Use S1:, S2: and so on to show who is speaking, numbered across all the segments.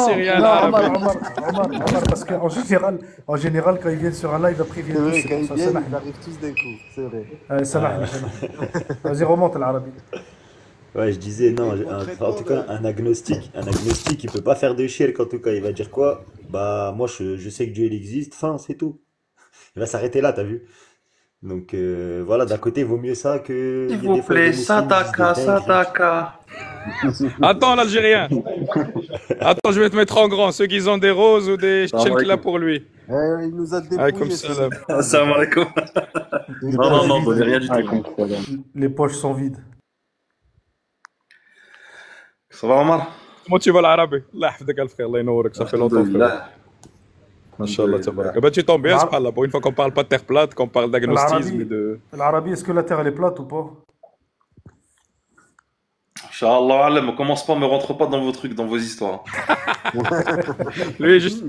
S1: Syriens
S2: non,
S1: arabes.
S2: Omar, parce en général, quand ils viennent sur un live, après ils
S3: C'est
S2: viennent tous,
S3: vrai,
S2: c'est
S3: quand
S2: pour
S3: ils
S2: ça.
S3: viennent, ils
S2: Samahna.
S3: arrivent tous d'un coup. C'est vrai.
S2: Samahna, Samahna. Vas-y, remonte l'arabe.
S4: Ouais, je disais non,
S5: Et pour te
S4: en tout cas,
S5: répondre,
S4: un agnostique, il peut pas faire de shirk en tout cas. Il va dire quoi? Bah, moi, je sais que Dieu il existe, fin, c'est tout. Il va s'arrêter là, t'as vu? Donc voilà, d'un côté, il vaut mieux ça que
S6: S'il
S4: il y ait des
S6: vous
S4: fois des
S6: plaît,
S4: musulmans qui disent des
S6: Sadaka,
S4: dingueries.
S6: Sadaka.
S1: Attends, l'Algérien. Attends, je vais te mettre en grand. Ceux qui ont des roses ou des
S6: Salam
S1: là
S6: alaikum.
S1: pour lui.
S3: Il nous a
S1: Ah, comme
S3: dépouillé,
S1: ça,
S3: ce
S1: là.
S3: sultan.
S6: Salam alaikum.
S3: Les
S6: Non, non,
S3: poches
S6: non,
S3: vides.
S6: donnez rien du
S7: Ah,
S6: tout.
S7: comme ça, là.
S2: Les poches sont vides.
S6: Ça va, Omar?
S1: Comment tu vas l'arabe? Allah يحفظك الفخير, Allah ينورك, ça fait longtemps, frère.
S6: Alhamdulillah.
S1: Machallah, tabarak. Bah, tu tombes bien,
S2: L'ara-
S1: subhanallah. Pour une fois qu'on parle pas de terre plate, qu'on parle d'agnosticisme et de...
S2: L'Arabie, est-ce que la terre elle est plate ou pas?
S6: Inch'Allah, alam, on commence pas, me rentre pas dans vos trucs, dans vos histoires.
S1: Lui, juste...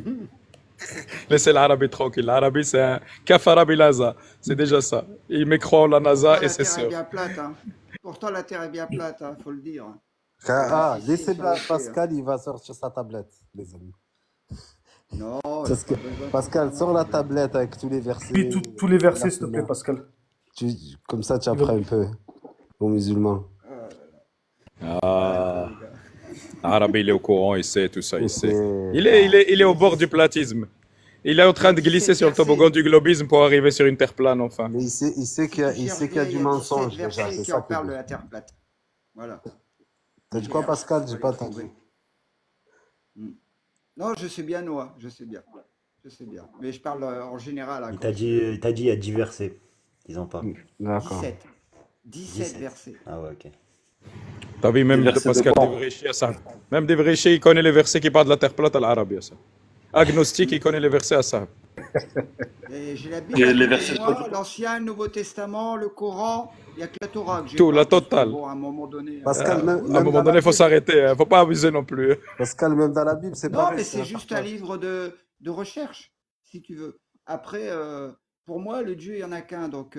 S1: Laissez l'Arabie tranquille. L'Arabie, c'est un kafara bilaza. C'est déjà ça. Il mécroit la NASA
S5: pourtant
S1: et
S5: la
S1: c'est
S5: Terre est
S1: sûr.
S5: bien plate. Hein. Pourtant la Terre est bien plate, hein, faut le dire.
S3: Ah,
S5: Si,
S3: laissez
S5: ça le fait,
S3: Pascal, il va sortir sa tablette, les amis.
S5: Non, il n'y a
S3: Parce que
S5: pas besoin.
S3: Pascal, sors la tablette avec tous les versets.
S2: Puis tous les versets, s'il te plaît, Pascal.
S3: Comme ça, tu
S2: Il veut-
S3: apprends un peu aux musulmans.
S1: Ah, l'Arabie, il est au courant, il sait tout ça, il sait.
S3: C'est-
S1: Il est au bord du platisme. Il est en train de glisser sur le toboggan du globisme pour arriver sur une terre plane, enfin.
S3: Mais il sait qu'il y a,
S5: Tu
S3: il
S5: cherches
S3: sait qu'il y a
S5: bien,
S3: du
S5: il y a 17
S3: mensonge déjà.
S5: versets
S3: C'est
S5: qui
S3: ça
S5: en
S3: qui
S5: parlent de
S3: est.
S5: la Terre plate. Voilà.
S3: T'as dit quoi, Pascal? J'ai pas entendu.
S5: Non, je sais bien, Noah, je sais bien. Je sais bien. Mais je parle en général. Hein,
S4: Il
S5: quand
S4: t'a
S5: je
S4: dit,
S5: fais
S4: il t'a dit il y a 10 versets. Ils en parlent.
S3: D'accord.
S5: 17. 17 versets.
S4: Ah ouais, ok.
S1: T'as vu, même
S6: Des versets de
S1: Pascal
S6: quoi?
S1: Devrichi, ça. Même Devrichi, il connaît les versets qui parlent de la terre plate à l'arabe, ça. Agnostique, il connaît les versets à ça.
S5: Et j'ai
S6: Et
S5: l'habitude.
S6: les versets
S5: Moi, l'Ancien, le Nouveau Testament, le Coran, il n'y a que la Torah que j'ai
S1: Tout,
S5: pas,
S1: la
S5: parce que,
S1: totale.
S5: bon, à un moment donné.
S3: Pascal,
S1: À
S3: même,
S1: un
S3: même
S1: moment
S3: dans
S1: donné,
S3: la
S1: il faut
S3: Bible,
S1: s'arrêter, faut pas abuser non plus.
S3: Pascal, même dans la Bible, c'est
S5: Non,
S3: pareil.
S5: mais
S3: c'est
S5: c'est
S3: la
S5: juste un
S3: partage.
S5: livre de recherche, si tu veux. Après, pour moi, le Dieu, il n'y en a qu'un. Donc,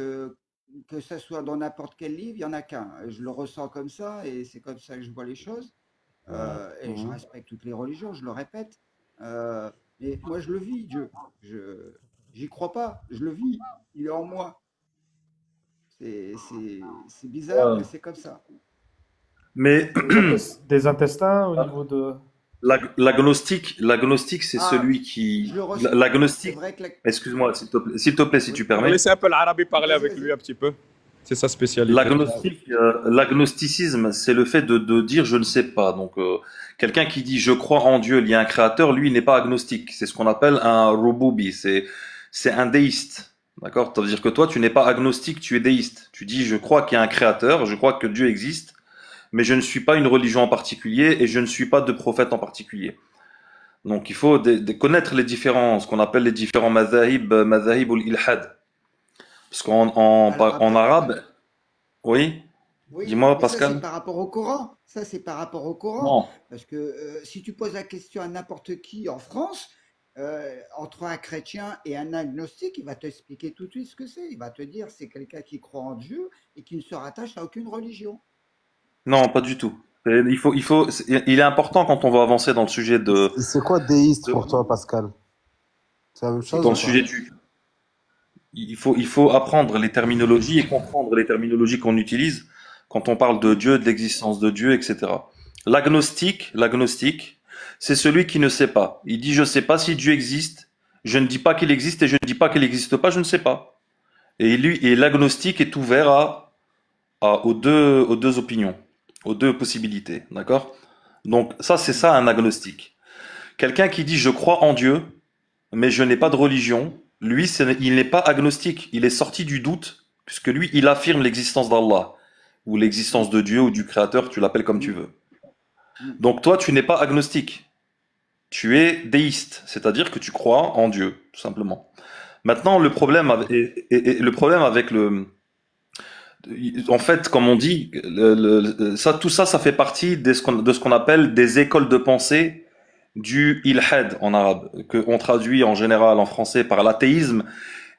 S5: que ça soit dans n'importe quel livre, il n'y en a qu'un. Je le ressens comme ça et c'est comme ça que je vois les choses. Et je respecte toutes les religions, je le répète. Mais moi, je le vis, Dieu. J'y crois pas, je le vis. Il est en moi. C'est bizarre, mais c'est comme ça.
S6: Mais
S2: Des intestins au niveau de.
S6: l'agnostique, c'est
S5: Ah,
S6: celui qui.
S5: je le ressens. C'est
S6: L'agnostique.
S5: vrai que
S6: Excuse-moi, s'il te plaît, si tu
S1: On va
S6: permets.
S1: laisser un peu l'arabe parler avec lui un petit peu. C'est sa spécialité.
S6: L'agnosticisme, c'est le fait de dire je ne sais pas. Donc, quelqu'un qui dit je crois en Dieu, il y a un créateur, lui, il n'est pas agnostique. C'est ce qu'on appelle un rububi. C'est un déiste. D'accord? Ça veut dire que toi, tu n'es pas agnostique, tu es déiste. Tu dis je crois qu'il y a un créateur, je crois que Dieu existe, mais je ne suis pas une religion en particulier et je ne suis pas de prophète en particulier. Donc, il faut connaître les différents, ce qu'on appelle les différents mazahib ou l'ilhad. Parce
S5: Alors
S6: en
S5: après,
S6: arabe, oui,
S5: oui,
S6: dis-moi,
S5: mais ça, c'est
S6: Pascal.
S5: par rapport au Coran. Ça, c'est par rapport au Coran.
S6: Non.
S5: Parce que si tu poses la question à n'importe qui en France, entre un chrétien et un agnostique, il va t'expliquer tout de suite ce que c'est. Il va te dire c'est quelqu'un qui croit en Dieu et qui ne se rattache à aucune religion.
S6: Non, pas du tout. Il est important quand on va avancer dans le sujet
S3: C'est quoi déiste pour toi, Pascal? C'est la même chose
S6: dans
S3: ou
S6: le
S3: pas?
S6: sujet il faut apprendre les terminologies et comprendre les terminologies qu'on utilise quand on parle de Dieu, de l'existence de Dieu, etc. L'agnostique, c'est celui qui ne sait pas. Il dit je ne sais pas si Dieu existe, je ne dis pas qu'il existe et je ne dis pas qu'il n'existe pas, je ne sais pas. Et l'agnostique est ouvert aux deux opinions, aux deux possibilités, d'accord? Donc ça, c'est ça un agnostique. Quelqu'un qui dit je crois en Dieu, mais je n'ai pas de religion, lui, il n'est pas agnostique, il est sorti du doute, puisque lui, il affirme l'existence d'Allah, ou l'existence de Dieu, ou du Créateur, tu l'appelles comme tu veux. Donc toi, tu n'es pas agnostique, tu es déiste, c'est-à-dire que tu crois en Dieu, tout simplement. Maintenant, le problème avec en fait, comme on dit, tout ça, ça fait partie de ce qu'on appelle des écoles de pensée du ilhad en arabe, qu'on traduit en général en français par l'athéisme,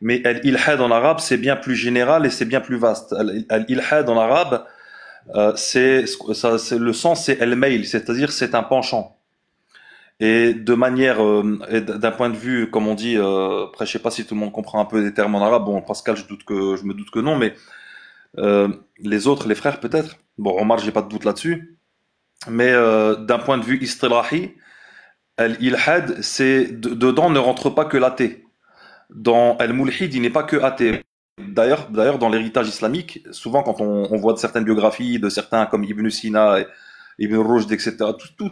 S6: mais l'ilhad en arabe, c'est bien plus général et c'est bien plus vaste. L'ilhad en arabe, le sens, c'est el-mail, c'est-à-dire c'est un penchant. Et de manière, et d'un point de vue, comme on dit, après je sais pas si tout le monde comprend un peu les termes en arabe. Bon, Pascal, je me doute que non, mais les autres, les frères peut-être. Bon, Omar, j'ai pas de doute là-dessus. Mais d'un point de vue istilahi, al-ilhad, c'est dedans ne rentre pas que l'athée. Dans al-mulhid, il n'est pas que athée. D'ailleurs, dans l'héritage islamique, souvent quand on voit de certaines biographies de certains comme Ibn Sina, Ibn Rushd, etc.,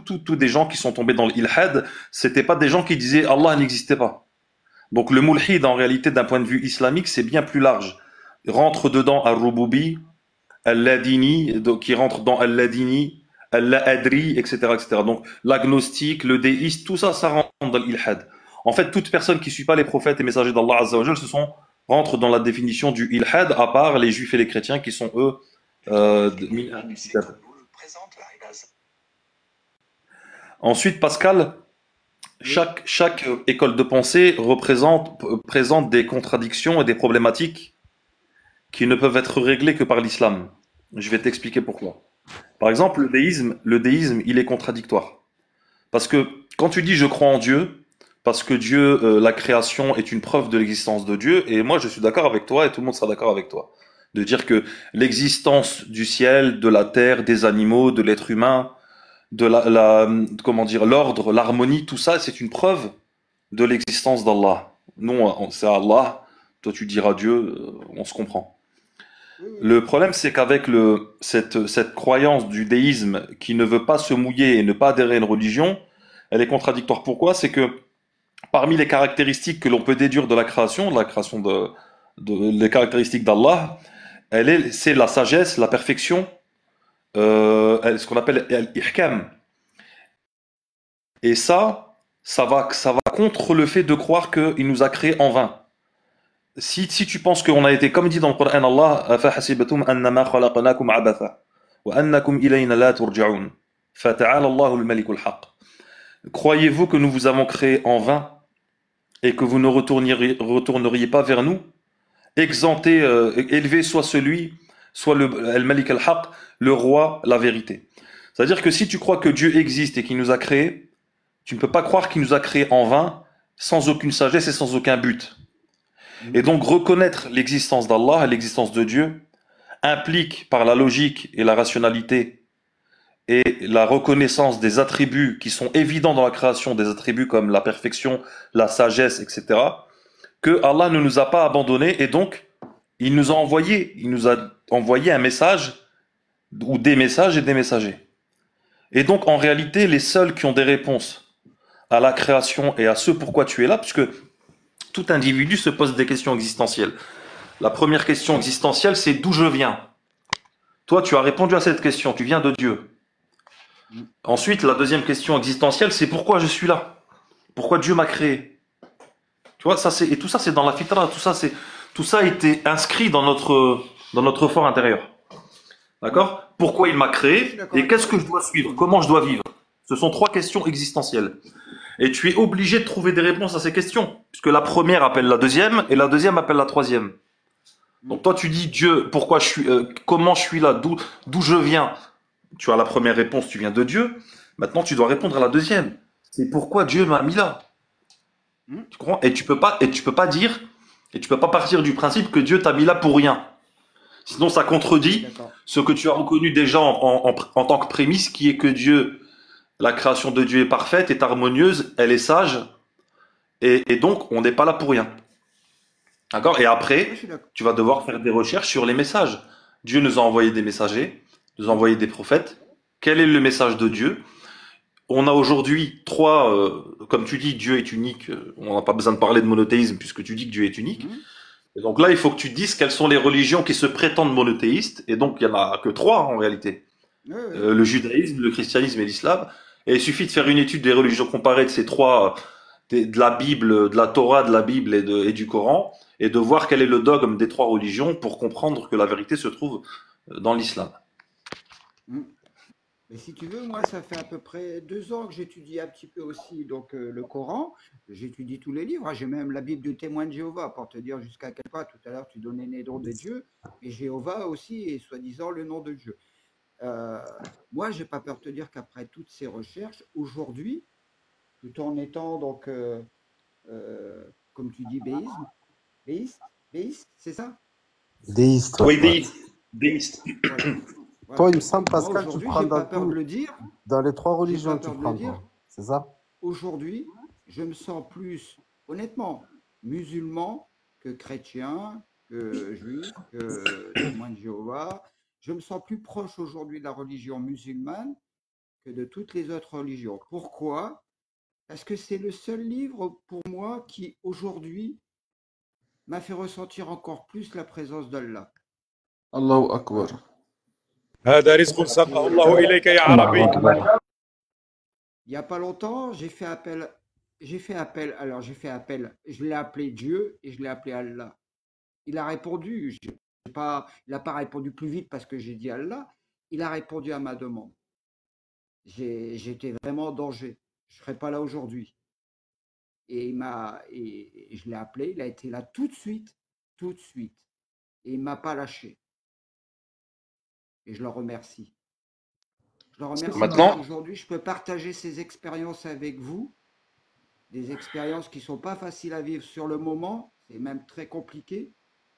S6: tous des gens qui sont tombés dans l'ilhad, c'était pas des gens qui disaient Allah n'existait pas. Donc le mulhid, en réalité, d'un point de vue islamique, c'est bien plus large. Rentre dedans al-rububi, al-ladini, qui rentre dans al-ladini, al-adri, etc., etc. Donc l'agnostique, le déiste, tout ça, ça rentre dans l'ilhad. En fait, toute personne qui suit pas les prophètes et messagers d'Allah Azza wa Jal, rentre dans la définition du ilhad, à part les juifs et les chrétiens qui sont eux min ahl kitab. Ensuite, Pascal, chaque école de pensée présente des contradictions et des problématiques qui ne peuvent être réglées que par l'islam. Je vais t'expliquer pourquoi. Par exemple, le déisme, il est contradictoire. Parce que quand tu dis je crois en Dieu, parce que Dieu, la création est une preuve de l'existence de Dieu, et moi je suis d'accord avec toi, et tout le monde sera d'accord avec toi, de dire que l'existence du ciel, de la terre, des animaux, de l'être humain, de comment dire, l'ordre, l'harmonie, tout ça, c'est une preuve de l'existence d'Allah. Non, c'est Allah, toi tu diras Dieu, on se comprend.
S5: Oui, oui.
S6: Le problème, c'est qu'avec cette croyance du déisme qui ne veut pas se mouiller et ne pas adhérer à une religion, elle est contradictoire. Pourquoi? C'est que parmi les caractéristiques que l'on peut déduire de la création les caractéristiques d'Allah, c'est la sagesse, la perfection, ce qu'on appelle l'ihkam. Et ça va contre le fait de croire qu'il nous a créés en vain. Si tu penses qu'on a été, comme dit dans le Coran, Allah, أَفَحَسِبْتُمْ أَنَّمَا خَلَقْنَاكُمْ عَبَثًا وَأَنَّكُمْ إِلَيْنَا لَا تُرْجَعُونَ فَتَعَالَى اللَّهُ الْمَلِكُ الْحَقِّ. Croyez-vous que nous vous avons créé en vain et que vous ne retourneriez pas vers nous? Exempté, élevé soit le Al-Malik al-Haq, le roi, la vérité. C'est-à-dire que si tu crois que Dieu existe et qu'il nous a créés, tu ne peux pas croire qu'il nous a créés en vain, sans aucune sagesse et sans aucun but. Et donc reconnaître l'existence d'Allah et l'existence de Dieu implique par la logique et la rationalité et la reconnaissance des attributs qui sont évidents dans la création, des attributs comme la perfection, la sagesse, etc., que Allah ne nous a pas abandonnés et donc il nous a envoyé un message ou des messages et des messagers. Et donc en réalité, les seuls qui ont des réponses à la création et à ce pourquoi tu es là, puisque tout individu se pose des questions existentielles. La première question existentielle, c'est d'où je viens. Toi, tu as répondu à cette question, tu viens de Dieu. Ensuite, la deuxième question existentielle, c'est pourquoi je suis là. Pourquoi Dieu m'a créé. Tu vois, et tout ça, c'est dans la fitra, tout ça a été inscrit dans notre fort intérieur. D'accord? Pourquoi il m'a créé et qu'est-ce que je dois suivre? Comment je dois vivre? Ce sont trois questions existentielles. Et tu es obligé de trouver des réponses à ces questions, puisque la première appelle la deuxième et la deuxième appelle la troisième. Donc toi tu dis Dieu, pourquoi je suis, comment je suis là, d'où je viens. Tu as la première réponse, tu viens de Dieu. Maintenant tu dois répondre à la deuxième. C'est pourquoi Dieu m'a mis là. Tu comprends? Et tu peux pas partir du principe que Dieu t'a mis là pour rien. Sinon ça contredit ce que tu as reconnu déjà en tant que prémisse, qui est que Dieu, la création de Dieu est parfaite, est harmonieuse, elle est sage, et donc on n'est pas là pour rien. D'accord? Et après, tu vas devoir faire des recherches sur les messages. Dieu nous a envoyé des messagers, nous a envoyé des prophètes. Quel est le message de Dieu? On a aujourd'hui comme tu dis, Dieu est unique. On n'a pas besoin de parler de monothéisme puisque tu dis que Dieu est unique. Et donc là, il faut que tu dises quelles sont les religions qui se prétendent monothéistes. Et donc, il n'y en a que trois en réalité. Le judaïsme, le christianisme et l'islam. Et il suffit de faire une étude des religions comparées de ces trois, de la Bible, de la Torah, de la Bible et du Coran, et de voir quel est le dogme des trois religions pour comprendre que la vérité se trouve dans l'islam.
S5: Mais si tu veux, moi, ça fait à peu près 2 ans que j'étudie un petit peu aussi donc, le Coran. J'étudie tous les livres. J'ai même la Bible du témoin de Jéhovah pour te dire jusqu'à quel point, tout à l'heure, tu donnais les noms de Dieu. Et Jéhovah aussi est soi-disant le nom de Dieu. Moi, j'ai pas peur de te dire qu'après toutes ces recherches, aujourd'hui, tout en étant donc, comme tu dis, béiste, c'est ça?
S3: Déiste,
S6: Oui,
S3: ouais.
S6: déiste.
S5: Voilà,
S3: Toi,
S5: voilà.
S3: il me semble,
S5: Moi,
S3: Pascal, tu
S5: aujourd'hui,
S3: prends
S5: j'ai
S3: dans
S5: pas peur de
S3: tout.
S5: le dire.
S3: Dans les trois
S5: J'ai pas
S3: religions, tu
S5: peur de le
S3: prends,
S5: dire.
S3: toi. C'est ça?
S5: Aujourd'hui, je me sens plus, honnêtement, musulman que chrétien, que juif, que témoin de Jéhovah. Je me sens plus proche aujourd'hui de la religion musulmane que de toutes les autres religions. Pourquoi? Parce que c'est le seul livre pour moi qui, aujourd'hui, m'a fait ressentir encore plus la présence d'Allah.
S7: Allahu Akbar.
S5: Voilà.
S1: هذا رزق ساقه الله إليك يا عربي.
S5: Il n'y a pas longtemps, j'ai fait appel, je l'ai appelé Dieu et je l'ai appelé Allah. Il a répondu, il n'a pas répondu plus vite parce que j'ai dit Allah, il a répondu à ma demande. J'étais vraiment en danger, je ne serais pas là aujourd'hui. Et je l'ai appelé, il a été là tout de suite, et il ne m'a pas lâché. Et je le remercie. Je le remercie parce
S6: Maintenant,
S5: qu'aujourd'hui, je peux partager ces expériences avec vous, des expériences qui ne sont pas faciles à vivre sur le moment, c'est même très compliqué,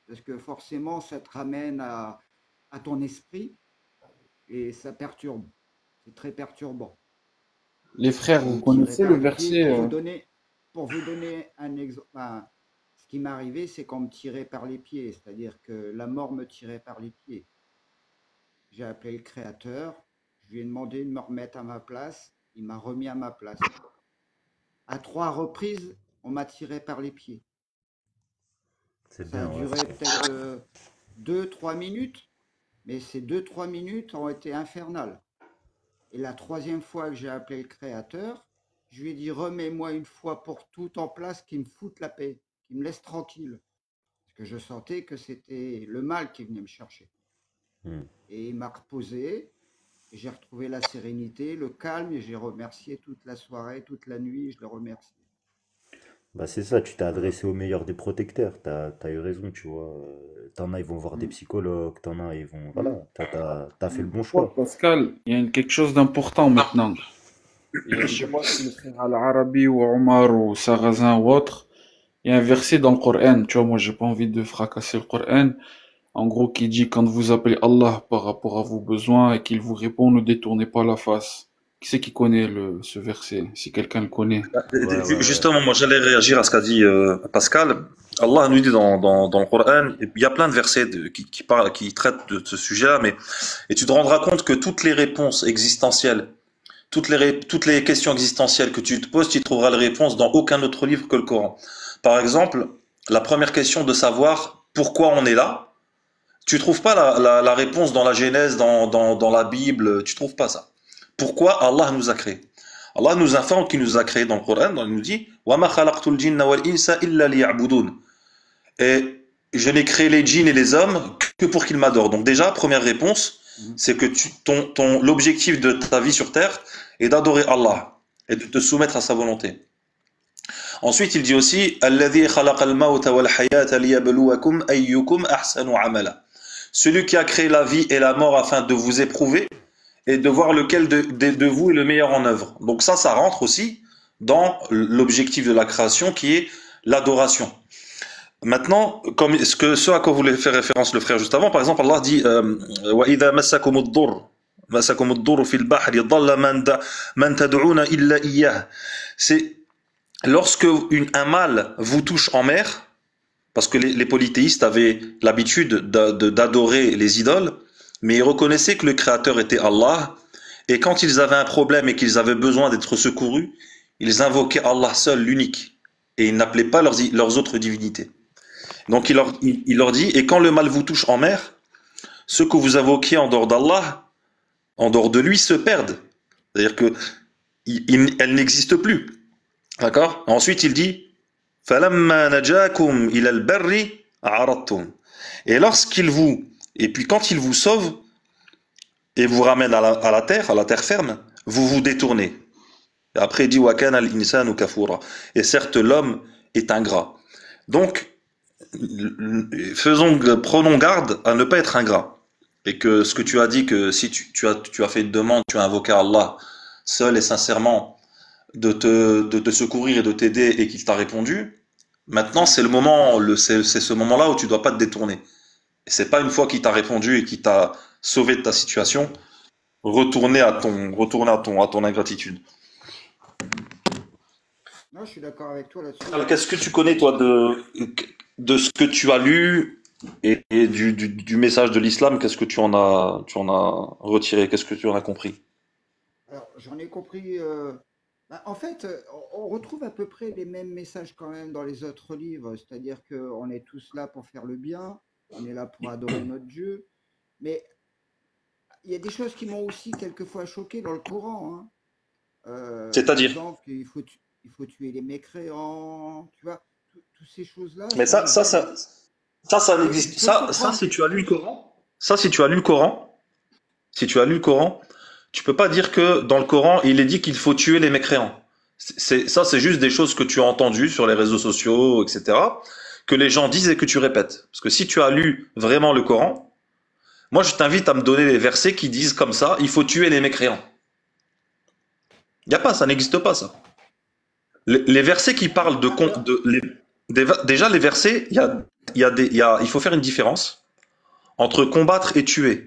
S5: parce que forcément, ça te ramène à ton esprit et ça perturbe. C'est très perturbant.
S7: Les frères,
S5: Et
S7: vous
S5: me tirer
S7: connaissez
S5: par
S7: le
S5: les pieds.
S7: verset
S5: Pour vous donner un exemple, ce qui m'est arrivé, c'est qu'on me tirait par les pieds, c'est-à-dire que la mort me tirait par les pieds. J'ai appelé le Créateur, je lui ai demandé de me remettre à ma place, il m'a remis à ma place. À 3 reprises, on m'a tiré par les pieds.
S4: C'est
S5: Ça a
S4: bien, ouais.
S5: duré peut-être 2-3 minutes, mais ces 2-3 minutes ont été infernales. Et la 3e fois que j'ai appelé le Créateur, je lui ai dit remets-moi une fois pour toutes en place, qui me foute la paix, qui me laisse tranquille. Parce que je sentais que c'était le mal qui venait me chercher. Et il m'a reposé, et j'ai retrouvé la sérénité, le calme, et j'ai remercié toute la soirée, toute la nuit, je le remercie.
S4: Bah c'est ça, tu t'es adressé au meilleur des protecteurs, t'as eu raison, tu vois. T'en as, ils vont voir des psychologues, t'en as, ils vont... Voilà, t'as fait le bon choix.
S7: Pascal, il y a quelque chose d'important maintenant. Et je sais pas si le frère Al-Arabi ou Omar ou Sarrazin ou autre, il y a un verset dans le Coran, tu vois, moi j'ai pas envie de fracasser le Coran, en gros qui dit quand vous appelez Allah par rapport à vos besoins et qu'il vous répond, ne détournez pas la face. Qui c'est qui connaît ce verset, si quelqu'un le connaît?
S6: justement, moi j'allais réagir à ce qu'a dit Pascal. Allah nous dit dans le Coran, il y a plein de versets qui traitent de ce sujet-là, et tu te rendras compte que toutes les réponses existentielles, toutes les questions existentielles que tu te poses, tu trouveras les réponses dans aucun autre livre que le Coran. Par exemple, la première question de savoir pourquoi on est là, tu trouves pas la réponse dans la Genèse, dans la Bible, tu trouves pas ça. Pourquoi Allah nous a créés? Allah nous informe qu'il nous a créés dans le Coran, il nous dit وَمَا خَلَقْتُ الْجِنَّ وَالْإِنسَ إِلَّا لِيَعْبُدُونَ. Et je n'ai créé les djinns et les hommes que pour qu'ils m'adorent. Donc déjà, première réponse, c'est que l'objectif de ta vie sur terre est d'adorer Allah et de te soumettre à sa volonté. Ensuite, il dit aussi الَّذِي خَلَقَ الْمَوْتَ وَالْحَيَاةَ لِيَبْلُوَكُمْ أَيُّكُمْ أَحْسَنُ عَمَلًا. Celui qui a créé la vie et la mort afin de vous éprouver et de voir lequel de vous est le meilleur en œuvre. Donc ça rentre aussi dans l'objectif de la création qui est l'adoration. Maintenant, comme ce à quoi voulait faire référence le frère juste avant, par exemple, Allah dit وَإِذَا مَسَّكُمُ الضُّرُّ فِي الْبَحْرِ ضَلَّ مَنْ تَدْعُونَ إِلَّا إِيَّهُ. C'est lorsque un mal vous touche en mer, parce que les polythéistes avaient l'habitude d'adorer les idoles, mais ils reconnaissaient que le Créateur était Allah, et quand ils avaient un problème et qu'ils avaient besoin d'être secourus, ils invoquaient Allah seul, l'unique, et ils n'appelaient pas leurs autres divinités. Donc il leur dit, et quand le mal vous touche en mer, ceux que vous invoquez en dehors d'Allah, en dehors de lui, se perdent. C'est-à-dire que elles n'existent plus. D'accord? Ensuite il dit, فَلَمَّا نَجَاكُمْ إِلَى الْبَرِّ أَعْرَضْتُمْ. Et puis quand il vous sauve et vous ramène à la terre ferme, vous vous détournez. Et après il dit وَكَانَ الْإِنسَانُ كَفُورًا. Et certes l'homme est ingrat. Donc prenons garde à ne pas être ingrat. Et que ce que tu as dit, que si tu as fait une demande, tu as invoqué Allah seul et sincèrement, de te secourir et de t'aider et qu'il t'a répondu, maintenant c'est le moment, c'est ce moment-là où tu dois pas te détourner. Et c'est pas une fois qu'il t'a répondu et qu'il t'a sauvé de ta situation, retourner à ton ingratitude.
S5: Non, je suis d'accord avec toi là-dessus.
S6: Alors, qu'est-ce que tu connais, toi, de ce que tu as lu et du message de l'islam? Qu'est-ce que tu en as retiré? Qu'est-ce que tu en as compris?
S5: Alors, j'en ai compris. En fait, on retrouve à peu près les mêmes messages quand même dans les autres livres. C'est-à-dire qu'on est tous là pour faire le bien, on est là pour adorer notre Dieu. Mais il y a des choses qui m'ont aussi quelquefois choqué dans le Coran, hein. Par
S6: C'est-à-dire?
S5: exemple, il faut tuer les mécréants, tu vois, toutes ces choses-là,
S6: Mais
S5: ça me gêne.
S6: ça
S5: Et je
S6: n'existe.
S5: peux
S6: Ça,
S5: comprendre.
S6: si tu as lu le Coran, si tu as lu le Coran, si tu as lu le Coran, tu peux pas dire que dans le Coran, il est dit qu'il faut tuer les mécréants. C'est juste des choses que tu as entendues sur les réseaux sociaux, etc., que les gens disent et que tu répètes. Parce que si tu as lu vraiment le Coran, moi, je t'invite à me donner les versets qui disent comme ça, il faut tuer les mécréants. Il y a pas, ça n'existe pas, ça. Les versets qui parlent de,
S5: Ah ben,
S6: déjà les versets, il faut faire une différence entre combattre et tuer.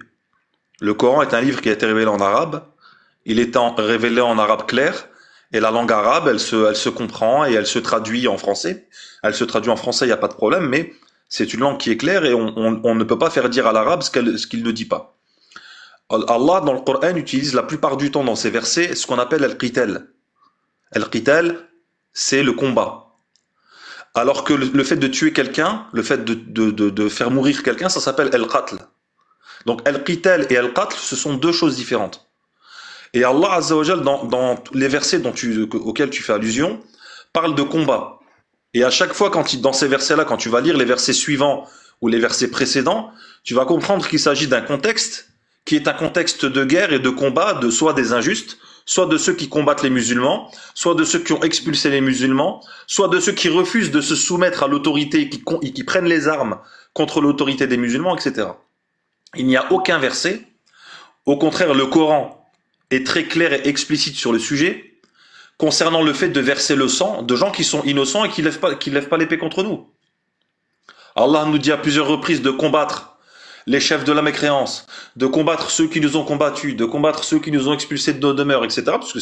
S6: Le Coran est un livre qui a été révélé en arabe. Il est révélé en arabe clair. Et la langue arabe, elle se comprend et elle se traduit en français. Elle se traduit en français, il n'y a pas de problème, mais c'est une langue qui est claire et on ne peut pas faire dire à l'arabe ce qu'il ne dit pas. Allah, dans le Coran, utilise la plupart du temps dans ses versets ce qu'on appelle al-qital. Al-qital, c'est le combat. Alors que le fait de tuer quelqu'un, le fait de faire mourir quelqu'un, ça s'appelle al-qatl. Donc al-qital et al-qatl, ce sont deux choses différentes. Et Allah Azza wa Jal, dans les versets auxquels tu fais allusion, parle de combat. Et à chaque fois, dans ces versets-là, quand tu vas lire les versets suivants ou les versets précédents, tu vas comprendre qu'il s'agit d'un contexte qui est un contexte de guerre et de combat de soit des injustes, soit de ceux qui combattent les musulmans, soit de ceux qui ont expulsé les musulmans, soit de ceux qui refusent de se soumettre à l'autorité et qui prennent les armes contre l'autorité des musulmans, etc. Il n'y a aucun verset. Au contraire, le Coran est très clair et explicite sur le sujet concernant le fait de verser le sang de gens qui sont innocents et qui lèvent pas l'épée contre nous. Allah nous dit à plusieurs reprises de combattre les chefs de la mécréance, de combattre ceux qui nous ont combattus, de combattre ceux qui nous ont expulsés de nos demeures, etc. Parce que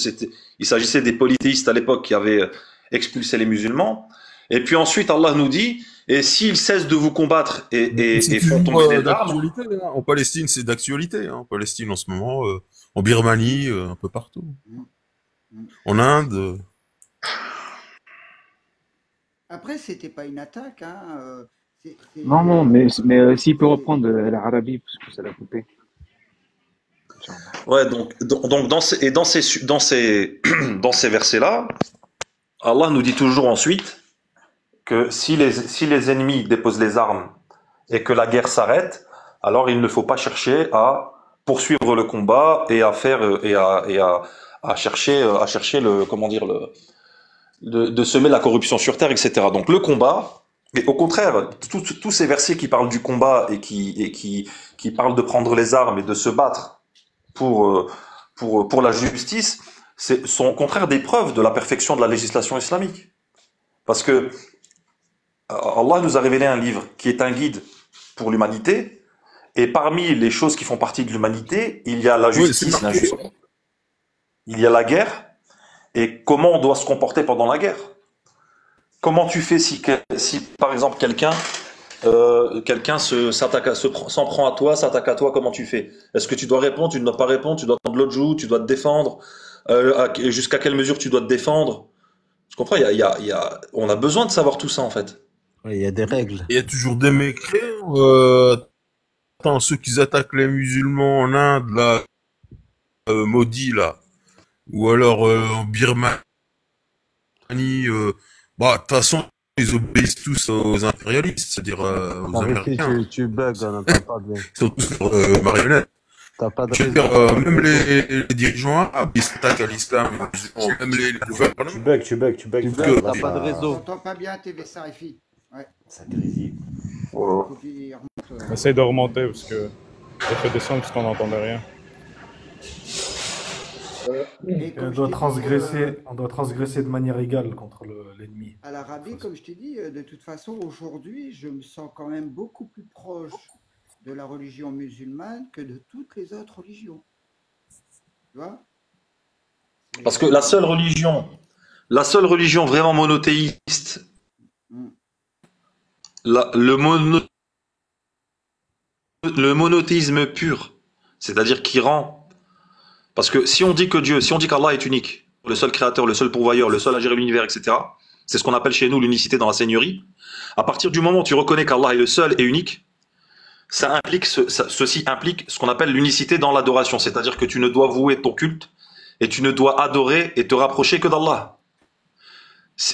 S6: il s'agissait des polythéistes à l'époque qui avaient expulsé les musulmans. Et puis ensuite, Allah nous dit, et s'ils cessent de vous combattre et
S8: C'est
S6: font
S8: toujours
S6: tomber des armes,
S8: d'actualité, hein. En Palestine, c'est d'actualité, hein. En Palestine, en ce moment, en Birmanie, un peu partout. En Inde.
S5: après, c'était pas une attaque, hein.
S9: Non, non, mais s'il peut reprendre l'Arabie, parce que ça l'a coupé.
S6: ouais, donc dans ces versets-là, Allah nous dit toujours ensuite que si les ennemis déposent les armes et que la guerre s'arrête, alors il ne faut pas chercher à poursuivre le combat et à faire à chercher le comment dire de semer la corruption sur terre, etc. Donc le combat, et au contraire, tous ces versets qui parlent du combat et qui parlent de prendre les armes et de se battre pour la justice, sont au contraire des preuves de la perfection de la législation islamique. Parce que Allah nous a révélé un livre qui est un guide pour l'humanité, et parmi les choses qui font partie de l'humanité, il y a la
S8: Oui, c'est
S6: justice,
S8: marqué.
S6: l'injustice, il y a la guerre, et comment on doit se comporter pendant la guerre. Comment tu fais si par exemple, quelqu'un s'en prend à toi, s'attaque à toi, comment tu fais? Est-ce que tu dois répondre, tu ne dois pas répondre, tu dois tendre l'autre joue, tu dois te défendre? Jusqu'à quelle mesure tu dois te défendre? Tu comprends? On a besoin de savoir tout ça, en fait.
S3: Ouais, il y a des règles.
S8: Il y a toujours des mécréants. Attends, ceux qui attaquent les musulmans en Inde, là, maudits, là. Ou alors en Birmanie. Bah, de toute façon, ils obéissent tous aux impérialistes, c'est-à-dire aux
S3: Arrêtez,
S8: Américains.
S3: tu bugs, on n'entend pas bien.
S8: Ils sont tous marionnettes.
S3: T'as pas de
S8: Je veux dire,
S3: réseau.
S8: même les dirigeants arabes, ils s'attaquent à l'islam, les musulmans, même les
S4: Tu
S8: gouvernements.
S4: bugs, tu
S3: Tu
S4: bugs.
S3: bugs,
S4: Là,
S3: t'as pas de
S5: On
S3: réseau.
S5: n'entend pas bien TV Sarifi. Ouais,
S4: ça grésille.
S5: faut qu'il remonte.
S1: Essaye de remonter parce que j'ai fait descendre parce qu'on n'entendait rien.
S5: Et
S2: On
S5: comme je
S2: doit
S5: t'ai dit,
S2: transgresser de manière égale contre l'ennemi.
S5: à l'Arabie, comme je t'ai dit, de toute façon, aujourd'hui, je me sens quand même beaucoup plus proche de la religion musulmane que de toutes les autres religions. Tu vois?
S6: Parce que la seule religion vraiment monothéiste,
S5: Mm.
S6: la- le, mono- le monothéisme pur, c'est-à-dire qui rend. Parce que si on dit que Dieu, si on dit qu'Allah est unique, le seul créateur, le seul pourvoyeur, le seul à gérer l'univers, etc., c'est ce qu'on appelle chez nous l'unicité dans la seigneurie. À partir du moment où tu reconnais qu'Allah est le seul et unique, ceci implique ce qu'on appelle l'unicité dans l'adoration, c'est-à-dire que tu ne dois vouer ton culte et tu ne dois adorer et te rapprocher que d'Allah.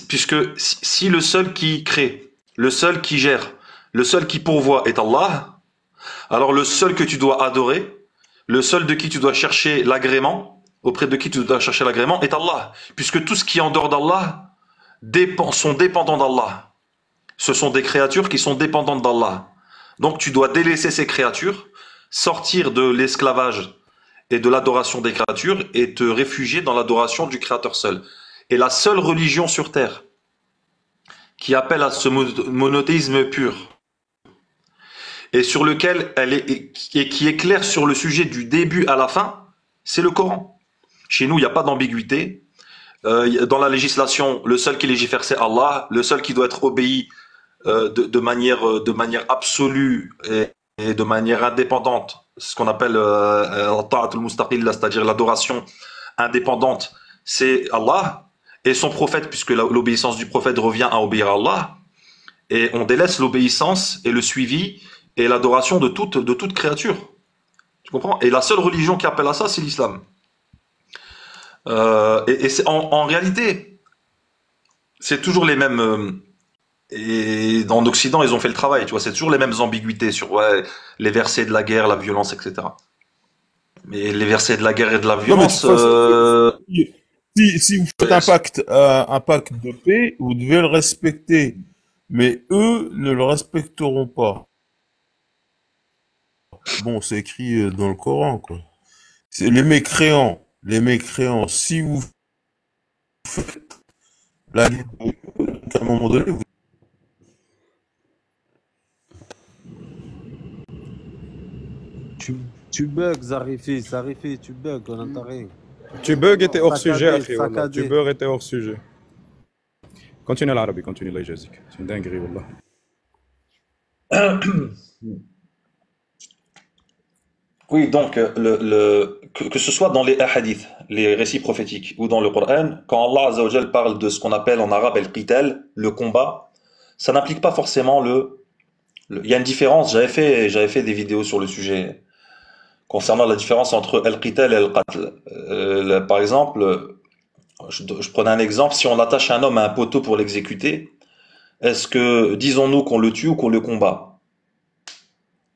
S6: Puisque si le seul qui crée, le seul qui gère, le seul qui pourvoit est Allah, alors le seul que tu dois adorer, le seul de qui tu dois chercher l'agrément, auprès de qui tu dois chercher l'agrément est Allah. Puisque tout ce qui est en dehors d'Allah sont dépendants d'Allah. Ce sont des créatures qui sont dépendantes d'Allah. Donc tu dois délaisser ces créatures, sortir de l'esclavage et de l'adoration des créatures et te réfugier dans l'adoration du Créateur seul. Et la seule religion sur terre qui appelle à ce monothéisme pur et sur lequel qui est claire sur le sujet du début à la fin, c'est le Coran. Chez nous, il n'y a pas d'ambiguïté. Dans la législation, le seul qui légifère, c'est Allah. Le seul qui doit être obéi de manière absolue et de manière indépendante, ce qu'on appelle ta'at al-mustaqil, c'est-à-dire l'adoration indépendante, c'est Allah et son prophète, puisque l'obéissance du prophète revient à obéir à Allah, et on délaisse l'obéissance et le suivi et l'adoration de toute créature. Tu comprends? Et la seule religion qui appelle à ça, c'est l'islam. Et en réalité, c'est toujours les mêmes. Et en Occident, ils ont fait le travail, tu vois, c'est toujours les mêmes ambiguïtés sur les versets de la guerre, la violence, etc. Mais les versets de la guerre et de la
S8: Non, mais de
S6: violence,
S8: toute façon, si vous faites un pacte de paix, vous devez le respecter. Mais eux ne le respecteront pas. Bon, c'est écrit dans le Coran, quoi. C'est les mécréants. Les mécréants, si vous faites la guerre, à un moment donné,
S3: Tu bugs, Zarifi, tu bugs, on n'entend rien.
S1: Tu bugs et t'es hors sujet,
S3: Saccadé,
S1: akhi, wallah. Tu
S3: saccadé.
S1: bugs et t'es hors sujet. Continue l'arabe, continue la jazik. C'est une dinguerie, wallah.
S6: oui, donc que ce soit dans les hadiths, les récits prophétiques, ou dans le Coran, quand Allah Azza wa Jal parle de ce qu'on appelle en arabe al-qital, le combat, ça n'implique pas forcément il y a une différence. J'avais fait des vidéos sur le sujet concernant la différence entre al-qital et al-qatl. Par exemple, je prenais un exemple, si on attache un homme à un poteau pour l'exécuter, est-ce que disons-nous qu'on le tue ou qu'on le combat?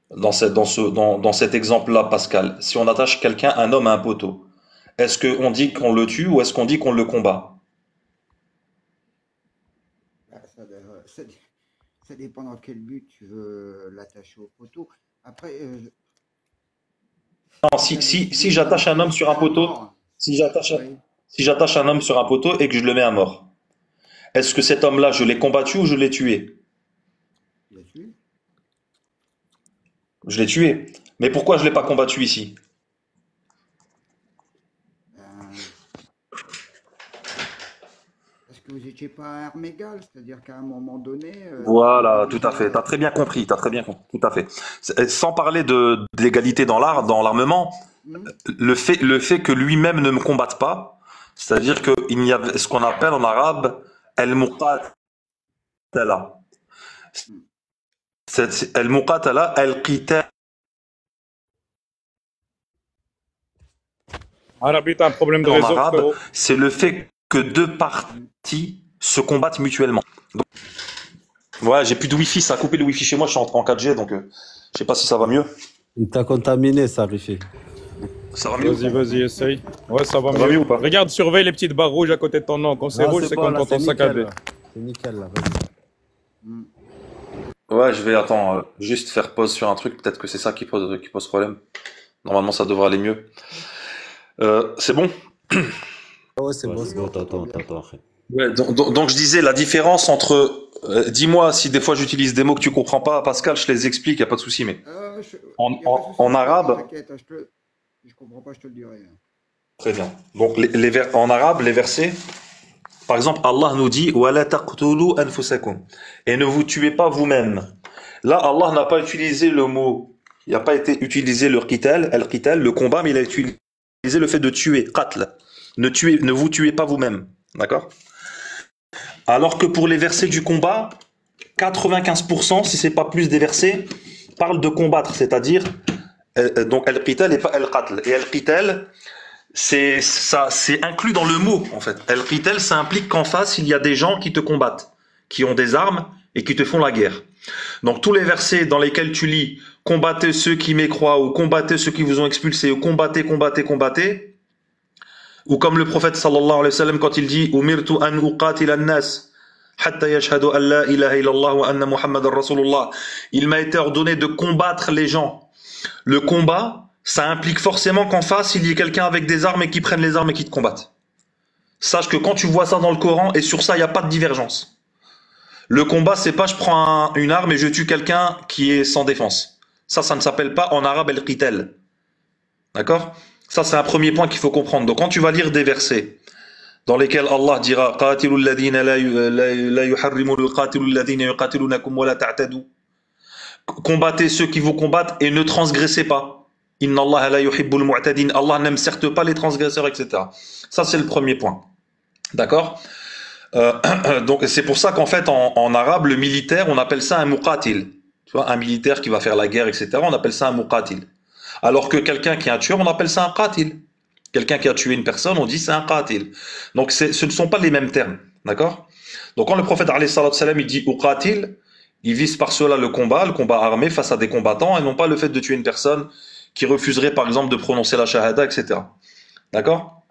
S6: Dans cet exemple-là, Pascal, si on attache un homme à un poteau, est-ce qu'on dit qu'on le tue ou est-ce qu'on dit qu'on le combat?
S5: Bah, ça dépend dans quel but tu veux l'attacher au poteau. Après,
S6: Non, si j'attache un homme sur un poteau, si j'attache un homme sur un poteau et que je le mets à mort, est-ce que cet homme-là, je l'ai combattu ou je l'ai tué? Je l'ai tué. Mais pourquoi je l'ai pas combattu ici?
S5: parce que vous n'étiez pas à armes égales, c'est-à-dire qu'à un moment donné.
S6: Voilà, tout à fait. T'as très bien compris, tout à fait. Sans parler d'égalité dans l'armement, le fait que lui-même ne me combatte pas, c'est-à-dire qu'il y a ce qu'on appelle en arabe al-muqatala. Al-muqatala, al-qital.
S1: Arabi, t'as un problème de
S6: En
S1: réseau,
S6: arabe,
S1: frérot.
S6: c'est le fait que deux parties se combattent mutuellement. Donc, ouais, j'ai plus de wifi, ça a coupé le wifi chez moi, je suis en 4G, donc je sais pas si ça va mieux.
S3: Il t'a contaminé, Zarifi.
S6: Ça va mieux?
S1: Vas-y, essaye. Ouais, ça va
S6: Ça va
S1: mieux.
S6: mieux ou pas?
S1: Regarde, surveille les petites barres rouges à côté de ton nom. Quand c'est
S3: Non,
S1: rouge,
S3: c'est
S1: c'est
S3: bon,
S1: comme
S3: là,
S1: quand
S3: c'est
S1: on
S3: nickel,
S1: saccadé.
S3: là. C'est nickel, là, vas-y.
S6: Ouais, je vais, attends, juste faire pause sur un truc, peut-être que c'est ça qui pose problème. Normalement, ça devrait aller mieux. C'est bon?
S3: Ah ouais, c'est
S4: Ouais,
S3: bon,
S4: c'est
S3: c'est
S4: bon,
S3: bon.
S4: t'entends, frère.
S6: Ouais, donc je disais la différence entre. Dis-moi si des fois j'utilise des mots que tu comprends pas, Pascal, je les explique, y a pas de souci, mais
S5: Il n'y a pas de souci,
S6: en
S5: je comprends,
S6: arabe,
S5: t'inquiète, je comprends pas, je te le dirai.
S6: très bien. Donc en arabe, les versets, par exemple, Allah nous dit وَلَا تَقْتُلُوا أَنفُسَكُمْ et ne vous tuez pas vous-même. Là, Allah n'a pas utilisé le mot, il n'a pas été utilisé le qital, al-qital, le combat, mais il a utilisé le fait de tuer, qatl. Ne vous tuez pas vous-même, d'accord? Alors que pour les versets du combat, 95%, si c'est pas plus des versets, parlent de combattre, c'est-à-dire donc al-qital et pas al-qatl. Et al-qital, c'est inclus dans le mot en fait. Al-qital, ça implique qu'en face il y a des gens qui te combattent, qui ont des armes et qui te font la guerre. Donc tous les versets dans lesquels tu lis combattez ceux qui mécroient ou combattez ceux qui vous ont expulsé ou combattez, ou comme le prophète sallallahu alayhi wa sallam quand il dit umirtu an uqatil an-nas hatta yashhadu an la ilaha illallah wa anna muhammadar rasulullah, il m'a été ordonné de combattre les gens. Le combat, ça implique forcément qu'en face il y ait quelqu'un avec des armes et qui prenne les armes et qui te combatte. Sache que quand tu vois ça dans le Coran, et sur ça il n'y a pas de divergence. Le combat, c'est pas je prends une arme et je tue quelqu'un qui est sans défense. Ça ne s'appelle pas en arabe al-qital. D'accord? Ça, c'est un premier point qu'il faut comprendre. Donc, quand tu vas lire des versets dans lesquels Allah dira قَاتِلُوا الَّذِينَ لَا يُحَرِّمُوا الْقَاتِلُوا الَّذِينَ يُقَاتِلُونَكُمْ وَلَا تَعْتَدُوا combattez ceux qui vous combattent et ne transgressez pas. Inna Allah la yuhibbul mu'tadin. Allah n'aime certes pas les transgresseurs, etc. Ça, c'est le premier point. D'accord? Donc, c'est pour ça qu'en fait, en arabe, le militaire, on appelle ça un muqatil. Tu vois, un militaire qui va faire la guerre, etc. On appelle ça un muqatil. Alors que quelqu'un qui est un tueur, on appelle ça un qatil. Quelqu'un qui a tué une personne, on dit c'est un qatil. Donc ce ne sont pas les mêmes termes, d'accord? Donc quand le prophète alayhi salatu salam il dit uqatil, il vise par cela le combat armé face à des combattants et non pas le fait de tuer une personne qui refuserait par exemple de prononcer la shahada, etc. D'accord?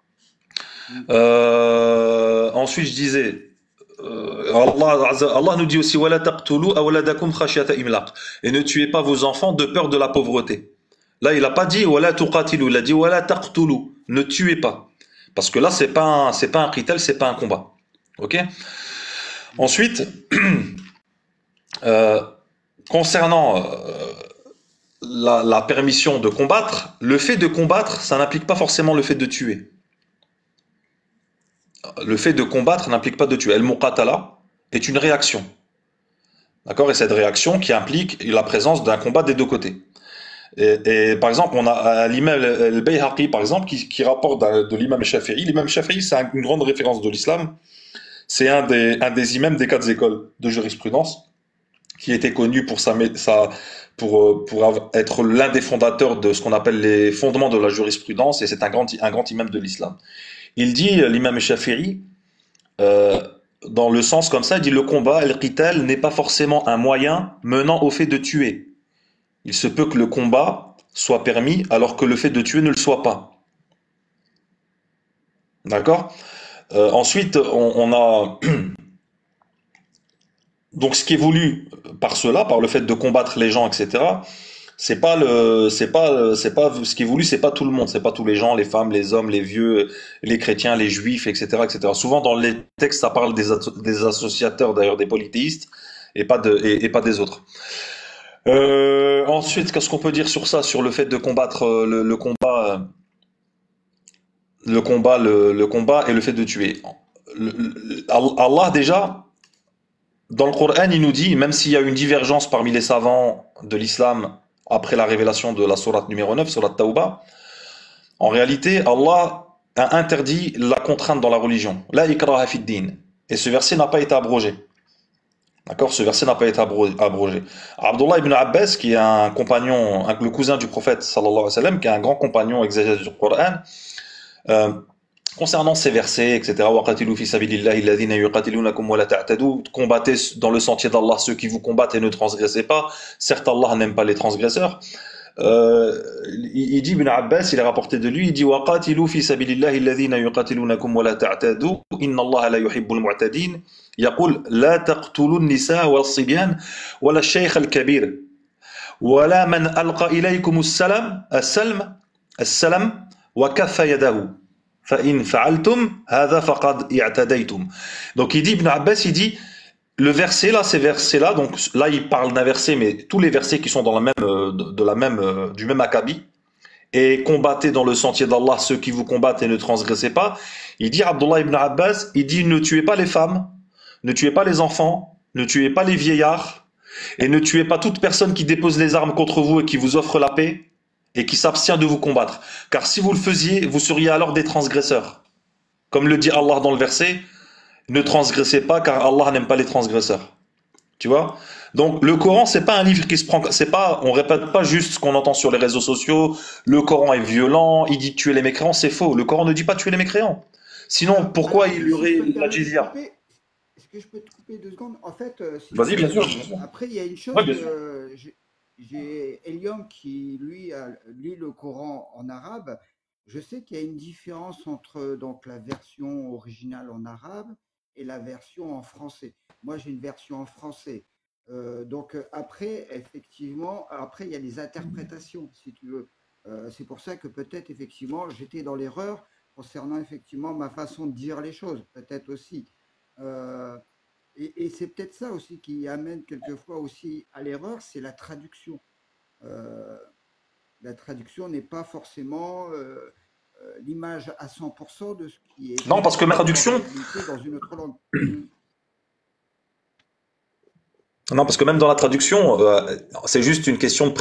S6: Ensuite je disais Allah nous dit aussi وَلَا تَقْتُلُوا أَوْلَادَكُمْ خَشْيَةَ إِمْلَاقٍ et ne tuez pas vos enfants de peur de la pauvreté. Là, il n'a pas dit wala tuqatilu, il a dit wala taqtulu, ne tuez pas. Parce que là, c'est pas un qital, c'est pas un combat. OK? Ensuite, concernant la permission de combattre, le fait de combattre, ça n'implique pas forcément le fait de tuer. Le fait de combattre n'implique pas de tuer. Al-muqatala est une réaction. D'accord? Et cette réaction qui implique la présence d'un combat des deux côtés. Et par exemple, on a l'imam al-Bayhaqi, par exemple, qui rapporte de l'imam Shafi'i. L'imam Shafi'i, c'est une grande référence de l'islam. C'est un des imams des 4 écoles de jurisprudence, qui était connu pour être l'un des fondateurs de ce qu'on appelle les fondements de la jurisprudence, et c'est un grand imam de l'islam. Il dit, l'imam Shafi'i, dans le sens comme ça, il dit le combat, al-qital, n'est pas forcément un moyen menant au fait de tuer. Il se peut que le combat soit permis alors que le fait de tuer ne le soit pas. D'accord? Ensuite, on a donc ce qui est voulu par cela, par le fait de combattre les gens, etc. C'est pas ce qui est voulu, c'est pas tout le monde, c'est pas tous les gens, les femmes, les hommes, les vieux, les chrétiens, les juifs, etc., etc. Souvent dans les textes, ça parle des associateurs, d'ailleurs des polythéistes, et pas des autres. Ensuite, qu'est-ce qu'on peut dire sur ça, sur le fait de combattre le combat et le fait de tuer. Allah déjà, dans le Coran, il nous dit, même s'il y a une divergence parmi les savants de l'islam après la révélation de la sourate numéro 9, sourate Tawbah, en réalité, Allah a interdit la contrainte dans la religion. La ikraha fid din. Et ce verset n'a pas été abrogé. D'accord, ce verset n'a pas été abrogé. Abdullah ibn Abbas, qui est un compagnon, le cousin du prophète sallallahu alayhi wa sallam, qui est un grand compagnon exégète du Coran, concernant ces versets, etc. وَقَاتِلُوا فِي سَبِيلِ اللَّهِ الَّذِينَ يُقَاتِلُونَكُمْ وَلَا تَعْتَدُوا, combattez dans le sentier d'Allah ceux qui vous combattent et ne transgressez pas. Certes, Allah n'aime pas les transgresseurs. Il dit, Ibn Abbas, il est rapporté de lui, il dit وَقَاتِلُوا فِي سَبِيلِ اللَّهِ الَّذِينَ يُقَاتِلُونَكُمْ وَلَا تَعْتَدُوا إِنَّ اللَّهَ لَا يُحِبُّ الْمُعْتَدِينَ يقول لا تقتلوا النساء والصبيان ولا الشيخ الكبير ولا من ألقى إليكم السلم وكف يده. فإن فعلتم هذا فقد اعتديتم. Donc il dit, Ibn Abbas, il dit, le verset là, ces versets-là, donc là il parle d'un verset, mais tous les versets qui sont dans la même, du même acabit, et combattez dans le sentier d'Allah ceux qui vous combattent et ne transgressez pas. Il dit, Abdullah ibn Abbas, il dit, ne tuez pas les femmes, ne tuez pas les enfants, ne tuez pas les vieillards, et ne tuez pas toute personne qui dépose les armes contre vous et qui vous offre la paix, et qui s'abstient de vous combattre. Car si vous le faisiez, vous seriez alors des transgresseurs. Comme le dit Allah dans le verset, ne transgressez pas car Allah n'aime pas les transgresseurs. Tu vois? Donc le Coran, c'est pas un livre qui se prend, c'est pas, on répète pas juste ce qu'on entend sur les réseaux sociaux, le Coran est violent, il dit tuer les mécréants, c'est faux. Le Coran ne dit pas tuer les mécréants. Sinon, pourquoi il y aurait la jizya?
S5: Est-ce que je peux te couper 2 secondes? En fait,
S6: Vas-y, bien sûr.
S5: après, il y a une chose,
S6: Ouais, bien sûr.
S5: j'ai Eliam qui, lui, lit le Coran en arabe. Je sais qu'il y a une différence entre donc, la version originale en arabe et la version en français. Moi, j'ai une version en français. Donc, après, effectivement, après, il y a les interprétations, si tu veux. C'est pour ça que peut-être, effectivement, j'étais dans l'erreur concernant, effectivement, ma façon de dire les choses, peut-être aussi. Et c'est peut-être ça aussi qui amène quelquefois aussi à l'erreur, c'est la traduction. La traduction n'est pas forcément l'image à 100% de ce qui est
S6: Non, parce que ma traduction,
S5: dans une autre langue.
S6: non, parce que même dans la traduction, c'est juste une question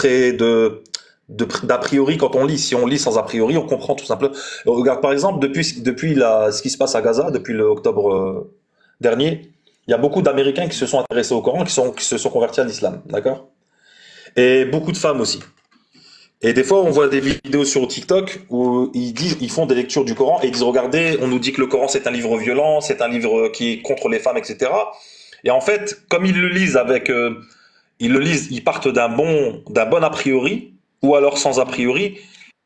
S6: d'a priori quand on lit. Si on lit sans a priori, on comprend tout simplement. Regarde, par exemple, depuis ce qui se passe à Gaza, depuis le octobre dernier, il y a beaucoup d'Américains qui se sont intéressés au Coran, qui se sont convertis à l'islam, d'accord? Et beaucoup de femmes aussi. Et des fois, on voit des vidéos sur TikTok où ils font des lectures du Coran et ils disent, regardez, on nous dit que le Coran c'est un livre violent, c'est un livre qui est contre les femmes, etc. Et en fait, comme ils le lisent ils partent d'un bon a priori, ou alors sans a priori,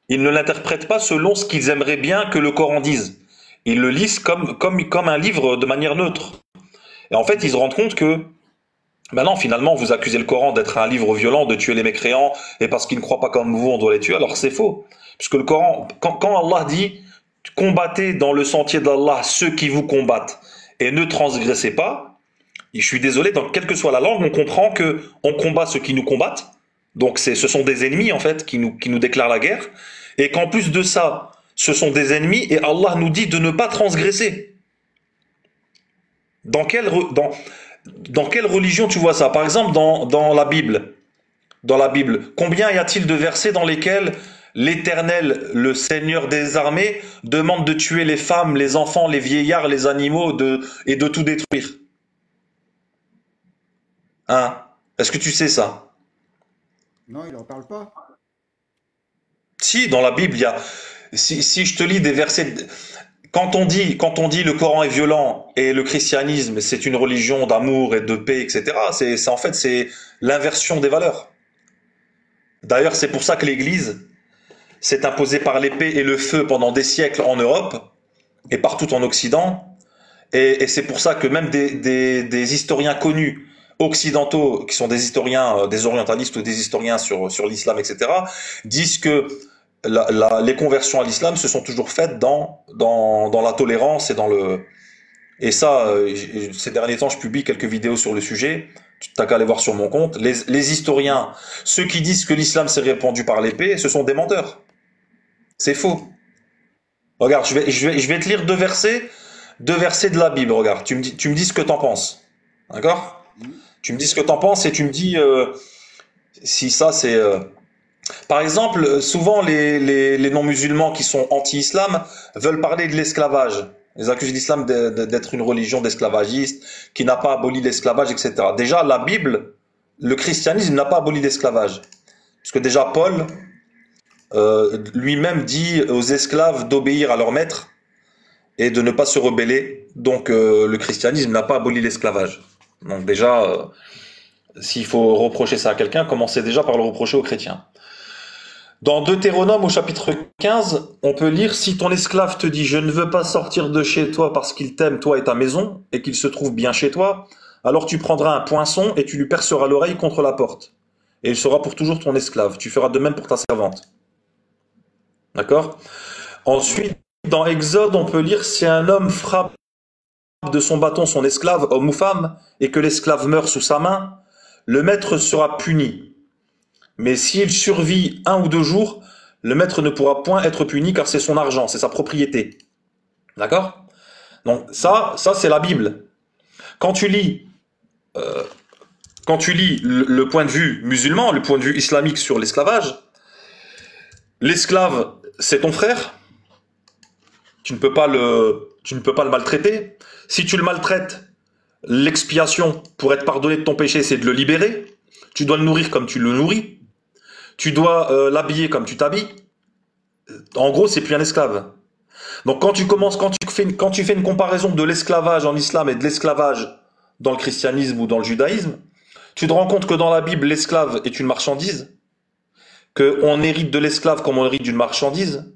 S6: ils ne l'interprètent pas selon ce qu'ils aimeraient bien que le Coran dise. Ils le lisent comme un livre de manière neutre. Et en fait, ils se rendent compte que, ben non, finalement, vous accusez le Coran d'être un livre violent, de tuer les mécréants, et parce qu'ils ne croient pas comme vous, on doit les tuer, alors c'est faux. Puisque le Coran, quand Allah dit, combattez dans le sentier d'Allah ceux qui vous combattent, et ne transgressez pas, je suis désolé, donc quelle que soit la langue, on comprend que on combat ceux qui nous combattent, donc ce sont des ennemis, en fait, qui nous déclarent la guerre, et qu'en plus de ça, ce sont des ennemis, et Allah nous dit de ne pas transgresser. Dans quelle religion tu vois ça? Par exemple, dans la Bible. Dans la Bible, combien y a-t-il de versets dans lesquels l'Éternel, le Seigneur des armées, demande de tuer les femmes, les enfants, les vieillards, les animaux et de tout détruire? Hein? Est-ce que tu sais ça?
S5: Non, il n'en parle pas.
S6: Si, dans la Bible, il y a. Si je te lis des versets. Quand on dit le Coran est violent et le christianisme c'est une religion d'amour et de paix, etc., en fait c'est l'inversion des valeurs. D'ailleurs, c'est pour ça que l'Église s'est imposée par l'épée et le feu pendant des siècles en Europe et partout en Occident. Et c'est pour ça que même des historiens connus occidentaux, qui sont des historiens, des orientalistes ou des historiens sur l'islam, etc., disent que les conversions à l'islam se sont toujours faites dans la tolérance et ça, ces derniers temps, je publie quelques vidéos sur le sujet. Tu n'as qu'à aller voir sur mon compte. Les historiens, ceux qui disent que l'islam s'est répandu par l'épée, ce sont des menteurs. C'est faux. Regarde, je vais te lire deux versets de la Bible. Regarde, tu me dis ce que t'en penses. D'accord? Tu me dis ce que t'en penses et tu me dis si ça c'est. Par exemple, souvent les non-musulmans qui sont anti-islam veulent parler de l'esclavage. Ils accusent l'islam d'être une religion d'esclavagistes, qui n'a pas aboli l'esclavage, etc. Déjà, la Bible, le christianisme n'a pas aboli l'esclavage. Parce que déjà, Paul lui-même dit aux esclaves d'obéir à leur maître et de ne pas se rebeller. Donc, le christianisme n'a pas aboli l'esclavage. Donc déjà, s'il faut reprocher ça à quelqu'un, commencez déjà par le reprocher aux chrétiens. Dans Deutéronome au chapitre 15, on peut lire « Si ton esclave te dit « Je ne veux pas sortir de chez toi parce qu'il t'aime, toi et ta maison, et qu'il se trouve bien chez toi, alors tu prendras un poinçon et tu lui perceras l'oreille contre la porte. Et il sera pour toujours ton esclave. Tu feras de même pour ta servante. » D'accord? Ensuite, dans Exode, on peut lire si un homme frappe de son bâton son esclave, homme ou femme, et que l'esclave meurt sous sa main, le maître sera puni. Mais s'il survit 1 ou 2 jours, le maître ne pourra point être puni car c'est son argent, c'est sa propriété. D'accord? Donc ça c'est la Bible. Quand tu lis, le point de vue musulman, le point de vue islamique sur l'esclavage, l'esclave c'est ton frère, tu ne peux pas le maltraiter. Si tu le maltraites, l'expiation pour être pardonné de ton péché, c'est de le libérer. Tu dois le nourrir comme tu le nourris. Tu dois l'habiller comme tu t'habilles. En gros, c'est plus un esclave. Donc quand tu fais une comparaison de l'esclavage en islam et de l'esclavage dans le christianisme ou dans le judaïsme, tu te rends compte que dans la Bible, l'esclave est une marchandise, qu'on hérite de l'esclave comme on hérite d'une marchandise,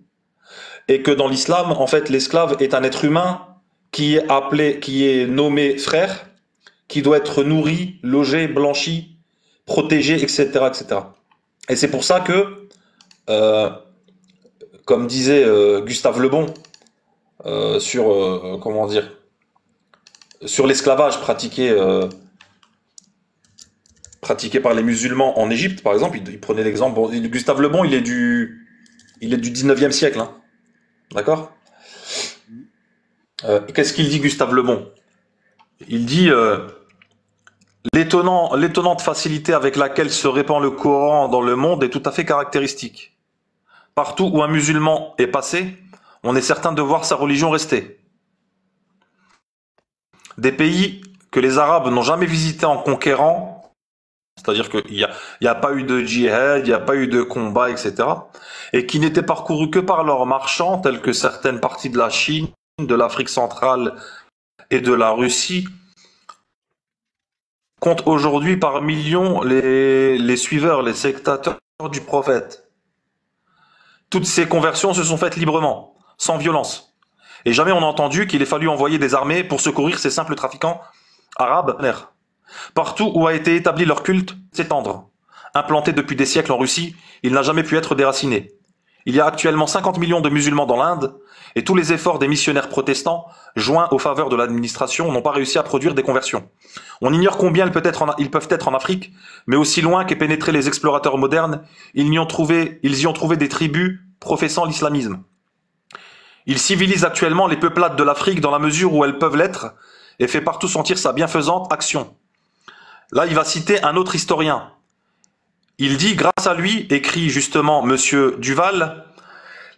S6: et que dans l'islam, en fait, l'esclave est un être humain qui est nommé frère, qui doit être nourri, logé, blanchi, protégé, etc., etc. Et c'est pour ça que, comme disait Gustave Le Bon sur l'esclavage pratiqué par les musulmans en Égypte, par exemple, il prenait l'exemple. Bon, Gustave Le Bon, il est du 19e siècle, hein. D'accord? Qu'est-ce qu'il dit, Gustave Le Bon? Il dit l'étonnante facilité avec laquelle se répand le Coran dans le monde est tout à fait caractéristique. Partout où un musulman est passé, on est certain de voir sa religion rester. Des pays que les Arabes n'ont jamais visités en conquérant, c'est-à-dire qu'il n'y a pas eu de djihad, il n'y a pas eu de combat, etc., et qui n'étaient parcourus que par leurs marchands, tels que certaines parties de la Chine, de l'Afrique centrale et de la Russie, comptent aujourd'hui par millions les suiveurs, les sectateurs du prophète. Toutes ces conversions se sont faites librement, sans violence. Et jamais on n'a entendu qu'il ait fallu envoyer des armées pour secourir ces simples trafiquants arabes. Partout où a été établi leur culte, s'étendre. Implanté depuis des siècles en Russie, il n'a jamais pu être déraciné. Il y a actuellement 50 millions de musulmans dans l'Inde, et tous les efforts des missionnaires protestants, joints aux faveurs de l'administration, n'ont pas réussi à produire des conversions. On ignore combien ils peuvent être en Afrique, mais aussi loin qu'aient pénétré les explorateurs modernes, ils y ont trouvé des tribus professant l'islamisme. Ils civilisent actuellement les peuplades de l'Afrique dans la mesure où elles peuvent l'être, et fait partout sentir sa bienfaisante action. Là, il va citer un autre historien. Il dit, grâce à lui, écrit justement Monsieur Duval,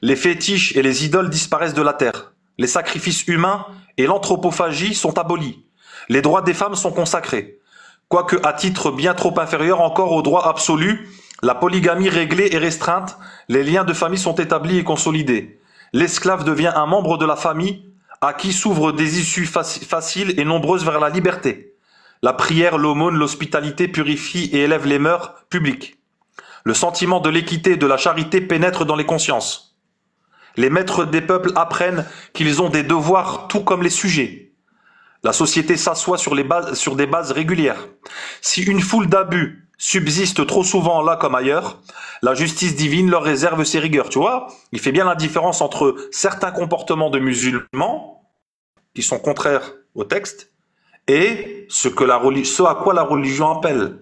S6: les fétiches et les idoles disparaissent de la terre. Les sacrifices humains et l'anthropophagie sont abolis. Les droits des femmes sont consacrés. Quoique à titre bien trop inférieur encore aux droits absolus, la polygamie réglée et restreinte, les liens de famille sont établis et consolidés. L'esclave devient un membre de la famille à qui s'ouvrent des issues faciles et nombreuses vers la liberté. La prière, l'aumône, l'hospitalité purifient et élèvent les mœurs publiques. Le sentiment de l'équité et de la charité pénètre dans les consciences. Les maîtres des peuples apprennent qu'ils ont des devoirs tout comme les sujets. La société s'assoit sur des bases régulières. Si une foule d'abus subsiste trop souvent là comme ailleurs, la justice divine leur réserve ses rigueurs. Tu vois, il fait bien la différence entre certains comportements de musulmans qui sont contraires au texte et ce à quoi la religion appelle.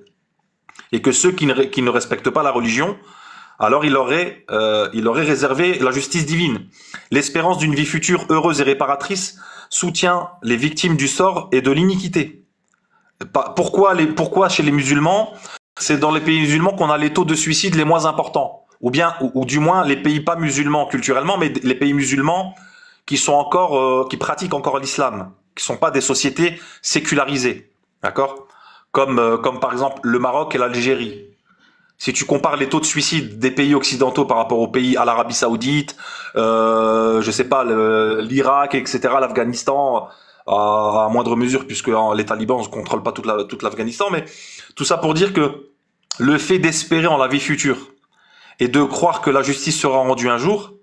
S6: Et que ceux qui ne respectent pas la religion, alors il aurait réservé la justice divine. L'espérance d'une vie future heureuse et réparatrice soutient les victimes du sort et de l'iniquité. Pourquoi chez les musulmans, c'est dans les pays musulmans qu'on a les taux de suicide les moins importants, ou du moins les pays pas musulmans culturellement, mais les pays musulmans qui pratiquent encore l'islam, qui sont pas des sociétés sécularisées, d'accord? Comme par exemple le Maroc et l'Algérie. Si tu compares les taux de suicide des pays occidentaux par rapport aux pays à l'Arabie Saoudite, je sais pas, l'Irak, etc., l'Afghanistan, à moindre mesure, puisque les talibans ne contrôlent pas toute l'Afghanistan, mais tout ça pour dire que le fait d'espérer en la vie future et de croire que la justice sera rendue un jour,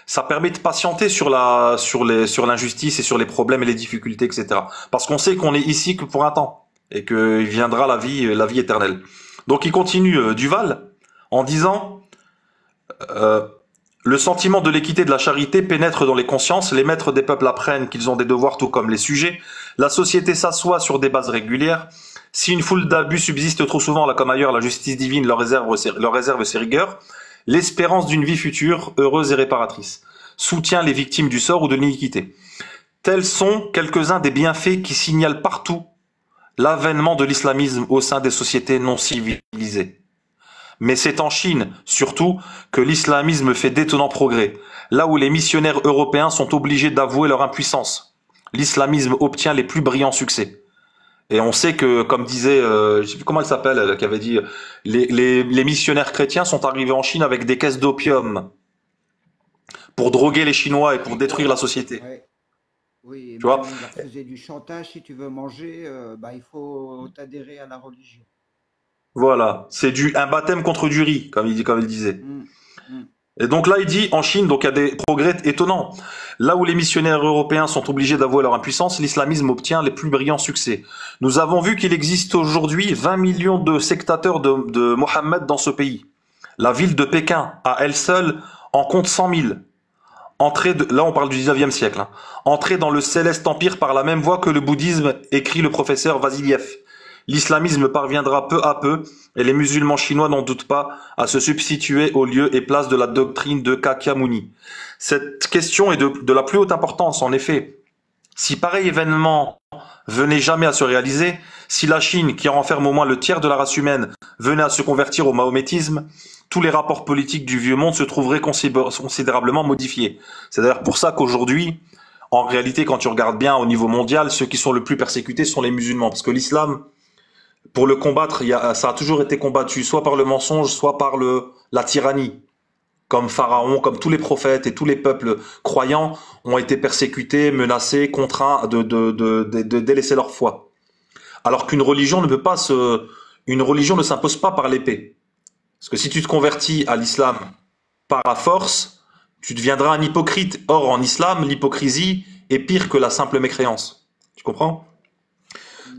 S6: ça permet de patienter sur l'injustice et sur les problèmes et les difficultés, etc. Parce qu'on sait qu'on est ici que pour un temps et qu'il viendra la vie éternelle. Donc il continue Duval en disant Le sentiment de l'équité et de la charité pénètre dans les consciences, les maîtres des peuples apprennent qu'ils ont des devoirs tout comme les sujets, la société s'assoit sur des bases régulières. Si une foule d'abus subsiste trop souvent, là comme ailleurs, la justice divine leur réserve ses rigueurs. L'espérance d'une vie future, heureuse et réparatrice, soutient les victimes du sort ou de l'iniquité. Tels sont quelques-uns des bienfaits qui signalent partout l'avènement de l'islamisme au sein des sociétés non civilisées. Mais c'est en Chine, surtout, que l'islamisme fait d'étonnants progrès, là où les missionnaires européens sont obligés d'avouer leur impuissance. L'islamisme obtient les plus brillants succès. Et on sait que, comme disait, je sais plus comment elle s'appelle, elle, qui avait dit, les missionnaires chrétiens sont arrivés en Chine avec des caisses d'opium pour droguer les Chinois et pour détruire la société.
S5: Ouais. Oui, et
S6: Tu vois?
S5: même il leur faisait du chantage, si tu veux manger, il faut t'adhérer à la religion.
S6: Voilà. C'est un baptême contre du riz, comme il disait.
S5: Mm, mm.
S6: Et donc là, il dit, en Chine, donc il y a des progrès étonnants. Là où les missionnaires européens sont obligés d'avouer leur impuissance, l'islamisme obtient les plus brillants succès. Nous avons vu qu'il existe aujourd'hui 20 millions de sectateurs de Mohammed dans ce pays. La ville de Pékin, à elle seule, en compte 100 000. Là, on parle du 19e siècle. Hein. Entrée dans le céleste empire par la même voie que le bouddhisme, écrit le professeur Vasiliev. L'islamisme parviendra peu à peu, et les musulmans chinois n'en doutent pas, à se substituer au lieu et place de la doctrine de Shakyamuni. Cette question est de la plus haute importance, en effet. Si pareil événement venait jamais à se réaliser, si la Chine, qui renferme au moins le tiers de la race humaine, venait à se convertir au mahométisme, tous les rapports politiques du vieux monde se trouveraient considérablement modifiés. C'est d'ailleurs pour ça qu'aujourd'hui, en réalité, quand tu regardes bien au niveau mondial, ceux qui sont le plus persécutés sont les musulmans. Parce que l'islam, pour le combattre, ça a toujours été combattu, soit par le mensonge, soit par la tyrannie. Comme Pharaon, comme tous les prophètes et tous les peuples croyants ont été persécutés, menacés, contraints de délaisser leur foi. Alors qu'une religion une religion ne s'impose pas par l'épée. Parce que si tu te convertis à l'islam par la force, tu deviendras un hypocrite. Or, en islam, l'hypocrisie est pire que la simple mécréance. Tu comprends?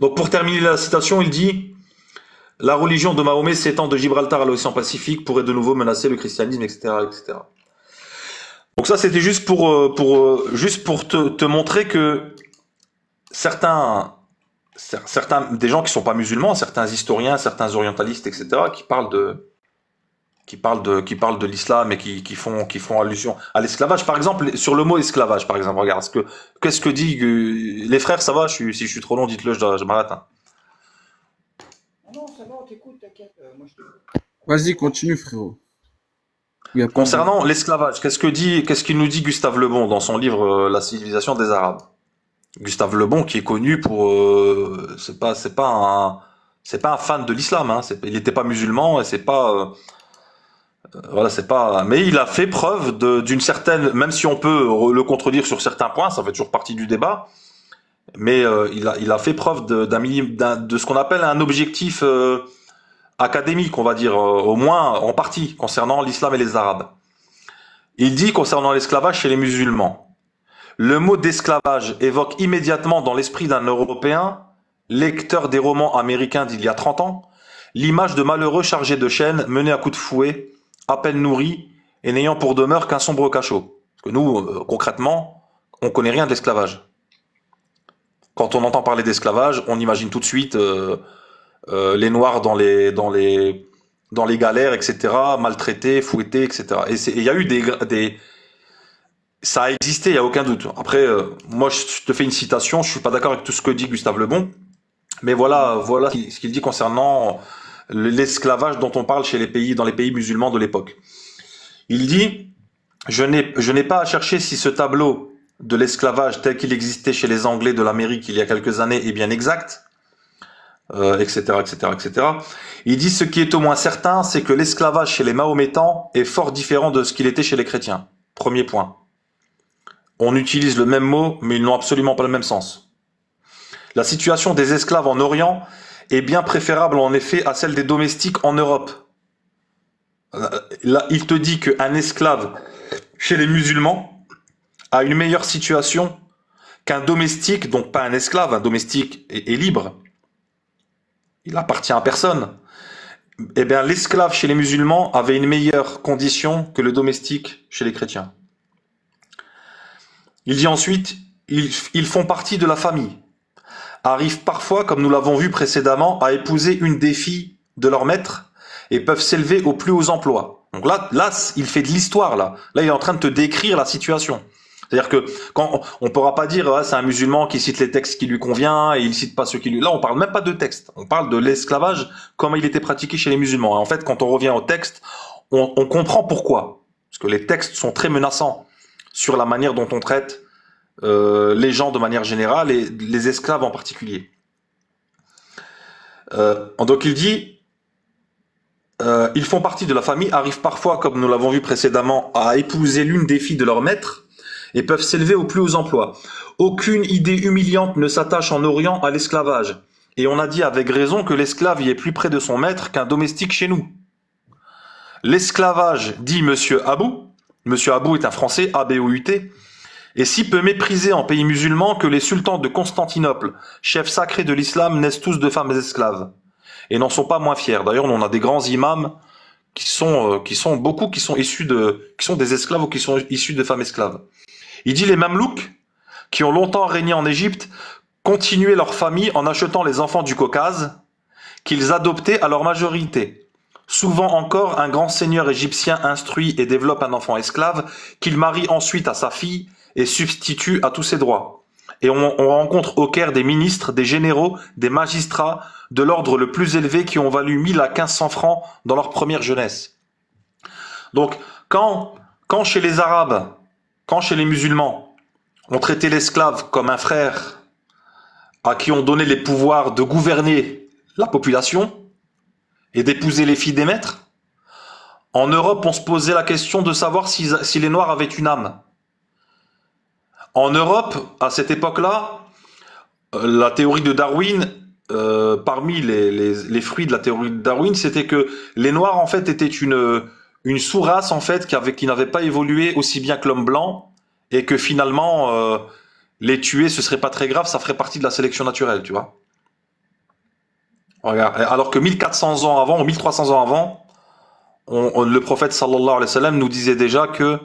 S6: Donc, pour terminer la citation, il dit « La religion de Mahomet s'étend de Gibraltar à l'océan Pacifique pourrait de nouveau menacer le christianisme, etc. etc. » Donc ça, c'était juste pour te montrer que des gens qui sont pas musulmans, certains historiens, certains orientalistes, etc., qui parlent de l'islam et qui font allusion à l'esclavage. Par exemple, sur le mot esclavage, par exemple, regarde, qu'est-ce que dit les frères, ça va, si je suis trop long, dites-le, je m'arrête. Hein.
S5: Non, ça va, on t'écoute, t'inquiète. Moi, je t'écoute.
S7: Vas-y, continue, frérot. Il y a pas de-
S6: Concernant l'esclavage, qu'est-ce qu'il nous dit Gustave Le Bon dans son livre La civilisation des Arabes? Gustave Le Bon qui est connu pour c'est pas un fan de l'islam, hein. Il n'était pas musulman et c'est pas voilà, mais il a fait preuve d'une certaine, même si on peut le contredire sur certains points, ça fait toujours partie du débat, mais il a fait preuve de ce qu'on appelle un objectif académique, on va dire, au moins en partie, concernant l'islam et les Arabes. Il dit concernant l'esclavage chez les musulmans, le mot d'esclavage évoque immédiatement dans l'esprit d'un Européen, lecteur des romans américains d'il y a 30 ans, l'image de malheureux chargés de chaînes, menés à coups de fouet, à peine nourris et n'ayant pour demeure qu'un sombre cachot. Parce que nous, concrètement, on connaît rien de l'esclavage. Quand on entend parler d'esclavage, on imagine tout de suite les Noirs dans les galères, etc., maltraités, fouettés, etc. Et il y a eu ça a existé, il n'y a aucun doute. Après, moi, je te fais une citation, je suis pas d'accord avec tout ce que dit Gustave Le Bon, mais voilà ce qu'il dit concernant l'esclavage dont on parle dans les pays musulmans de l'époque. Il dit, je n'ai pas à chercher si ce tableau de l'esclavage tel qu'il existait chez les Anglais de l'Amérique il y a quelques années est bien exact, etc., etc., etc. Il dit, ce qui est au moins certain, c'est que l'esclavage chez les Mahométans est fort différent de ce qu'il était chez les chrétiens. Premier point. On utilise le même mot, mais ils n'ont absolument pas le même sens. La situation des esclaves en Orient est bien préférable en effet à celle des domestiques en Europe. Là, il te dit qu'un esclave chez les musulmans a une meilleure situation qu'un domestique, donc pas un esclave, un domestique est libre. Il appartient à personne. Eh bien, l'esclave chez les musulmans avait une meilleure condition que le domestique chez les chrétiens. Il dit ensuite, ils font partie de la famille, arrivent parfois, comme nous l'avons vu précédemment, à épouser une des filles de leur maître et peuvent s'élever aux plus hauts emplois. Donc là, il fait de l'histoire, là. Là, il est en train de te décrire la situation. C'est-à-dire que quand on pourra pas dire c'est un musulman qui cite les textes qui lui convient et il cite pas ceux qui lui. Là, on parle même pas de texte. On parle de l'esclavage, comment il était pratiqué chez les musulmans. Et en fait, quand on revient au texte, on comprend pourquoi. Parce que les textes sont très menaçants sur la manière dont on traite les gens de manière générale et les esclaves en particulier. Donc il dit, ils font partie de la famille, arrivent parfois, comme nous l'avons vu précédemment, à épouser l'une des filles de leur maître et peuvent s'élever aux plus hauts emplois. Aucune idée humiliante ne s'attache en Orient à l'esclavage. Et on a dit avec raison que l'esclave y est plus près de son maître qu'un domestique chez nous. L'esclavage, dit Monsieur Abou est un Français, A-B-O-U-T, est si peu méprisé en pays musulman que les sultans de Constantinople, chefs sacrés de l'islam, naissent tous de femmes esclaves et n'en sont pas moins fiers. D'ailleurs, on a des grands imams qui sont des esclaves ou qui sont issus de femmes esclaves. Il dit les Mamelouks, qui ont longtemps régné en Égypte, continuaient leur famille en achetant les enfants du Caucase, qu'ils adoptaient à leur majorité. Souvent encore, un grand seigneur égyptien instruit et développe un enfant esclave, qu'il marie ensuite à sa fille et substitue à tous ses droits. Et on rencontre au Caire des ministres, des généraux, des magistrats de l'ordre le plus élevé qui ont valu 1000 à 1500 francs dans leur première jeunesse. Donc, quand chez les Arabes, quand chez les musulmans, on traitait l'esclave comme un frère à qui on donnait les pouvoirs de gouverner la population et d'épouser les filles des maîtres, en Europe, on se posait la question de savoir si les Noirs avaient une âme. En Europe, à cette époque-là, la théorie de Darwin, parmi les fruits de la théorie de Darwin, c'était que les Noirs, en fait, étaient une sous-race, en fait, qui n'avait pas évolué aussi bien que l'homme blanc, et que finalement, les tuer, ce serait pas très grave, ça ferait partie de la sélection naturelle, tu vois. Regarde. Alors que 1400 ans avant, ou 1300 ans avant, le prophète sallallahu alayhi wa sallam nous disait déjà que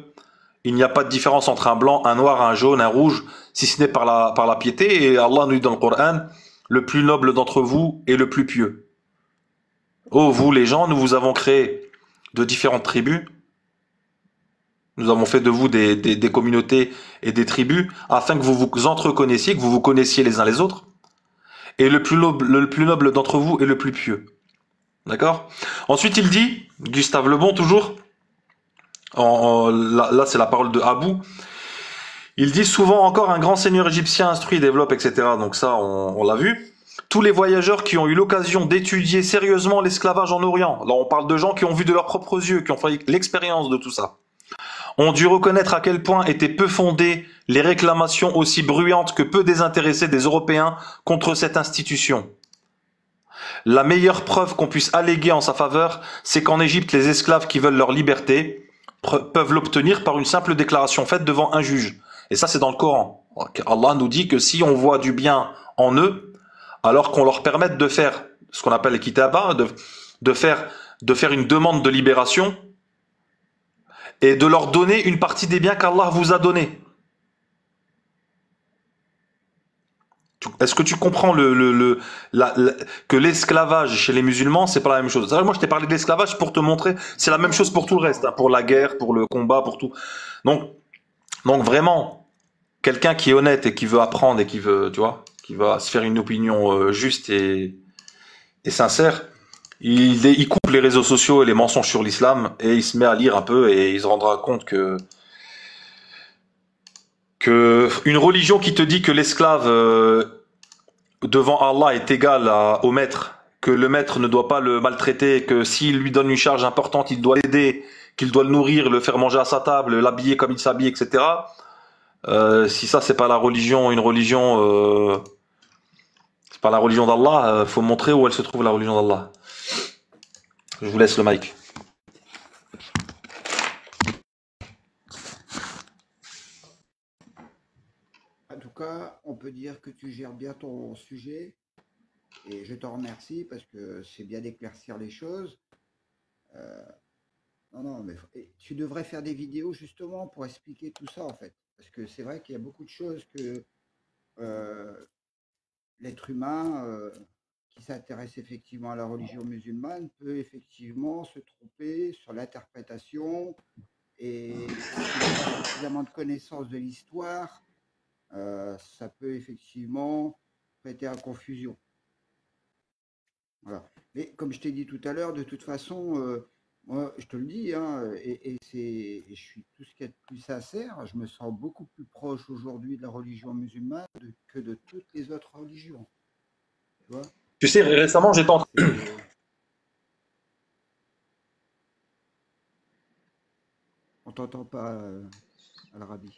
S6: il n'y a pas de différence entre un blanc, un noir, un jaune, un rouge, si ce n'est par la piété. Et Allah nous dit dans le Coran, le plus noble d'entre vous est le plus pieux. Ô vous les gens, nous vous avons créé de différentes tribus. Nous avons fait de vous des communautés et des tribus afin que vous vous entreconnaissiez, que vous vous connaissiez les uns les autres. Et le plus noble d'entre vous est le plus pieux. D'accord? Ensuite, il dit, Gustave Le Bon toujours, là c'est la parole de Abou, il dit souvent encore un grand seigneur égyptien instruit, développe, etc. Donc ça, on l'a vu. Tous les voyageurs qui ont eu l'occasion d'étudier sérieusement l'esclavage en Orient, là on parle de gens qui ont vu de leurs propres yeux, qui ont fait l'expérience de tout ça, ont dû reconnaître à quel point étaient peu fondées les réclamations aussi bruyantes que peu désintéressées des Européens contre cette institution. La meilleure preuve qu'on puisse alléguer en sa faveur, c'est qu'en Égypte, les esclaves qui veulent leur liberté peuvent l'obtenir par une simple déclaration faite devant un juge. Et ça, c'est dans le Coran. Allah nous dit que si on voit du bien en eux, alors qu'on leur permette de faire ce qu'on appelle les kitaba, de faire une demande de libération et de leur donner une partie des biens qu'Allah vous a donnés. Est-ce que tu comprends que l'esclavage chez les musulmans, c'est pas la même chose? Moi, je t'ai parlé de l'esclavage pour te montrer, c'est la même chose pour tout le reste, hein, pour la guerre, pour le combat, pour tout. Donc vraiment, quelqu'un qui est honnête et qui veut apprendre et qui veut, tu vois, qui va se faire une opinion juste et sincère, il coupe les réseaux sociaux et les mensonges sur l'islam et il se met à lire un peu et il se rendra compte que une religion qui te dit que l'esclave devant Allah est égal au maître, que le maître ne doit pas le maltraiter, que s'il lui donne une charge importante, il doit l'aider, qu'il doit le nourrir, le faire manger à sa table, l'habiller comme il s'habille, etc. Si ça c'est pas la religion, c'est pas la religion d'Allah, faut montrer où elle se trouve la religion d'Allah. Je vous laisse le mic.
S5: En tout cas, on peut dire que tu gères bien ton sujet. Et je t'en remercie parce que c'est bien d'éclaircir les choses. Euh, non, non, mais tu devrais faire des vidéos justement pour expliquer tout ça en fait. Parce que c'est vrai qu'il y a beaucoup de choses que euh, l'être humain qui s'intéresse effectivement à la religion musulmane peut effectivement se tromper sur l'interprétation et s'il n'a pas suffisamment de connaissances de l'histoire, ça peut effectivement prêter à confusion. Voilà. Mais comme je t'ai dit tout à l'heure, de toute façon, moi, je te le dis, hein, et je suis tout ce qu'il y a de plus sincère, je me sens beaucoup plus proche aujourd'hui de la religion musulmane que de toutes les autres religions. Tu vois?
S6: Tu sais, récemment, j'étais en...
S5: C'est... On t'entend pas, Al-Arabi.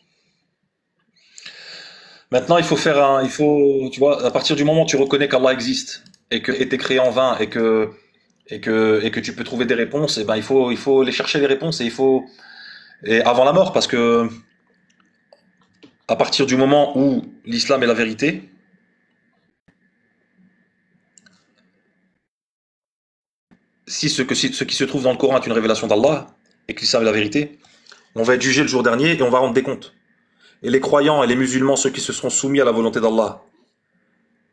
S6: Maintenant, il faut faire un, il faut, tu vois, à partir du moment où tu reconnais qu'Allah existe et que t'es créé en vain et que tu peux trouver des réponses, et ben il faut aller chercher les réponses et avant la mort, parce que à partir du moment où l'islam est la vérité, si ce qui se trouve dans le Coran est une révélation d'Allah et que l'islam est la vérité, on va être jugé le jour dernier et on va rendre des comptes. Et les croyants et les musulmans, ceux qui se seront soumis à la volonté d'Allah,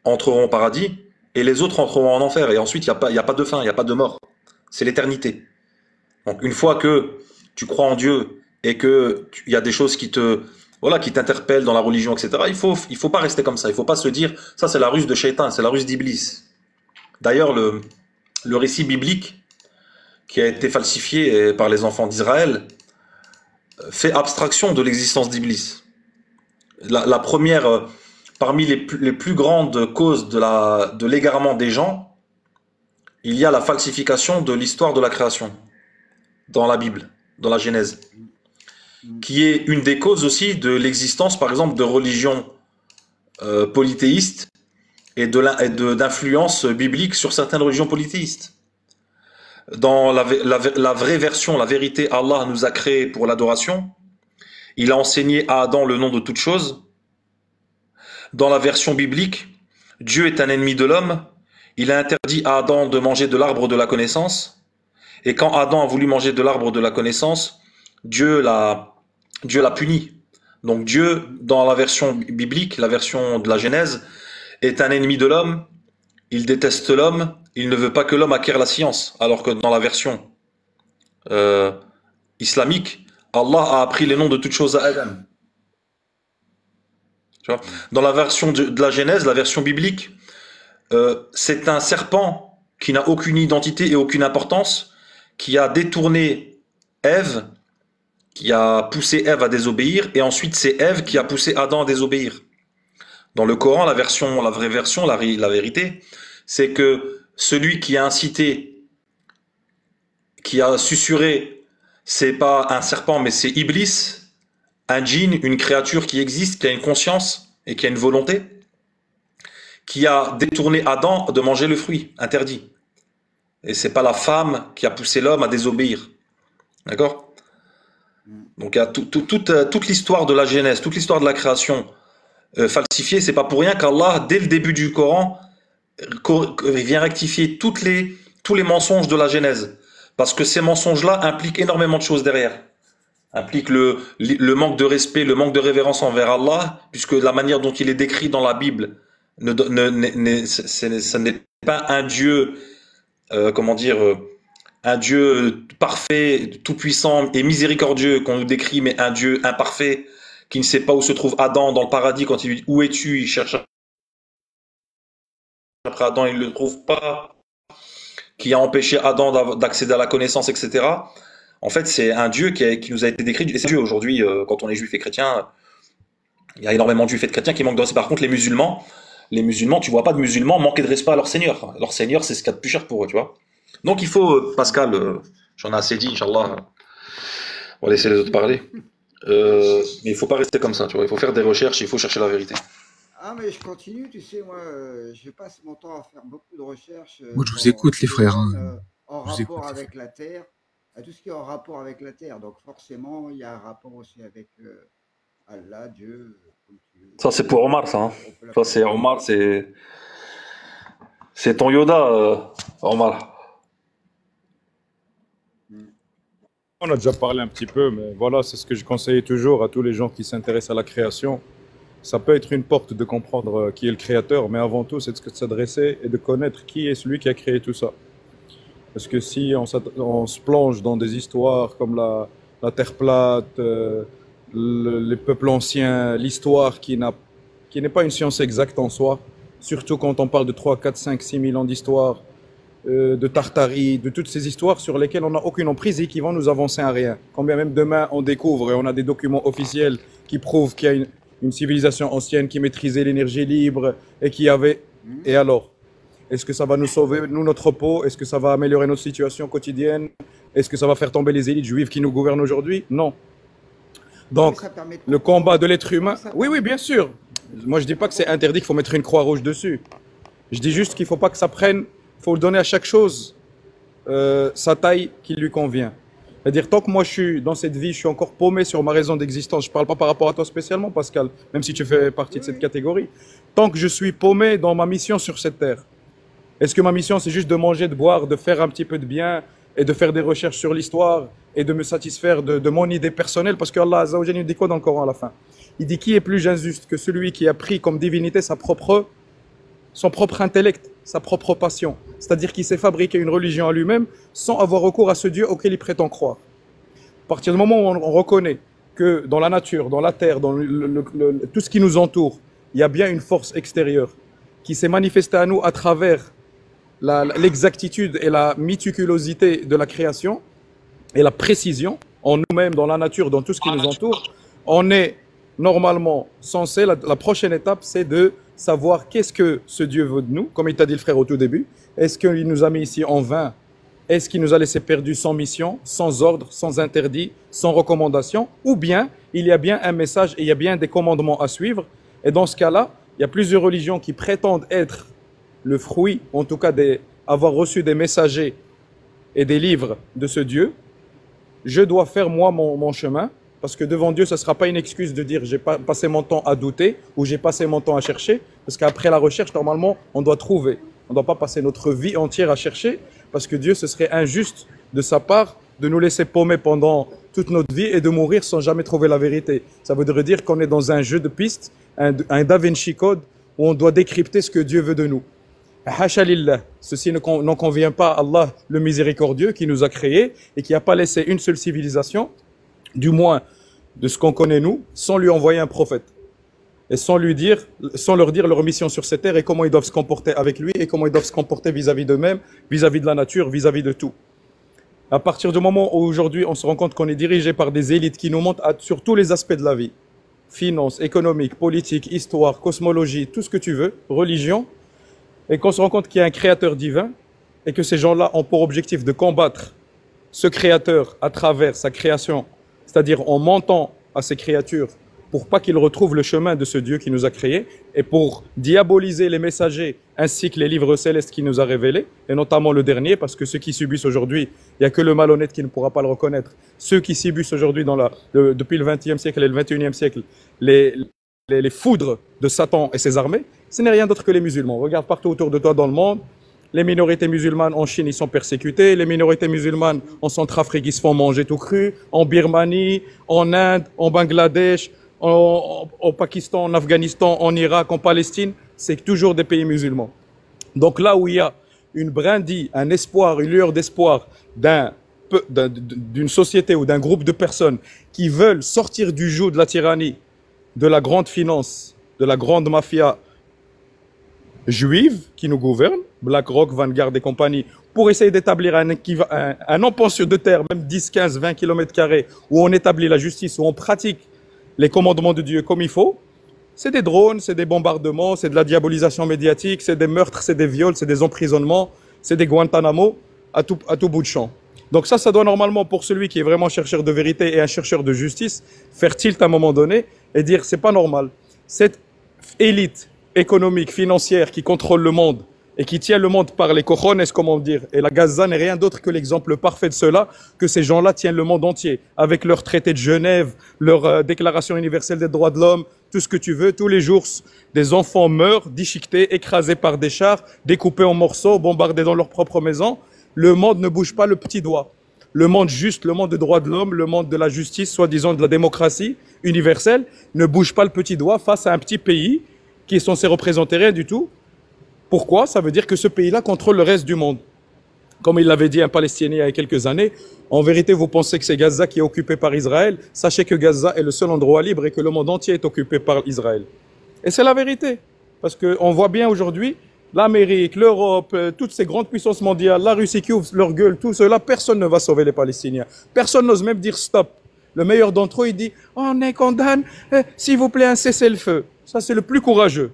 S6: entreront au paradis et les autres entreront en enfer. Et ensuite, il y a pas de fin, il n'y a pas de mort. C'est l'éternité. Donc, une fois que tu crois en Dieu et que il y a des choses voilà, qui t'interpellent dans la religion, etc., il faut pas rester comme ça. Il faut pas se dire, ça c'est la ruse de Shaitan, c'est la ruse d'Iblis. D'ailleurs, le récit biblique qui a été falsifié par les enfants d'Israël fait abstraction de l'existence d'Iblis. La première, parmi les plus grandes causes de l'égarement des gens, il y a la falsification de l'histoire de la création dans la Bible, dans la Genèse, qui est une des causes aussi de l'existence, par exemple, de religions polythéistes et d'influence biblique sur certaines religions polythéistes. Dans la vraie version, la vérité, Allah nous a créés pour l'adoration. Il a enseigné à Adam le nom de toute chose. Dans la version biblique, Dieu est un ennemi de l'homme. Il a interdit à Adam de manger de l'arbre de la connaissance. Et quand Adam a voulu manger de l'arbre de la connaissance, Dieu l'a puni. Donc Dieu, dans la version biblique, la version de la Genèse, est un ennemi de l'homme. Il déteste l'homme. Il ne veut pas que l'homme acquiert la science. Alors que dans la version islamique, Allah a appris les noms de toutes choses à Adam. Tu vois, dans la version de la Genèse, la version biblique, c'est un serpent qui n'a aucune identité et aucune importance, qui a détourné Ève, qui a poussé Ève à désobéir, et ensuite c'est Ève qui a poussé Adam à désobéir. Dans le Coran, la vraie version, la vérité, c'est que celui qui a incité, qui a susurré, c'est pas un serpent, mais c'est Iblis, un djinn, une créature qui existe, qui a une conscience et qui a une volonté, qui a détourné Adam de manger le fruit interdit. Et c'est pas la femme qui a poussé l'homme à désobéir. D'accord? Donc il y a toute l'histoire de la Genèse, toute l'histoire de la création falsifiée. C'est pas pour rien qu'Allah, dès le début du Coran, vient rectifier tous les mensonges de la Genèse. Parce que ces mensonges-là impliquent énormément de choses derrière. Impliquent le manque de respect, le manque de révérence envers Allah, puisque la manière dont il est décrit dans la Bible, ce n'est pas un Dieu, un Dieu parfait, tout-puissant et miséricordieux qu'on nous décrit, mais un Dieu imparfait qui ne sait pas où se trouve Adam dans le paradis. Quand il lui dit où es-tu, il cherche après Adam, il ne le trouve pas, qui a empêché Adam d'accéder à la connaissance, etc. En fait, c'est un Dieu qui nous a été décrit. Et c'est Dieu aujourd'hui, quand on est juif et chrétien, il y a énormément de juifs et de chrétiens qui manquent de respect. Par contre, les musulmans, tu vois pas de musulmans manquer de respect à leur Seigneur. Leur Seigneur, c'est ce qu'il y a de plus cher pour eux, tu vois. Donc il faut, Pascal, j'en ai assez dit, Inch'Allah, on va laisser les autres parler. Mais il faut pas rester comme ça, tu vois. Il faut faire des recherches, il faut chercher la vérité.
S5: Ah, mais je continue, tu sais, moi, je passe mon temps à faire beaucoup de recherches
S10: Moi, je vous écoute, les frères.
S5: en
S10: Je vous écoute,
S5: rapport
S10: les
S5: avec la Terre, à tout ce qui est en rapport avec la Terre. Donc forcément, il y a un rapport aussi avec Allah, Dieu, comme tu veux.
S6: Ça, c'est pour Omar, ça. Hein.
S5: On peut
S6: Ça, c'est Omar, c'est... C'est ton Yoda, Omar.
S1: On a déjà parlé un petit peu, mais voilà, c'est ce que je conseille toujours à tous les gens qui s'intéressent à la création. Ça peut être une porte de comprendre qui est le créateur, mais avant tout, c'est de s'adresser et de connaître qui est celui qui a créé tout ça. Parce que si on se plonge dans des histoires comme la Terre plate, les peuples anciens, l'histoire qui n'est pas une science exacte en soi, surtout quand on parle de 3, 4, 5, 6 000 ans d'histoire, de Tartarie, de toutes ces histoires sur lesquelles on n'a aucune emprise et qui vont nous avancer à rien. Quand bien même demain on découvre et on a des documents officiels qui prouvent qu'il y a une civilisation ancienne qui maîtrisait l'énergie libre et qui avait... Et alors? Est-ce que ça va nous sauver, nous, notre peau? Est-ce que ça va améliorer notre situation quotidienne? Est-ce que ça va faire tomber les élites juives qui nous gouvernent aujourd'hui? Non. Donc, le combat de l'être humain... Oui, oui, bien sûr. Moi, je dis pas que c'est interdit, qu'il faut mettre une croix rouge dessus. Je dis juste qu'il faut pas que ça prenne... Il faut le donner à chaque chose sa taille qui lui convient. C'est-à-dire, tant que moi, je suis dans cette vie, je suis encore paumé sur ma raison d'existence. Je parle pas par rapport à toi spécialement, Pascal, même si tu fais partie de cette catégorie. Tant que je suis paumé dans ma mission sur cette terre, est-ce que ma mission, c'est juste de manger, de boire, de faire un petit peu de bien et de faire des recherches sur l'histoire et de me satisfaire de mon idée personnelle? Parce que Allah Azza wa Jalla nous dit quoi dans le Coran à la fin? Il dit qui est plus injuste que celui qui a pris comme divinité son propre intellect, sa propre passion. C'est-à-dire qu'il s'est fabriqué une religion à lui-même sans avoir recours à ce Dieu auquel il prétend croire. À partir du moment où on reconnaît que dans la nature, dans la terre, dans tout ce qui nous entoure, il y a bien une force extérieure qui s'est manifestée à nous à travers l'exactitude et la méticulosité de la création et la précision en nous-mêmes, dans la nature, dans tout ce qui nous entoure, on est normalement censé, la prochaine étape, c'est de savoir qu'est-ce que ce Dieu veut de nous, comme il t'a dit le frère au tout début. Est-ce qu'il nous a mis ici en vain? Est-ce qu'il nous a laissé perdus sans mission, sans ordre, sans interdit, sans recommandation? Ou bien il y a bien un message et il y a bien des commandements à suivre? Et dans ce cas-là, il y a plusieurs religions qui prétendent être le fruit, en tout cas avoir reçu des messagers et des livres de ce Dieu. Je dois faire moi mon chemin, parce que devant Dieu, ce ne sera pas une excuse de dire j'ai passé mon temps à douter ou j'ai passé mon temps à chercher, parce qu'après la recherche, normalement, on doit trouver. On ne doit pas passer notre vie entière à chercher, parce que Dieu, ce serait injuste de sa part de nous laisser paumer pendant toute notre vie et de mourir sans jamais trouver la vérité. Ça voudrait dire qu'on est dans un jeu de pistes, un Da Vinci Code, où on doit décrypter ce que Dieu veut de nous. Hasha lillah, ceci n'en convient pas à Allah, le miséricordieux, qui nous a créés et qui n'a pas laissé une seule civilisation, du moins de ce qu'on connaît nous, sans lui envoyer un prophète. Et sans leur dire leur mission sur cette terre et comment ils doivent se comporter avec lui et comment ils doivent se comporter vis-à-vis d'eux-mêmes, vis-à-vis de la nature, vis-à-vis de tout. À partir du moment où aujourd'hui on se rend compte qu'on est dirigé par des élites qui nous montrent sur tous les aspects de la vie, finance, économique, politique, histoire, cosmologie, tout ce que tu veux, religion, et qu'on se rend compte qu'il y a un créateur divin et que ces gens-là ont pour objectif de combattre ce créateur à travers sa création, c'est-à-dire en mentant à ces créatures pour pas qu'ils retrouvent le chemin de ce Dieu qui nous a créés et pour diaboliser les messagers ainsi que les livres célestes qu'il nous a révélés, et notamment le dernier, parce que ceux qui subissent aujourd'hui, il n'y a que le malhonnête qui ne pourra pas le reconnaître. Ceux qui subissent aujourd'hui depuis le XXe siècle et le XXIe siècle, les foudres de Satan et ses armées, ce n'est rien d'autre que les musulmans. Regarde partout autour de toi dans le monde, les minorités musulmanes en Chine, ils sont persécutées, les minorités musulmanes en Centrafrique, ils se font manger tout cru, en Birmanie, en Inde, en Bangladesh, au Pakistan, en Afghanistan, en Irak, en Palestine, c'est toujours des pays musulmans. Donc là où il y a une brindille, un espoir, une lueur d'espoir d'une société ou d'un groupe de personnes qui veulent sortir du joug de la tyrannie, de la grande finance, de la grande mafia juive qui nous gouverne, BlackRock, Vanguard et compagnie, pour essayer d'établir un empan de terre, même 10, 15, 20 km², où on établit la justice, où on pratique les commandements de Dieu comme il faut, c'est des drones, c'est des bombardements, c'est de la diabolisation médiatique, c'est des meurtres, c'est des viols, c'est des emprisonnements, c'est des Guantanamo à tout bout de champ. Donc ça doit normalement, pour celui qui est vraiment chercheur de vérité et un chercheur de justice, faire tilt à un moment donné et dire c'est pas normal. Cette élite économique, financière qui contrôle le monde et qui tient le monde par les cojones, comment dire, et la Gaza n'est rien d'autre que l'exemple parfait de cela, que ces gens-là tiennent le monde entier, avec leur traité de Genève, leur déclaration universelle des droits de l'homme, tout ce que tu veux. Tous les jours, des enfants meurent, déchiquetés, écrasés par des chars, découpés en morceaux, bombardés dans leur propre maison. Le monde ne bouge pas le petit doigt. Le monde juste, le monde des droits de l'homme, le monde de la justice, soi-disant de la démocratie universelle, ne bouge pas le petit doigt face à un petit pays qui est censé représenter rien du tout. Pourquoi? Ça veut dire que ce pays-là contrôle le reste du monde. Comme il l'avait dit un Palestinien il y a quelques années, en vérité, vous pensez que c'est Gaza qui est occupé par Israël. Sachez que Gaza est le seul endroit libre et que le monde entier est occupé par Israël. Et c'est la vérité. Parce qu'on voit bien aujourd'hui, l'Amérique, l'Europe, toutes ces grandes puissances mondiales, la Russie qui ouvre leur gueule, tout cela, personne ne va sauver les Palestiniens. Personne n'ose même dire stop. Le meilleur d'entre eux, il dit, on est condamné, s'il vous plaît, un cessez-le-feu. Ça, c'est le plus courageux.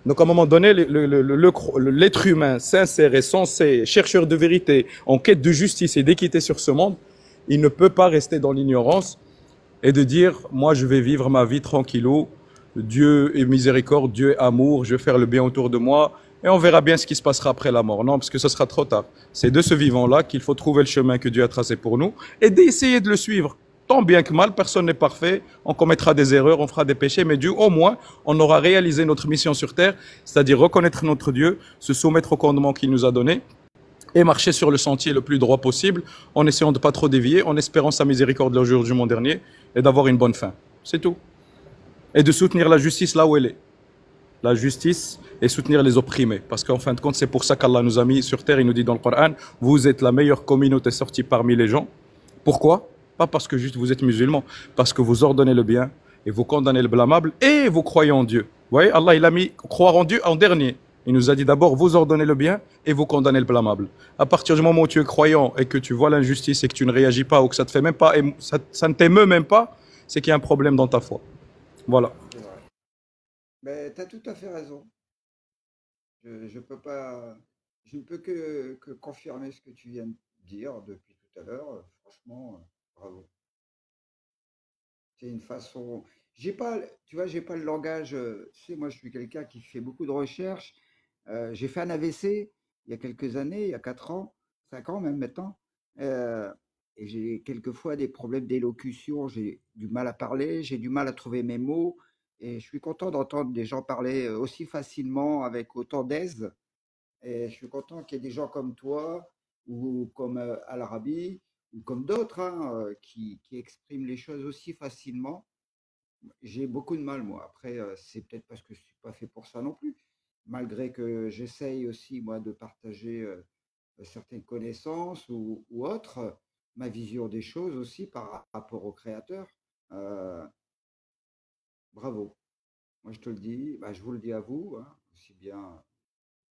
S1: Donc, à un moment donné, l'être humain sincère et sensé, chercheur de vérité, en quête de justice et d'équité sur ce monde, il ne peut pas rester dans l'ignorance et de dire, moi, je vais vivre ma vie tranquillou, Dieu est miséricorde, Dieu est amour, je vais faire le bien autour de moi, et on verra bien ce qui se passera après la mort. Non, parce que ce sera trop tard. C'est de ce vivant-là qu'il faut trouver le chemin que Dieu a tracé pour nous et d'essayer de le suivre. Tant bien que mal, personne n'est parfait, on commettra des erreurs, on fera des péchés, mais Dieu, au moins, on aura réalisé notre mission sur terre, c'est-à-dire reconnaître notre Dieu, se soumettre au commandement qu'il nous a donné et marcher sur le sentier le plus droit possible, en essayant de ne pas trop dévier, en espérant sa miséricorde le jour du jugement dernier et d'avoir une bonne fin. C'est tout. Et de soutenir la justice là où elle est. La justice et soutenir les opprimés. Parce qu'en fin de compte, c'est pour ça qu'Allah nous a mis sur terre, il nous dit dans le Coran, vous êtes la meilleure communauté sortie parmi les gens. Pourquoi? Pas parce que juste vous êtes musulmans, parce que vous ordonnez le bien et vous condamnez le blâmable et vous croyez en Dieu. Vous voyez, Allah il a mis croire en Dieu en dernier. Il nous a dit d'abord vous ordonnez le bien et vous condamnez le blâmable. À partir du moment où tu es croyant et que tu vois l'injustice et que tu ne réagis pas ou que ça te fait même pas, ça ne t'émeut même pas, c'est qu'il y a un problème dans ta foi. Voilà.
S5: C'est vrai. Mais tu as tout à fait raison. Je peux pas, je ne peux que confirmer ce que tu viens de dire depuis tout à l'heure. Franchement, bravo. C'est une façon. J'ai pas, tu vois, j'ai pas le langage. Tu sais, moi, je suis quelqu'un qui fait beaucoup de recherches. J'ai fait un AVC il y a quelques années, il y a 4 ans, 5 ans même maintenant. Et j'ai quelquefois des problèmes d'élocution. J'ai du mal à parler, j'ai du mal à trouver mes mots. Et je suis content d'entendre des gens parler aussi facilement, avec autant d'aise. Et je suis content qu'il y ait des gens comme toi, ou comme Al-Arabi, ou comme d'autres, hein, qui expriment les choses aussi facilement. J'ai beaucoup de mal, moi. Après, c'est peut-être parce que je ne suis pas fait pour ça non plus. Malgré que j'essaye aussi, moi, de partager certaines connaissances ou autres, ma vision des choses aussi par rapport au créateur. Euh, bravo. Moi, je te le dis, bah, je vous le dis à vous, hein, aussi bien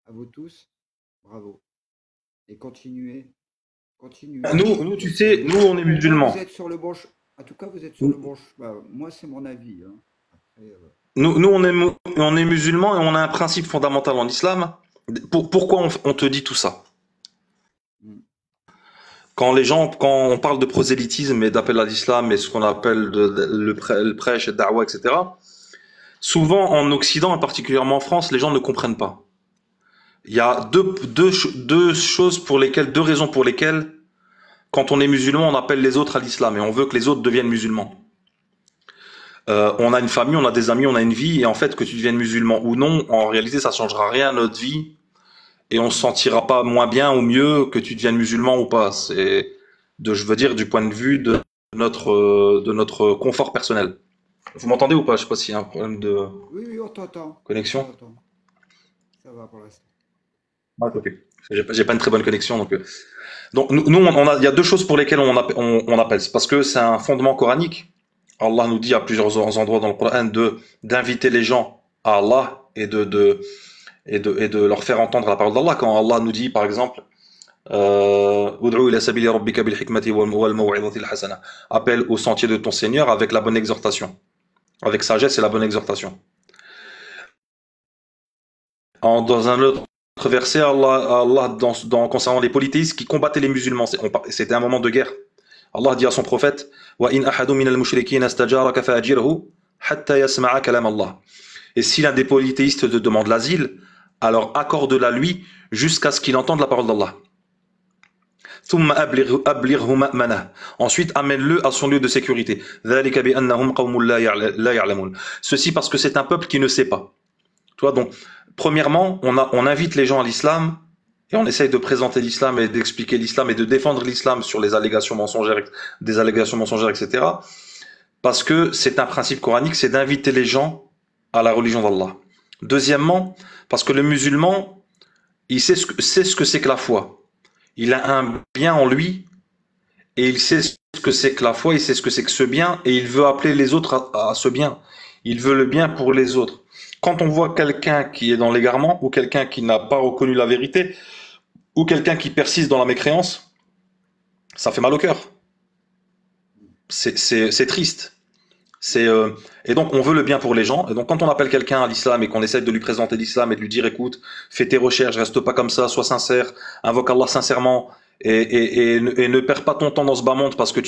S5: à vous tous. Bravo. Et continuez, continuez.
S6: Nous, tu sais, nous, on est
S5: Pour moi,
S6: musulmans.
S5: vous êtes sur le bon En tout cas, vous êtes sur le bon chemin. Moi, c'est mon avis, hein. Après,
S6: Nous, on est musulmans et on a un principe fondamental en islam. Pourquoi on te dit tout ça?
S5: hmm.
S6: Quand on parle de prosélytisme et d'appel à l'islam et ce qu'on appelle le prêche, le da'wa, etc., souvent en Occident, et particulièrement en France, les gens ne comprennent pas. Il y a deux raisons pour lesquelles, quand on est musulman, on appelle les autres à l'islam et on veut que les autres deviennent musulmans. On a une famille, on a des amis, on a une vie, et en fait, que tu deviennes musulman ou non, en réalité, ça changera rien à notre vie, et on se sentira pas moins bien ou mieux que tu deviennes musulman ou pas. Je veux dire, du point de vue de notre confort personnel. Vous m'entendez ou pas? Je sais pas s'il y a un problème de
S5: Oui, oui, on t'entend. On
S6: connexion.
S5: t'entend. Ça va pour l'instant.
S6: Ah, ok. J'ai pas une très bonne connexion, donc nous, il y a deux choses pour lesquelles on appelle. C'est parce que c'est un fondement coranique. Allah nous dit à plusieurs endroits dans le Coran d'inviter les gens à Allah et de leur faire entendre la parole d'Allah. Quand Allah nous dit, par exemple, Ud'u ila sabili rabbika bil hikmati wal maw'izati al hasana. Appelle au sentier de ton Seigneur avec la bonne exhortation. Avec sagesse et la bonne exhortation. Dans un autre verset, Allah concernant les polythéistes qui combattaient les musulmans, c'était un moment de guerre. Allah dit à son prophète, وَإِنْ أَحَدٌ مِنَ الْمُشْرِكِينَ اسْتَجَارَكَ فَأَجِرْهُ حَتَّى يَسْمَعَ كَلَامَ اللَّهِ. Et si l'un des polythéistes te demande l'asile, alors accorde-la lui jusqu'à ce qu'il entende la parole d'Allah. ثم أبلغه مأمنه. Ensuite, amène-le à son lieu de sécurité. ذلك بأنهم قوم لا يعلمون. Ceci parce que c'est un peuple qui ne sait pas. Tu vois, donc, premièrement, on invite les gens à l'islam et on essaye de présenter l'islam et d'expliquer l'islam et de défendre l'islam sur les allégations mensongères, des allégations mensongères, etc. Parce que c'est un principe coranique, c'est d'inviter les gens à la religion d'Allah. Deuxièmement, parce que le musulman, il sait ce que c'est que la foi. Il a un bien en lui et il sait ce que c'est que la foi, il sait ce que c'est que ce bien et il veut appeler les autres à ce bien. Il veut le bien pour les autres. Quand on voit quelqu'un qui est dans l'égarement ou quelqu'un qui n'a pas reconnu la vérité ou quelqu'un qui persiste dans la mécréance, ça fait mal au cœur. C'est triste. Et donc on veut le bien pour les gens. Et donc quand on appelle quelqu'un à l'islam et qu'on essaie de lui présenter l'islam et de lui dire écoute, fais tes recherches, reste pas comme ça, sois sincère, invoque Allah sincèrement et ne perds pas ton temps dans ce bas monde parce que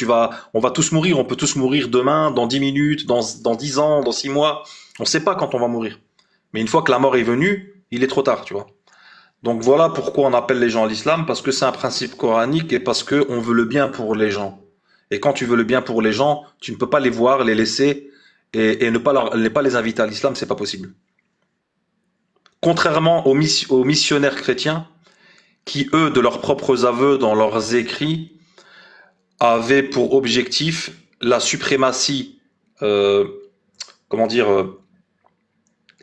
S6: on va tous mourir, on peut tous mourir demain, dans 10 minutes, dans 10 ans, dans 6 mois. On sait pas quand on va mourir. Mais une fois que la mort est venue, il est trop tard, tu vois. Donc voilà pourquoi on appelle les gens à l'islam, parce que c'est un principe coranique et parce que on veut le bien pour les gens. Et quand tu veux le bien pour les gens, tu ne peux pas les voir, les laisser et ne pas les inviter à l'islam, c'est pas possible. Contrairement aux missionnaires chrétiens, qui eux, de leurs propres aveux, dans leurs écrits, avaient pour objectif la suprématie, la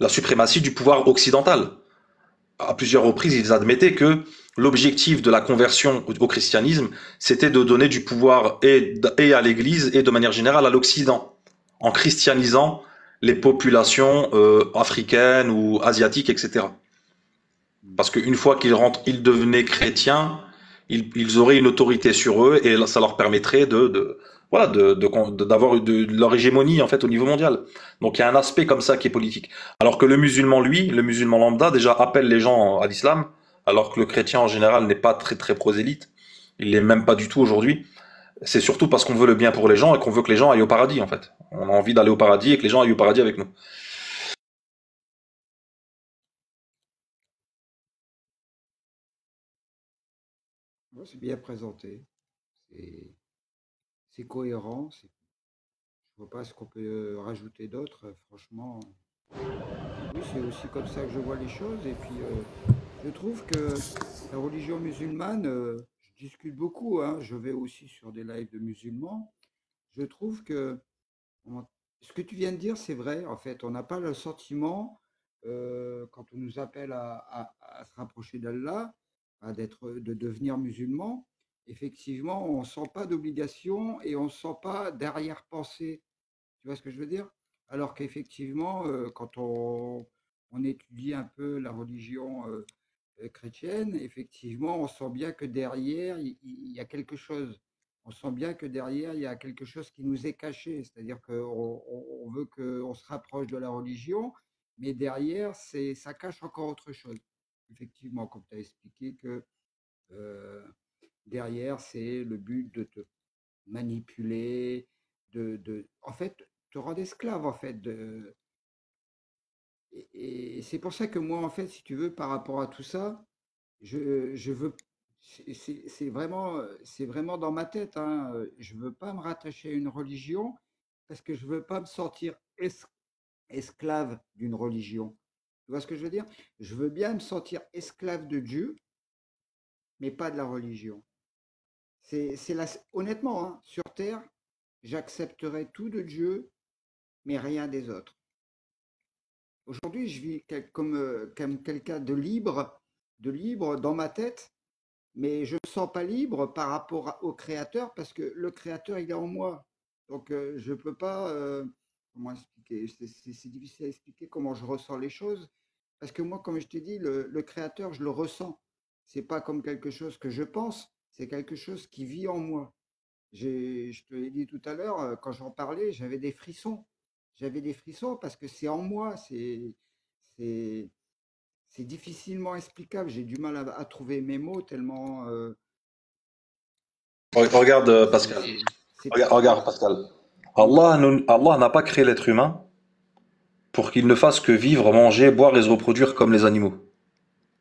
S6: suprématie du pouvoir occidental. À plusieurs reprises, ils admettaient que l'objectif de la conversion au christianisme, c'était de donner du pouvoir et à l'Église et de manière générale à l'Occident, en christianisant les populations africaines ou asiatiques, etc. Parce qu'une fois qu'ils ils devenaient chrétiens, ils auraient une autorité sur eux et ça leur permettrait d'avoir de leur hégémonie en fait au niveau mondial. Donc il y a un aspect comme ça qui est politique. Alors que le musulman, lui, le musulman lambda, déjà appelle les gens à l'islam, alors que le chrétien en général n'est pas très très prosélyte. Il l'est même pas du tout aujourd'hui. C'est surtout parce qu'on veut le bien pour les gens et qu'on veut que les gens aillent au paradis en fait. On a envie d'aller au paradis et que les gens aillent au paradis avec nous.
S5: Ouais, c'est bien présenté. C'est cohérent. Je vois pas ce qu'on peut rajouter d'autre. Franchement, oui, c'est aussi comme ça que je vois les choses. Et puis, je trouve que la religion musulmane, je discute beaucoup, hein, je vais aussi sur des lives de musulmans. Je trouve que ce que tu viens de dire, c'est vrai. En fait, on n'a pas le sentiment, quand on nous appelle à se rapprocher d'Allah, de devenir musulman, effectivement, on ne sent pas d'obligation et on ne sent pas d'arrière-pensée. Tu vois ce que je veux dire? Alors qu'effectivement, quand on étudie un peu la religion chrétienne, effectivement, on sent bien que derrière, il y a quelque chose. On sent bien que derrière, il y a quelque chose qui nous est caché. C'est-à-dire qu'on veut qu'on se rapproche de la religion, mais derrière, ça cache encore autre chose. Effectivement, comme tu as expliqué que derrière, c'est le but de te manipuler, en fait, te rendre esclave, en fait. Et c'est pour ça que moi, en fait, si tu veux, par rapport à tout ça, je veux, c'est vraiment dans ma tête, hein, je veux pas me rattacher à une religion parce que je veux pas me sentir esclave d'une religion. Tu vois ce que je veux dire? Je veux bien me sentir esclave de Dieu, mais pas de la religion. Honnêtement, hein, sur Terre, j'accepterai tout de Dieu, mais rien des autres. Aujourd'hui, je vis comme quelqu'un de libre dans ma tête, mais je ne me sens pas libre par rapport au Créateur parce que le Créateur, il est en moi. Donc, je ne peux pas, comment expliquer? C'est difficile à expliquer comment je ressens les choses parce que moi, comme je t'ai dit, le Créateur, je le ressens. C'est pas comme quelque chose que je pense, c'est quelque chose qui vit en moi. Je te l'ai dit tout à l'heure, quand j'en parlais, j'avais des frissons. J'avais des frissons parce que c'est en moi, c'est difficilement explicable. J'ai du mal à trouver mes mots tellement.
S6: Regarde Pascal. Regarde Pascal. Allah n'a pas créé l'être humain pour qu'il ne fasse que vivre, manger, boire et se reproduire comme les animaux.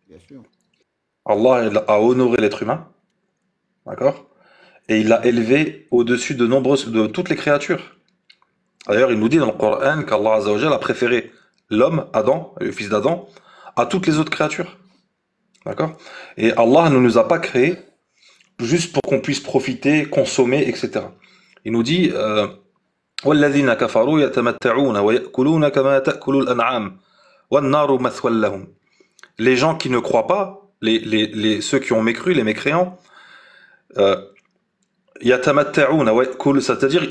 S5: Bien sûr.
S6: Allah a honoré l'être humain D'accord? Et il l'a élevé au-dessus de toutes les créatures. D'ailleurs, il nous dit dans le Coran qu'Allah Azza wa Jalla a préféré l'homme, Adam, le fils d'Adam, à toutes les autres créatures. D'accord? Et Allah ne nous a pas créés juste pour qu'on puisse profiter, consommer, etc. Il nous dit وَالَّذِينَ كَفَرُوا يَتَمَتَّعُونَ وَيَأْكُلُونَ كَمَا تَأْكُلُ الْأَنْعَامُ وَالنَّارُ مَثْوًى لَهُمْ. Les gens qui ne croient pas, ceux qui ont mécru, les mécréants, يَتَمَتَّعُونَ وَيَأْكُلُ, c'est-à-dire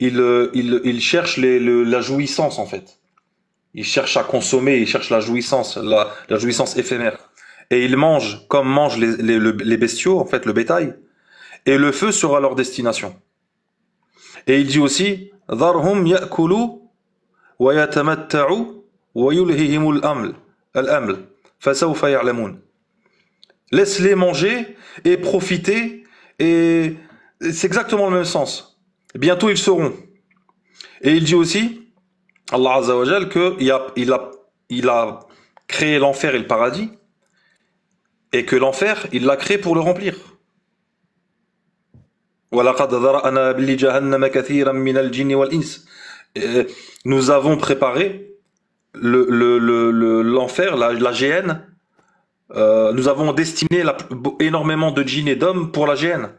S6: ils cherchent la jouissance en fait. Ils cherchent à consommer, ils cherchent la jouissance, la jouissance éphémère. Et ils mangent comme mangent les bestiaux, en fait, le bétail. Et le feu sera leur destination. Et il dit aussi, ذَرْهُمْ يَأْكُلُوا وَيَتَمَتَّعُوا وَيُلْهِهِمُ الْأَمْلِ فَسَوْفَ يَعْلَمُونَ. Laisse-les manger et profiter, et c'est exactement le même sens. Bientôt ils sauront. Et il dit aussi, Allah Azza wa Jal, qu'il a créé l'enfer et le paradis, et que l'enfer, il l'a créé pour le remplir. وَلَقَدْ ذَرَأْنَا لِجَهَنَّمَ كَثِيرًا مِنَ الْجِنِّ وَالْإِنسِ. Nous avons préparé l'enfer, la géhenne. Nous avons destiné énormément de djinns et d'hommes pour la géhenne.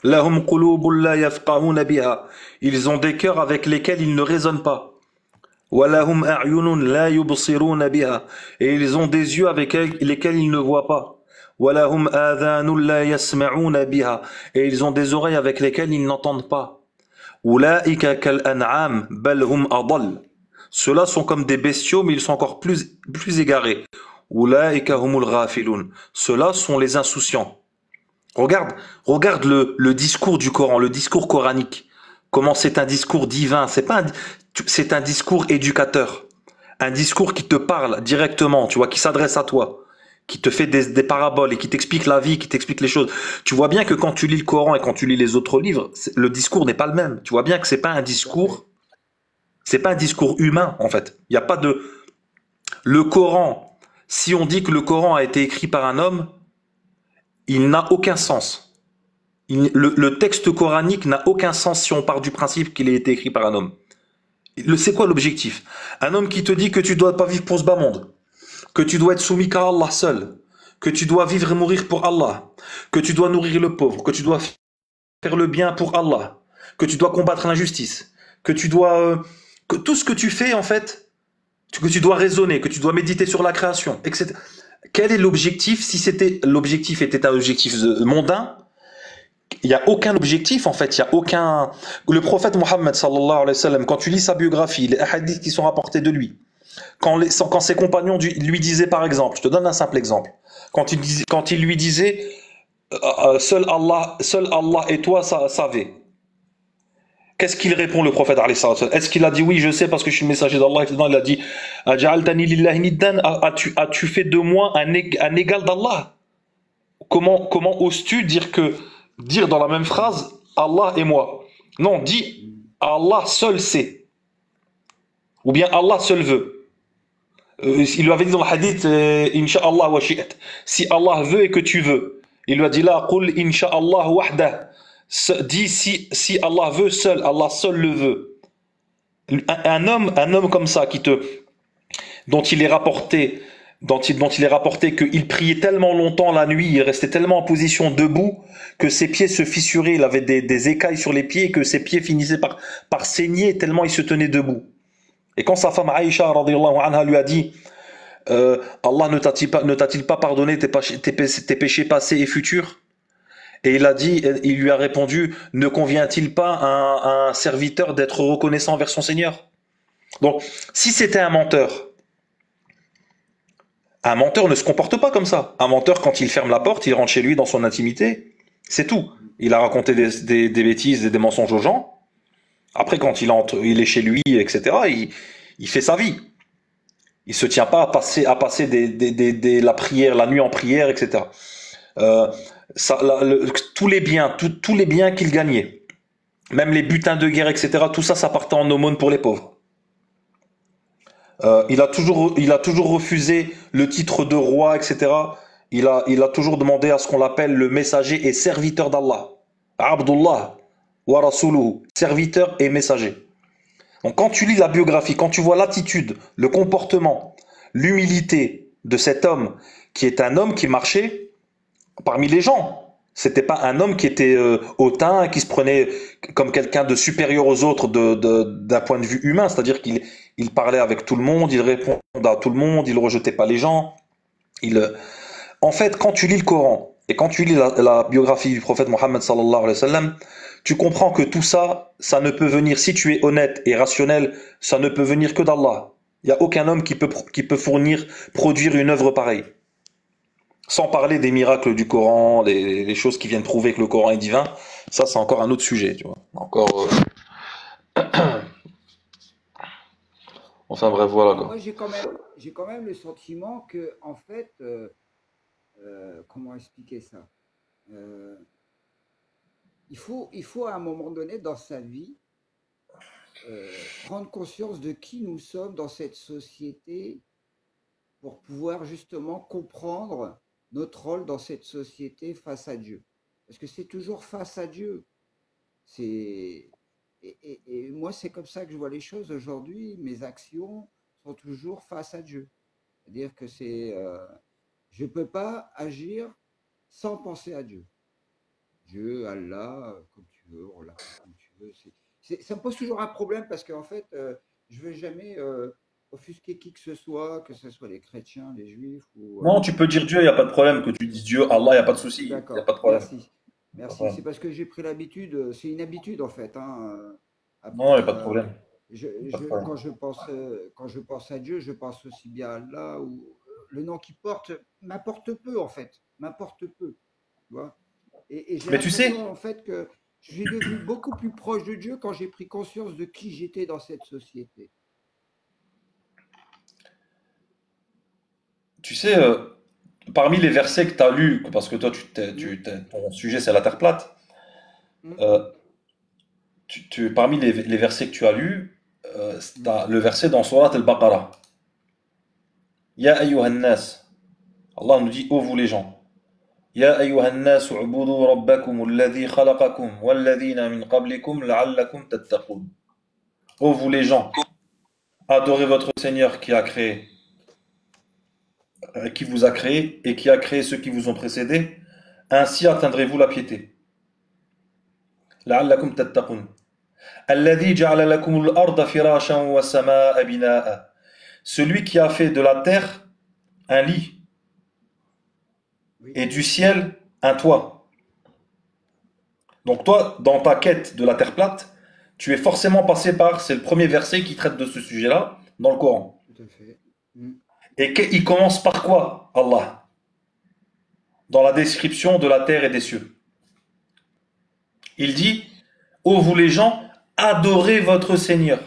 S6: لَهُمْ قُلُوبٌ لَا يَفْقَهُونَ بِهَا. Ils ont des cœurs avec lesquels ils ne raisonnent pas. وَلَهُمْ أَعْيُنٌ لَا يُبْصِرُونَ بِهَا. Et ils ont des yeux avec lesquels ils ne voient pas. وَلَهُمْ آذَانٌ لَا يَسْمَعُونَ بِهَا. Et ils ont des oreilles avec lesquelles ils n'entendent pas. أُولَئِكَ كَالْأَنْعَامِ بَلْ هُمْ أَضَلُّ. Ceux-là sont comme des bestiaux, mais ils sont encore plus égarés. أُولَئِكَ هُمُ الْغَافِلُونَ. Ceux-là sont les insouciants. Regarde le discours du Coran, le discours coranique. Comment c'est un discours divin. C'est un discours éducateur. Un discours qui te parle directement, tu vois, qui s'adresse à toi, qui te fait des paraboles et qui t'explique la vie, qui t'explique les choses. Tu vois bien que quand tu lis le Coran et quand tu lis les autres livres, le discours n'est pas le même. Tu vois bien que c'est pas un discours humain, en fait. Il n'y a pas de... Le Coran, si on dit que le Coran a été écrit par un homme, il n'a aucun sens. Le texte coranique n'a aucun sens si on part du principe qu'il a été écrit par un homme. C'est quoi l'objectif? Un homme qui te dit que tu dois pas vivre pour ce bas monde, que tu dois être soumis qu'à Allah seul, que tu dois vivre et mourir pour Allah, que tu dois nourrir le pauvre, que tu dois faire le bien pour Allah, que tu dois combattre l'injustice, que tu dois... que tout ce que tu fais, en fait, que tu dois raisonner, que tu dois méditer sur la création, etc. Quel est l'objectif? Si l'objectif était un objectif mondain, il n'y a aucun objectif, en fait. Il y a aucun... Le prophète Mohammed, sallallahu alayhi wa sallam, quand tu lis sa biographie, les hadiths qui sont rapportés de lui, quand ses compagnons lui disaient, par exemple, je te donne un simple exemple, quand il lui disait seul Allah et toi savez. Qu'est-ce qu'il répond, le prophète alayhi sallam? Est-ce qu'il a dit oui, je sais parce que je suis le messager d'Allah? Il a dit Aj'altani lillahi niddan, as-tu fait de moi un égal d'Allah? Comment oses-tu dire dans la même phrase Allah et moi? Non, dis Allah seul sait, ou bien Allah seul veut. Il lui avait dit dans le hadith Inch'Allah wa shi'at, si Allah veut et que tu veux. Il lui a dit là Qul Inch'Allah wahdah, dis si Allah veut seul, Allah seul le veut. Un homme comme ça dont il est rapporté qu'il priait tellement longtemps la nuit, il restait tellement en position debout que ses pieds se fissuraient, il avait des écailles sur les pieds et que ses pieds finissaient par saigner tellement il se tenait debout. Et quand sa femme Aïcha radhiyallahu anha lui a dit Allah ne t'a-t-il pas pardonné tes péchés passés et futurs? Et il lui a répondu, ne convient-il pas à un serviteur d'être reconnaissant envers son Seigneur? Donc, si c'était un menteur ne se comporte pas comme ça. Un menteur, quand il ferme la porte, il rentre chez lui dans son intimité, c'est tout. Il a raconté des bêtises et des mensonges aux gens. Après, quand il est chez lui, etc., il fait sa vie. Il se tient pas à passer la prière, la nuit en prière, etc. Tous les biens qu'il gagnait, même les butins de guerre, etc., tout ça, ça partait en aumône pour les pauvres. Il a toujours refusé le titre de roi, etc. il a toujours demandé à ce qu'on l'appelle le messager et serviteur d'Allah. Abdullah wa rasuluhu, serviteur et messager. Donc quand tu lis la biographie, quand tu vois l'attitude, le comportement, l'humilité de cet homme, qui est un homme qui marchait parmi les gens. C'était pas un homme qui était hautain, qui se prenait comme quelqu'un de supérieur aux autres d'un point de vue humain, c'est-à-dire qu'il parlait avec tout le monde, il répondait à tout le monde, il rejetait pas les gens. En fait, quand tu lis le Coran et quand tu lis la biographie du prophète Mohammed sallallahu alayhi wa sallam, tu comprends que tout ça, ça ne peut venir, si tu es honnête et rationnel, ça ne peut venir que d'Allah. Il n'y a aucun homme qui peut produire une œuvre pareille. Sans parler des miracles du Coran, les choses qui viennent prouver que le Coran est divin, ça c'est encore un autre sujet, tu vois. Encore. Enfin bref, voilà quoi.
S5: Moi, j'ai quand même le sentiment que, en fait, comment expliquer ça? Euh, il faut à un moment donné dans sa vie prendre conscience de qui nous sommes dans cette société pour pouvoir justement comprendre notre rôle dans cette société face à Dieu. Parce que c'est toujours face à Dieu. C'est et moi, c'est comme ça que je vois les choses aujourd'hui. Mes actions sont toujours face à Dieu. C'est-à-dire que je ne peux pas agir sans penser à Dieu. Dieu, Allah, comme tu veux, Allah, comme tu veux. Ça me pose toujours un problème parce qu'en fait, je ne veux jamais offusquer qui que ce soit les chrétiens, les juifs ou.
S6: Non, tu peux dire Dieu, il n'y a pas de problème. Que tu dises Dieu, Allah, il n'y a pas de souci. Il n'y a
S5: D'accord,
S6: pas de problème.
S5: merci. Merci. C'est parce que j'ai pris l'habitude, c'est une habitude en fait. Hein.
S6: Non, il n'y
S5: Après,
S6: a pas de problème. Pas de problème.
S5: quand je pense à Dieu, je pense aussi bien à Allah ou le nom qu'il porte m'importe peu en fait, m'importe peu. Tu vois. Et j'ai
S6: Mais tu sais,
S5: l'impression en fait que je suis devenu beaucoup plus proche de Dieu quand j'ai pris conscience de qui j'étais dans cette société.
S6: tu sais, parmi les versets que tu as lus, parce que toi,
S5: Hmm,
S6: ton sujet c'est la terre plate,
S5: hmm,
S6: euh, parmi les versets que tu as lus,
S5: hmm.
S6: t'as le verset dans Surat al-Baqarah. Ya ayyuhan nas. Allah nous dit, ô vous les gens. Ya ayyuhan nas u'budu rabbakum alladhi khalaqakum walladhina min qablikum la'allakum tattaqun. Ô vous les gens, adorez votre Seigneur qui vous a créé et qui a créé ceux qui vous ont précédés, ainsi atteindrez-vous la piété. لعلكم تتقون الذي جعل لكم الأرض فراشا والسماء بناء celui qui a fait de la terre un lit
S5: Oui,
S6: et du ciel un toit. Donc toi, dans ta quête de la terre plate, tu es forcément passé par, c'est le premier verset qui traite de ce sujet-là dans le Coran.
S5: tout à fait. Hmm.
S6: Et il commence par quoi, Allah? Dans la description de la terre et des cieux. Il dit, ô vous les gens, adorez votre Seigneur.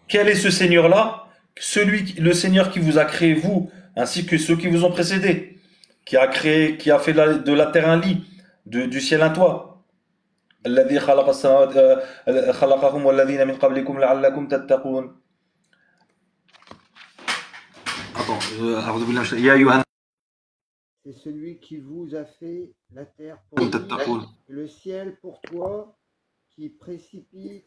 S6: Quel est ce Seigneur-là? Le Seigneur qui vous a créé, vous, ainsi que ceux qui vous ont précédés, qui a fait de la terre un lit, du ciel un toit. الذي خلق السماوات خلقكم والذين من قبلكم لعلكم تتقون. Attends, يا أيها
S5: C'est celui qui vous a fait la terre pour lui,
S6: تتقون.
S5: le ciel pour toi, qui précipite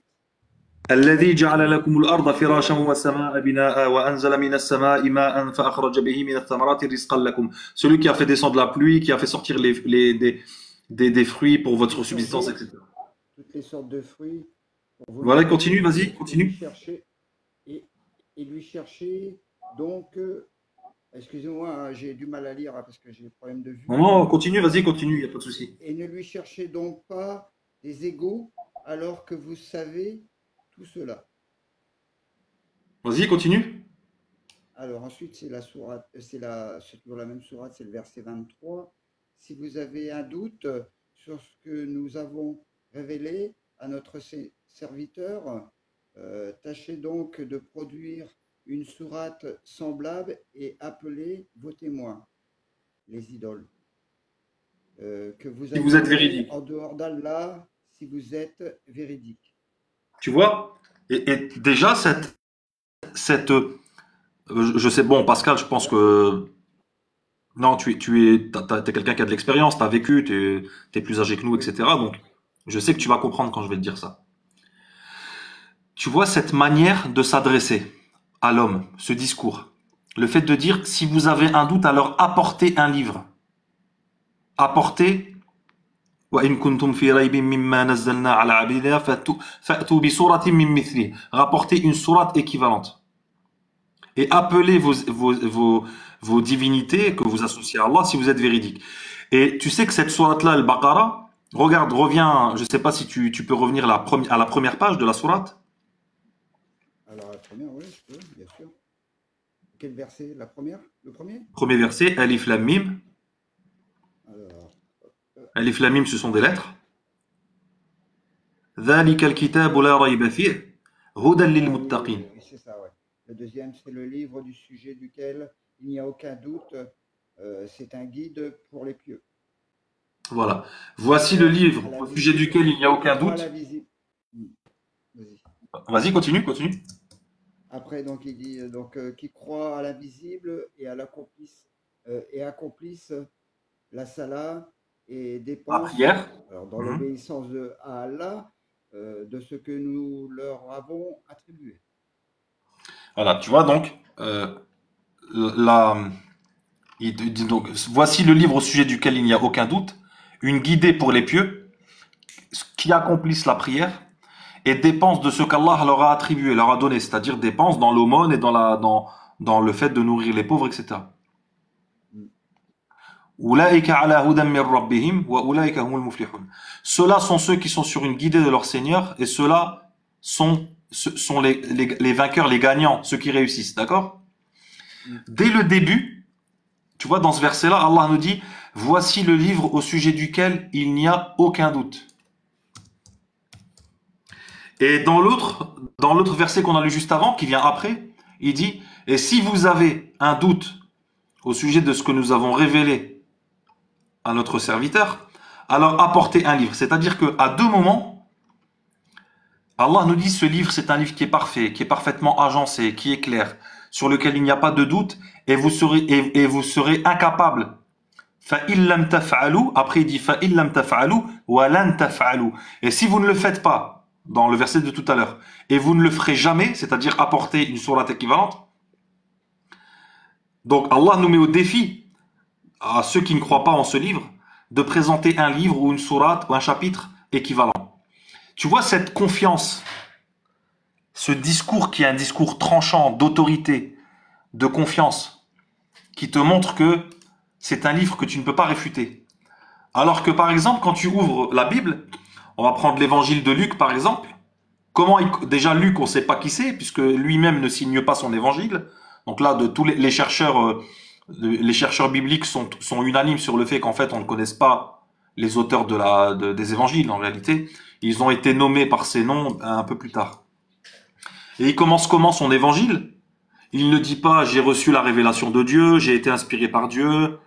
S6: الذي جعل لكم الأرض فراشا والسماء بناء وأنزل من السماء ماء فأخرج به من الثمرات رزقا لكم. Celui qui a fait descendre la pluie, qui a fait sortir des fruits pour votre subsistance, etc.
S5: toutes les sortes de fruits pour vous
S6: Voilà,
S5: nourrir
S6: continue, vas-y,
S5: et lui
S6: continue.
S5: chercher et, et lui chercher donc excusez-moi, hein, j'ai du mal à lire hein, parce que j'ai des problèmes de vue.
S6: Non, non, continue, vas-y, continue, il n'y a pas de souci.
S5: Et ne lui cherchez donc pas des égaux alors que vous savez tout cela.
S6: Vas-y, continue.
S5: Alors ensuite, c'est la sourate, c'est toujours la même sourate, c'est le verset 23. Si vous avez un doute sur ce que nous avons révélé à notre serviteur, tâchez donc de produire une sourate semblable et appelez vos témoins, les idoles, que vous
S6: Si vous êtes
S5: adorez
S6: véridique.
S5: en dehors d'Allah, si vous êtes véridique.
S6: Tu vois? Et déjà, je sais, bon, Pascal, je pense que Non, t'es quelqu'un qui a de l'expérience, t'as vécu, t'es plus âgé que nous,
S5: Oui,
S6: etc. Donc, je sais que tu vas comprendre quand je vais te dire ça. Tu vois cette manière de s'adresser à l'homme, ce discours. Le fait de dire, si vous avez un doute, alors apportez un livre. Apportez, وَإِن كُنتُمْ فِي رَيْبٍ مِّمَّا نَزَّلْنَا عَلَى عَبْدِنَا فَأْتُوا بِسُورَةٍ مِّن مِّثْلِهِ. Rapportez une sourate équivalente. Et appelez vos divinités que vous associez à Allah si vous êtes véridique. Et tu sais que cette sourate-là, Al-Baqarah, regarde, reviens, je ne sais pas si tu peux revenir à la première page de la sourate.
S5: alors la première, oui, je peux, bien sûr. Quel verset? La première? Le premier?
S6: Premier verset, Alif Lam Mim.
S5: Alors,
S6: Alif Lam Mim, ce sont des lettres. ذَلِكَ الْكِتَابُ لَا رَيْبَ فِيهِ هُدًى
S5: ah oui,
S6: لِلْمُتَّقِينَ.
S5: c'est ça, ouais. Le deuxième, c'est le livre du sujet duquel il n'y a aucun doute. C'est un guide pour les pieux.
S6: Voilà. Voici le livre
S5: À la
S6: au sujet
S5: visible,
S6: duquel il n'y a aucun
S5: croit à
S6: doute.
S5: la visible. Vas-y.
S6: Vas-y, continue, continue.
S5: Après, donc, il dit qui croit à l'invisible et accomplissent la salat et
S6: La
S5: dépensent
S6: prière.
S5: alors, dans
S6: Mhm.
S5: l'obéissance à Allah de ce que nous leur avons attribué.
S6: Voilà, tu vois donc, la, il dit donc, voici le livre au sujet duquel il n'y a aucun doute, une guidée pour les pieux qui accomplissent la prière et dépensent de ce qu'Allah leur a attribué, leur a donné, c'est-à-dire dépensent dans l'aumône et dans le fait de nourrir les pauvres, etc.
S5: Mm.
S6: Ulaika ala hudan min rabbihim wa ulaika humul muflihun. Ceux-là sont ceux qui sont sur une guidée de leur Seigneur et ceux-là sont les vainqueurs, les gagnants, ceux qui réussissent, d'accord?
S5: Mm.
S6: Dès le début, tu vois, dans ce verset-là, Allah nous dit, voici le livre au sujet duquel il n'y a aucun doute. Et dans l'autre verset qu'on a lu juste avant, qui vient après, il dit, et si vous avez un doute au sujet de ce que nous avons révélé à notre serviteur, alors apportez un livre. C'est-à-dire qu'à deux moments, Allah nous dit, ce livre, c'est un livre qui est parfait, qui est parfaitement agencé, qui est clair, sur lequel il n'y a pas de doute, et vous serez incapable. فَإِن لَمْ تَفْعَلُوا, après il dit فَإِن لَمْ تَفْعَلُوا وَلَنْ تَفْعَلُوا. Et si vous ne le faites pas, dans le verset de tout à l'heure, et vous ne le ferez jamais, c'est-à-dire apporter une sourate équivalente, donc Allah nous met au défi, à ceux qui ne croient pas en ce livre, de présenter un livre ou une sourate ou un chapitre équivalent. Tu vois cette confiance, ce discours qui est un discours tranchant, d'autorité, de confiance, qui te montre que c'est un livre que tu ne peux pas réfuter. Alors que par exemple, quand tu ouvres la Bible, on va prendre l'évangile de Luc par exemple, déjà Luc, on ne sait pas qui c'est, puisque lui-même ne signe pas son évangile. Donc là, de tous les chercheurs bibliques sont unanimes sur le fait qu'en fait, on ne connaisse pas les auteurs des évangiles en réalité. Ils ont été nommés par ces noms un peu plus tard. Et il commence comment son évangile? Il ne dit pas j'ai reçu la révélation de Dieu, j'ai été inspiré par Dieu,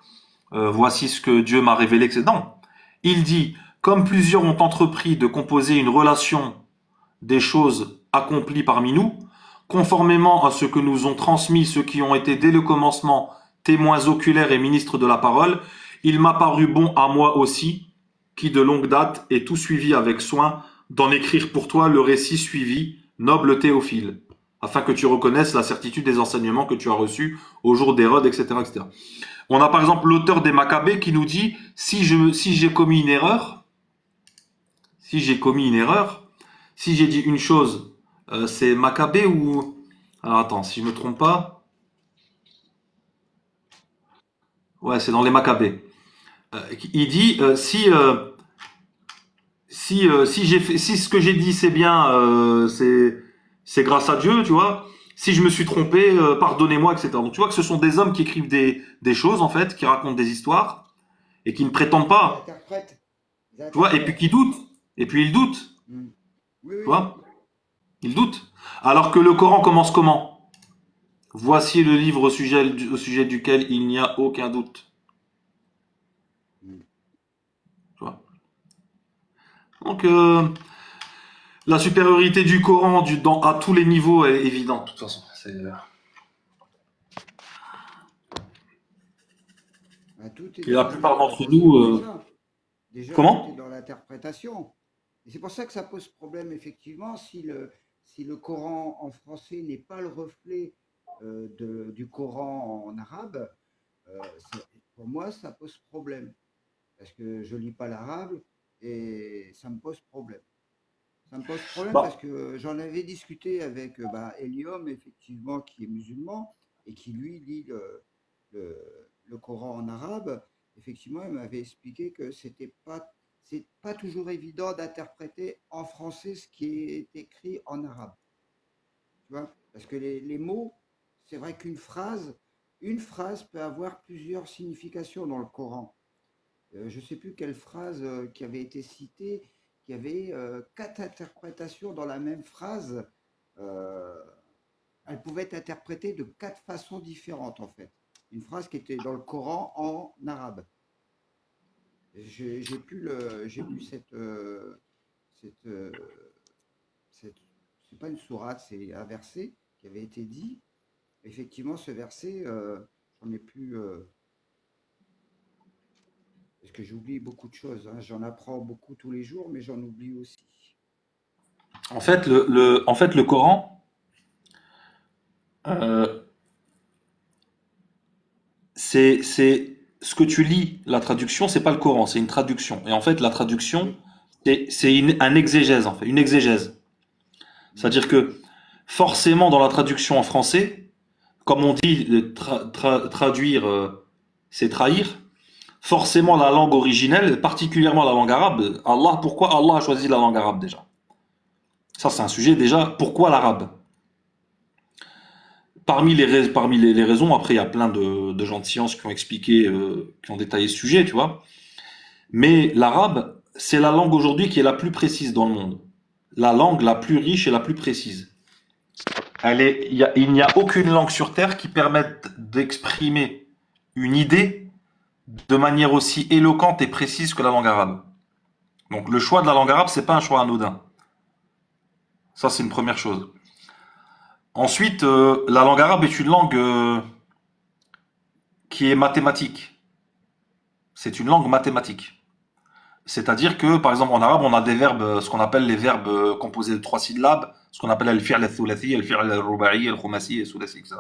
S6: voici ce que Dieu m'a révélé, etc. Non. Il dit, comme plusieurs ont entrepris de composer une relation des choses accomplies parmi nous, conformément à ce que nous ont transmis ceux qui ont été dès le commencement témoins oculaires et ministres de la parole, il m'a paru bon à moi aussi, qui de longue date ai tout suivi avec soin, d'en écrire pour toi le récit suivi, noble Théophile, afin que tu reconnaisses la certitude des enseignements que tu as reçus au jour d'Hérode, etc., etc. On a par exemple l'auteur des Maccabées qui nous dit, si j'ai commis une erreur, si j'ai dit une chose, c'est Maccabée ou... Alors attends, si je me trompe pas... Ouais, c'est dans les Maccabées. Il dit, si ce que j'ai dit c'est bien, c'est grâce à Dieu, tu vois. Si je me suis trompé, pardonnez-moi, etc. Donc tu vois que ce sont des hommes qui écrivent des choses, en fait, qui racontent des histoires, et qui ne prétendent pas, tu vois, et puis qui doutent, et puis ils doutent,
S5: Oui,
S6: tu
S5: oui.
S6: vois, ils doutent. Alors que le Coran commence comment? Voici le livre au sujet duquel il n'y a aucun doute. Tu vois. Donc, la supériorité du Coran à tous les niveaux est évidente, de toute façon.
S5: Bah, tout est
S6: Et
S5: dans
S6: la plupart d'entre nous,
S5: l'interprétation déjà. Déjà, tout est
S6: comment?
S5: dans l'interprétation. Et c'est pour ça que ça pose problème, effectivement, si le Coran en français n'est pas le reflet du Coran en arabe, pour moi, ça pose problème. Parce que je lis pas l'arabe et ça me pose problème. Ça me pose problème parce
S6: Bah,
S5: que j'en avais discuté avec Eliom, effectivement, qui est musulman et qui, lui, lit le Coran en arabe. Effectivement, il m'avait expliqué que c'est pas toujours évident d'interpréter en français ce qui est écrit en arabe. Tu vois? Parce que les mots, c'est vrai une phrase peut avoir plusieurs significations dans le Coran. Je ne sais plus quelle phrase qui avait été citée, qui avait quatre interprétations dans la même phrase. Euh, Elle pouvait être interprétée de quatre façons différentes, en fait. Une phrase qui était dans le Coran en arabe. J'ai plus c'est pas une sourate, c'est un verset qui avait été dit. Effectivement, ce verset, j'en ai plus, parce que j'oublie beaucoup de choses, hein. J'en apprends beaucoup tous les jours, mais j'en oublie aussi.
S6: en fait, le Coran, euh, c'est ce que tu lis, la traduction, c'est pas le Coran, c'est une traduction. Et en fait, la traduction,
S5: Oui.
S6: un exégèse, en fait, une exégèse.
S5: Mhm.
S6: C'est-à-dire que forcément, dans la traduction en français, comme on dit, traduire, c'est trahir. Forcément, la langue originelle, particulièrement la langue arabe, pourquoi Allah a choisi la langue arabe déjà? Ça, c'est un sujet déjà. Pourquoi l'arabe? Parmi les raisons, après, il y a plein de gens de science qui ont expliqué, qui ont détaillé ce sujet, tu vois. Mais l'arabe, c'est la langue aujourd'hui qui est la plus précise dans le monde. La langue la plus riche et la plus précise. Il n'y a aucune langue sur Terre qui permette d'exprimer une idée de manière aussi éloquente et précise que la langue arabe. Donc le choix de la langue arabe, c'est pas un choix anodin. Ça, c'est une première chose. Ensuite, la langue arabe est une langue qui est mathématique. C'est une langue mathématique. C'est-à-dire que, par exemple, en arabe, on a des verbes, ce qu'on appelle les verbes composés de 3 syllabes, ce qu'on appelle al-fi'l al-thulathi, al-fi'l al-ruba'i, al-khumasi, al-sudasi, etc.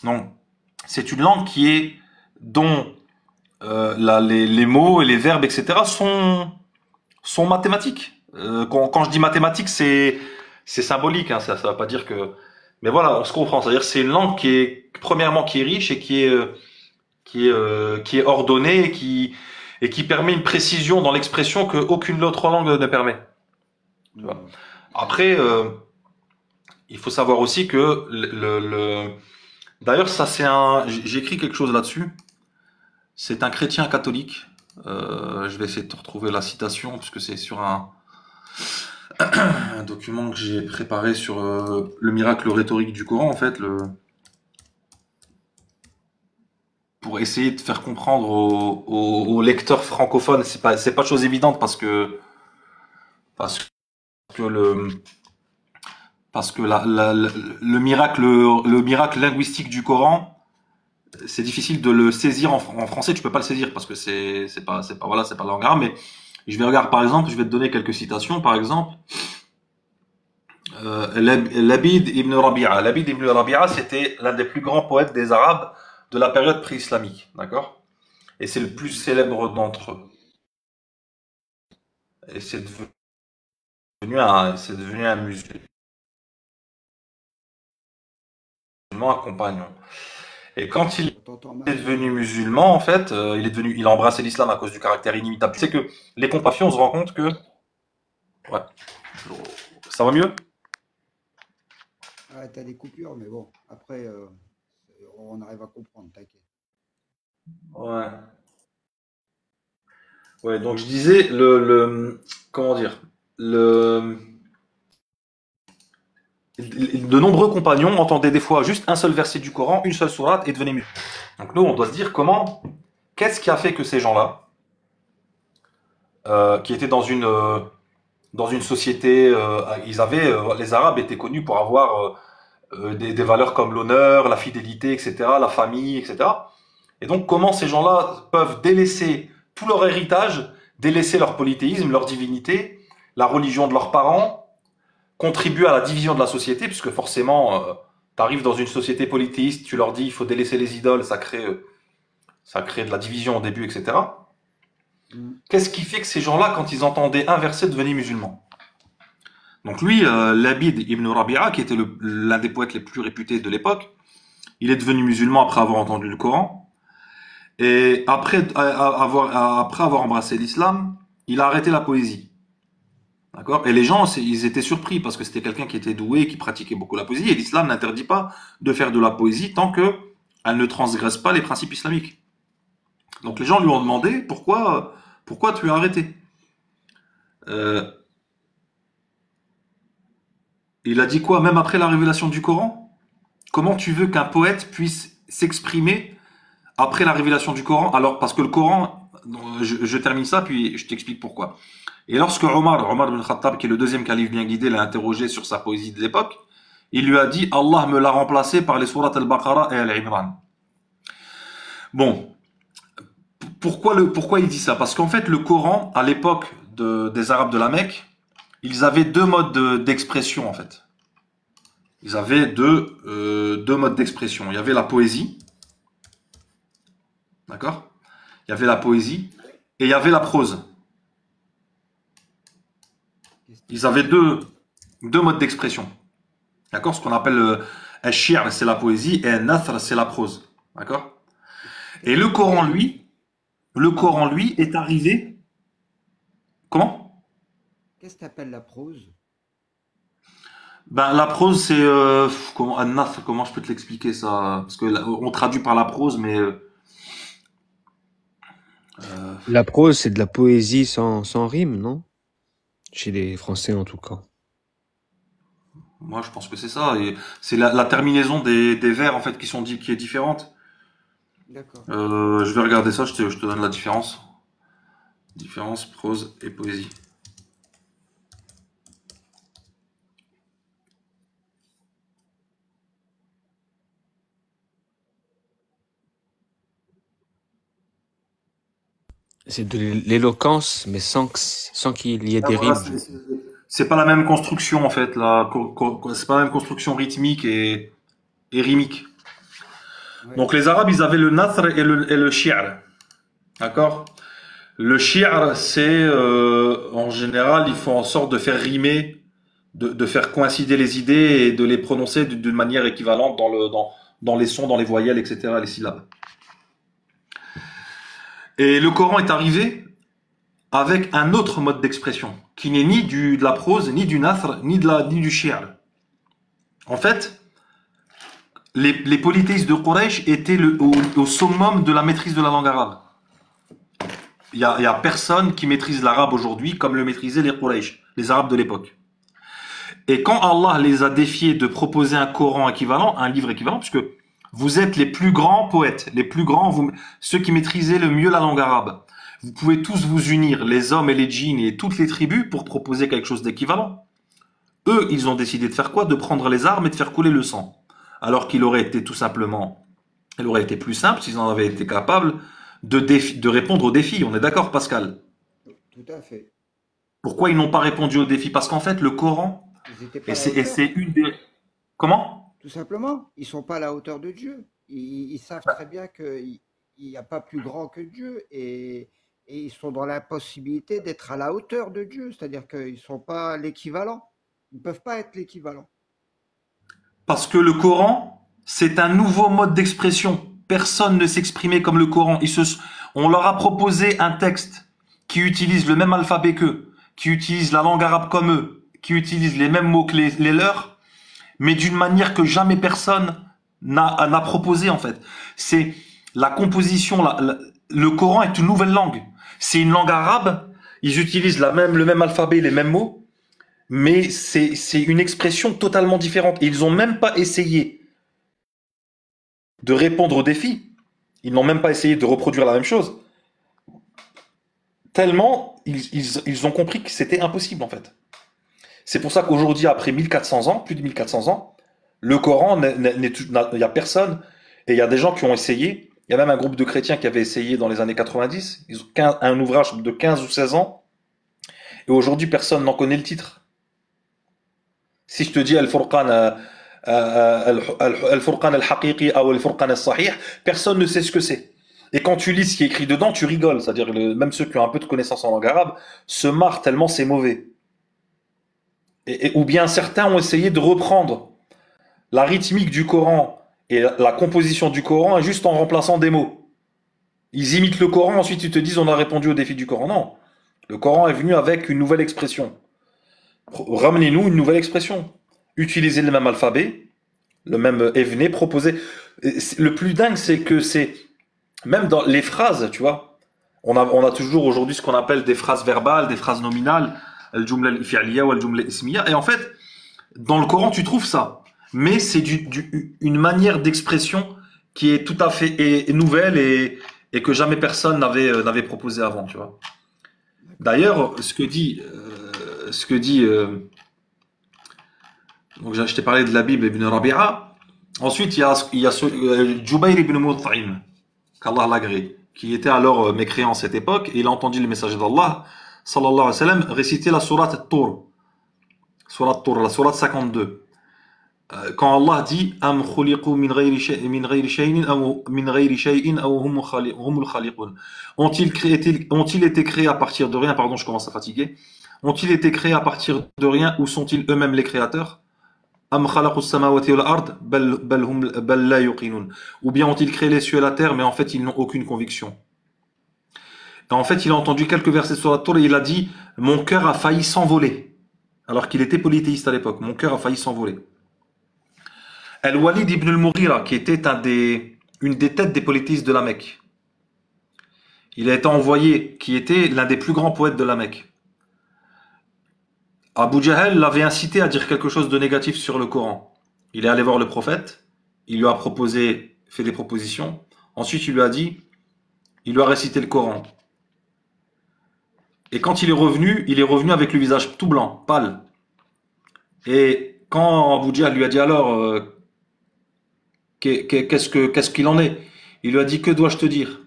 S6: Donc, c'est une langue dont les mots et les verbes, etc., sont mathématiques. Quand je dis mathématiques, c'est symbolique, hein, ça va pas dire que. Mais voilà, on se comprend. C'est-à-dire, c'est une langue premièrement, qui est riche et qui est ordonnée et qui permet une précision dans l'expression que aucune autre langue ne permet. Tu vois.
S5: Mhm.
S6: Après, il faut savoir aussi que d'ailleurs, ça c'est j'ai écrit quelque chose là-dessus. C'est un chrétien catholique. Je vais essayer de te retrouver la citation parce que c'est sur un document que j'ai préparé sur le miracle rhétorique du Coran, en fait, pour essayer de faire comprendre aux lecteurs francophones. C'est pas chose évidente parce que le miracle linguistique du Coran, c'est difficile de le saisir en français. Tu peux pas le saisir parce que c'est pas voilà, c'est pas la langue arabe. Mais je vais regarder, par exemple, je vais te donner quelques citations. Par exemple, Labid ibn Rabi'a. Labid ibn Rabi'a, c'était l'un des plus grands poètes des Arabes de la période pré-islamique, d'accord? Et c'est le plus célèbre d'entre eux. Et c'est devenu un musulman, un compagnon. Et quand il
S5: On t'entend
S6: est
S5: mal.
S6: devenu musulman, en fait, il a embrassé l'islam à cause du caractère inimitable. C'est que les compagnons, on se rend compte que, ouais, ça va mieux?
S5: Ah, t'as des coupures, mais bon, après, on arrive à comprendre, t'inquiète.
S6: Ouais. Ouais, donc je disais comment dire, de nombreux compagnons entendaient des fois juste un seul verset du Coran, une seule sourate et devenaient musulmans. Donc nous, on doit se dire qu'est-ce qui a fait que ces gens-là, qui étaient dans une société, les Arabes étaient connus pour avoir des valeurs comme l'honneur, la fidélité, etc., la famille, etc. Et donc, comment ces gens-là peuvent délaisser tout leur héritage, délaisser leur polythéisme, leur divinité, la religion de leurs parents, contribuer à la division de la société, puisque forcément, tu arrives dans une société polythéiste, tu leur dis il faut délaisser les idoles, ça crée de la division au début, etc. Qu'est-ce qui fait que ces gens-là, quand ils entendaient un verset, devenaient musulmans? Donc lui, Labid ibn Rabi'a, qui était l'un des poètes les plus réputés de l'époque, il est devenu musulman après avoir entendu le Coran. Et après avoir embrassé l'islam, il a arrêté la poésie. D'accord? Et les gens, ils étaient surpris parce que c'était quelqu'un qui était doué, qui pratiquait beaucoup la poésie. Et l'islam n'interdit pas de faire de la poésie tant que elle ne transgresse pas les principes islamiques. Donc les gens lui ont demandé pourquoi tu as arrêté. Il a dit quoi? Même après la révélation du Coran? Comment tu veux qu'un poète puisse s'exprimer après la révélation du Coran? Alors, parce que le Coran, je termine ça, puis je t'explique pourquoi. Et lorsque Omar ibn Khattab, qui est le deuxième calife bien guidé, l'a interrogé sur sa poésie de l'époque, il lui a dit « Allah me l'a remplacé par les sourates al-Baqarah et al-Imran ». Bon, pourquoi il dit ça? Parce qu'en fait, le Coran, à l'époque des Arabes de la Mecque, ils avaient deux modes d'expression, en fait. Ils avaient deux modes d'expression. Il y avait la poésie, d'accord? Il y avait la poésie et il y avait la prose. Ils avaient deux modes d'expression. D'accord? Ce qu'on appelle al-shi'r, c'est la poésie, et al-nathr, c'est la prose. D'accord? Et le Coran, lui, est arrivé. Comment?
S5: Qu'est-ce que tu appelles la prose?
S6: Ben, la prose, c'est. Comment, al-nathr, comment je peux te l'expliquer ça? Parce que on traduit par la prose, mais.
S10: La prose, c'est de la poésie sans rime, non? Chez les Français, en tout cas.
S6: Moi, je pense que c'est ça. Et c'est la terminaison des vers, en fait, qui est différente.
S5: D'accord.
S6: Je vais regarder ça, je te donne la différence. Différence, prose et poésie.
S10: C'est de l'éloquence, mais sans qu'il y ait des
S6: Voilà,
S10: rimes.
S6: c'est pas la même construction, en fait. C'est pas la même construction rythmique et rimique.
S5: Ouais.
S6: Donc, les Arabes, ils avaient le nathr et le shi'r. D'accord? Le shi'r, c'est en général, il faut en sorte de faire rimer, de faire coïncider les idées et de les prononcer d'une manière équivalente dans les sons, dans les voyelles, etc., les syllabes. Et le Coran est arrivé avec un autre mode d'expression, qui n'est ni de la prose, ni du nathr, ni du shi'r. En fait, les polythéistes de Quraysh étaient au summum de la maîtrise de la langue arabe. Il y a personne qui maîtrise l'arabe aujourd'hui comme le maîtrisaient les Quraysh, les Arabes de l'époque. Et quand Allah les a défiés de proposer un Coran équivalent, un livre équivalent, puisque vous êtes les plus grands poètes, les plus grands, ceux qui maîtrisaient le mieux la langue arabe. Vous pouvez tous vous unir, les hommes et les djinns et toutes les tribus, pour proposer quelque chose d'équivalent. Eux, ils ont décidé de faire quoi? De prendre les armes et de faire couler le sang. Alors qu'il aurait été tout simplement, il aurait été plus simple s'ils en avaient été capables de répondre aux défis. On est d'accord, Pascal?
S5: Tout à fait.
S6: Pourquoi ils n'ont pas répondu aux défis? Parce qu'en fait, le Coran,
S5: Ils étaient pas
S6: et
S5: à la hauteur.
S6: c'est une des... Comment?
S5: Tout simplement, ils sont pas à la hauteur de Dieu. Ils savent très bien qu'il n'y a pas plus grand que Dieu et ils sont dans l'impossibilité d'être à la hauteur de Dieu. C'est-à-dire qu'ils ne sont pas l'équivalent. Ils ne peuvent pas être l'équivalent.
S6: Parce que le Coran, c'est un nouveau mode d'expression. Personne ne s'exprimait comme le Coran. On leur a proposé un texte qui utilise le même alphabet qu'eux, qui utilise la langue arabe comme eux, qui utilise les mêmes mots que les leurs, mais d'une manière que jamais personne n'a proposé, en fait. C'est la composition, le Coran est une nouvelle langue. C'est une langue arabe, ils utilisent le même alphabet, les mêmes mots, mais c'est une expression totalement différente. Et ils n'ont même pas essayé de répondre aux défis. Ils n'ont même pas essayé de reproduire la même chose. Tellement ils ont compris que c'était impossible, en fait. C'est pour ça qu'aujourd'hui, après 1400 ans, plus de 1400 ans, le Coran, il n'y a personne, et il y a des gens qui ont essayé, Il y a même un groupe de chrétiens qui avait essayé dans les années 90. Ils ont un ouvrage de 15 ou 16 ans. Et aujourd'hui, personne n'en connaît le titre. Si je te dis Al-Furqan Al-Furqan Al-Haqiqi ou Al-Furqan Al-Sahih, personne ne sait ce que c'est. Et quand tu lis ce qui est écrit dedans, tu rigoles. C'est-à-dire même ceux qui ont un peu de connaissance en langue arabe se marrent tellement c'est mauvais. Ou bien certains ont essayé de reprendre la rythmique du Coran et la composition du Coran juste en remplaçant des mots. Ils imitent le Coran, ensuite ils te disent on a répondu au défi du Coran. Non. Le Coran est venu avec une nouvelle expression. Ramenez-nous une nouvelle expression. Utilisez le même alphabet, le même evné, proposez. Le plus dingue, c'est que c'est, même dans les phrases, tu vois, on a toujours aujourd'hui ce qu'on appelle des phrases verbales, des phrases nominales, al-jumla al-fi'liya ou al-jumla al-ismiya. Et en fait, dans le Coran, tu trouves ça. Mais c'est une manière d'expression qui est tout à fait nouvelle et que jamais personne n'avait proposé avant, tu vois. D'ailleurs, ce que dit donc je t'ai parlé de la Bible ibn Rabi'a. Ensuite, il y a Jubayr ibn Mut'im, qu'Allah l'agrée, qui était alors mécréant à cette époque, et il a entendu le messager d'Allah, sallallahu alayhi wa sallam, réciter la sourate At-Tur, la sourate 52. Quand Allah dit Am khuliqu min ghayri shay'in aw humul khaliqun. Ont-ils été créés à partir de rien? Pardon, je commence à fatiguer. Ont-ils été créés à partir de rien ou sont-ils eux-mêmes les créateurs? Am khalaqu as-samawati wal ard bal la yuqinun. Ou bien ont-ils créé les cieux et la terre mais en fait ils n'ont aucune conviction. Et en fait, il a entendu quelques versets sur la Tour et il a dit mon cœur a failli s'envoler. Alors qu'il était polythéiste à l'époque, mon cœur a failli s'envoler. Al-Walid ibn al-Mughira, qui était une des têtes des polythéistes de la Mecque. Il a été envoyé, qui était l'un des plus grands poètes de la Mecque. Abu Jahl l'avait incité à dire quelque chose de négatif sur le Coran. Il est allé voir le prophète, il lui a fait des propositions. Ensuite, il lui a récité le Coran. Et quand il est revenu avec le visage tout blanc, pâle. Et quand Abu Jahl lui a dit alors, qu'est-ce qu'il en est? Il lui a dit, que dois-je te dire?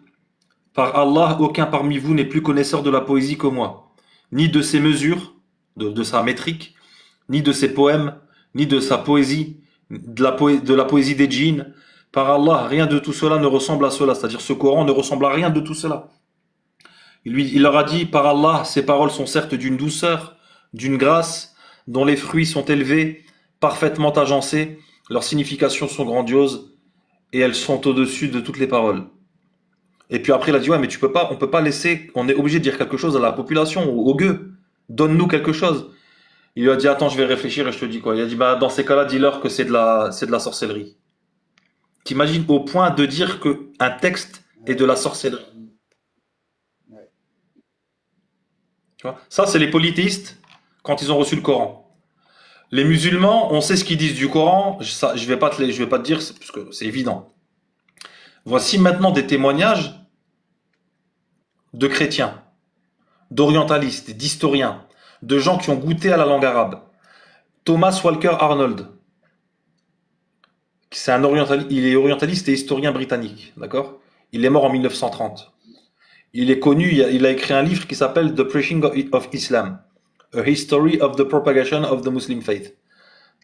S6: Par Allah, aucun parmi vous n'est plus connaisseur de la poésie que moi, ni de ses mesures, de sa métrique, ni de ses poèmes, ni de sa poésie, de la poésie des djinns. Par Allah, rien de tout cela ne ressemble à cela, c'est-à-dire ce Coran ne ressemble à rien de tout cela. Il leur a dit, par Allah, ces paroles sont certes d'une douceur, d'une grâce, dont les fruits sont élevés, parfaitement agencés, leurs significations sont grandioses, et elles sont au-dessus de toutes les paroles. Et puis après, il a dit, ouais, mais on peut pas laisser, on est obligé de dire quelque chose à la population, aux gueux. Donne-nous quelque chose. Il lui a dit, attends, je vais réfléchir et je te dis quoi. Il a dit, bah, dans ces cas-là, dis-leur que c'est de la sorcellerie. T'imagines au point de dire que un texte est de la sorcellerie. Tu vois, ça, c'est les polythéistes quand ils ont reçu le Coran. Les musulmans, on sait ce qu'ils disent du Coran. Je vais pas te dire parce que c'est évident. Voici maintenant des témoignages de chrétiens, d'orientalistes, d'historiens, de gens qui ont goûté à la langue arabe. Thomas Walker Arnold, il est orientaliste et historien britannique, d'accord? Il est mort en 1930. Il est connu, il a écrit un livre qui s'appelle The Preaching of Islam, A History of the Propagation of the Muslim Faith.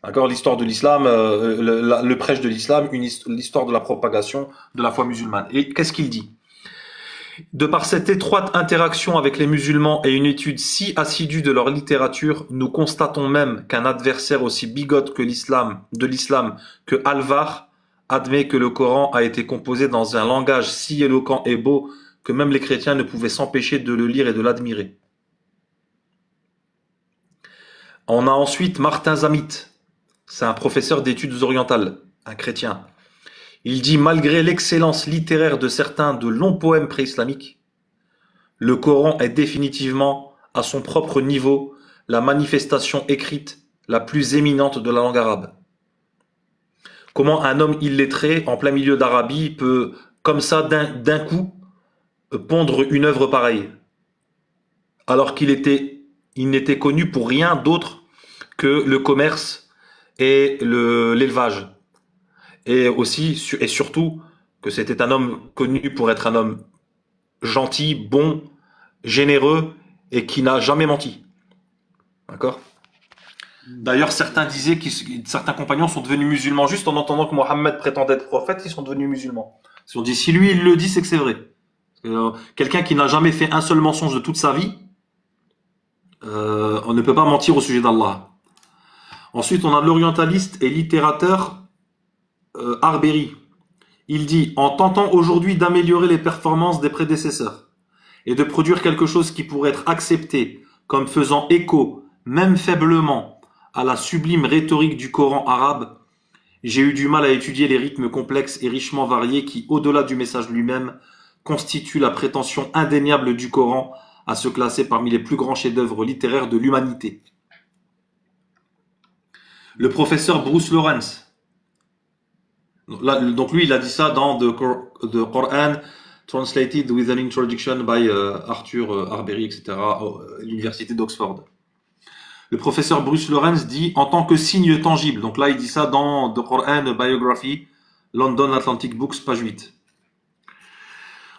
S6: D'accord, l'histoire de l'islam, le prêche de l'islam, l'histoire de la propagation de la foi musulmane. Et qu'est-ce qu'il dit? De par cette étroite interaction avec les musulmans et une étude si assidue de leur littérature, nous constatons même qu'un adversaire aussi bigote de l'islam que Alvar admet que le Coran a été composé dans un langage si éloquent et beau que même les chrétiens ne pouvaient s'empêcher de le lire et de l'admirer. On a ensuite Martin Zamit. C'est un professeur d'études orientales, un chrétien. Il dit, malgré l'excellence littéraire de certains de longs poèmes pré-islamiques, le Coran est définitivement, à son propre niveau, la manifestation écrite la plus éminente de la langue arabe. Comment un homme illettré, en plein milieu d'Arabie, peut, comme ça, d'un coup, pondre une œuvre pareille, alors qu'il n'était connu pour rien d'autre que le commerce et l'élevage, et aussi et surtout que c'était un homme connu pour être un homme gentil, bon, généreux et qui n'a jamais menti. D'accord? D'ailleurs, certains disaient que certains compagnons sont devenus musulmans juste en entendant que Mohammed prétendait être prophète, ils sont devenus musulmans. Ils ont dit, si lui il le dit, c'est que c'est vrai. Quelqu'un qui n'a jamais fait un seul mensonge de toute sa vie, on ne peut pas mentir au sujet d'Allah. Ensuite, on a l'orientaliste et littérateur Arberi. Il dit, en tentant aujourd'hui d'améliorer les performances des prédécesseurs et de produire quelque chose qui pourrait être accepté comme faisant écho, même faiblement, à la sublime rhétorique du Coran arabe, j'ai eu du mal à étudier les rythmes complexes et richement variés qui, au-delà du message lui-même, constituent la prétention indéniable du Coran à se classer parmi les plus grands chefs-d'œuvre littéraires de l'humanité. Le professeur Bruce Lawrence, donc lui il a dit ça dans The Quran Translated with an Introduction by Arthur Arbery, etc., à l'université d'Oxford. Le professeur Bruce Lawrence dit, en tant que signe tangible, donc là il dit ça dans The Quran Biography, London Atlantic Books, page 8.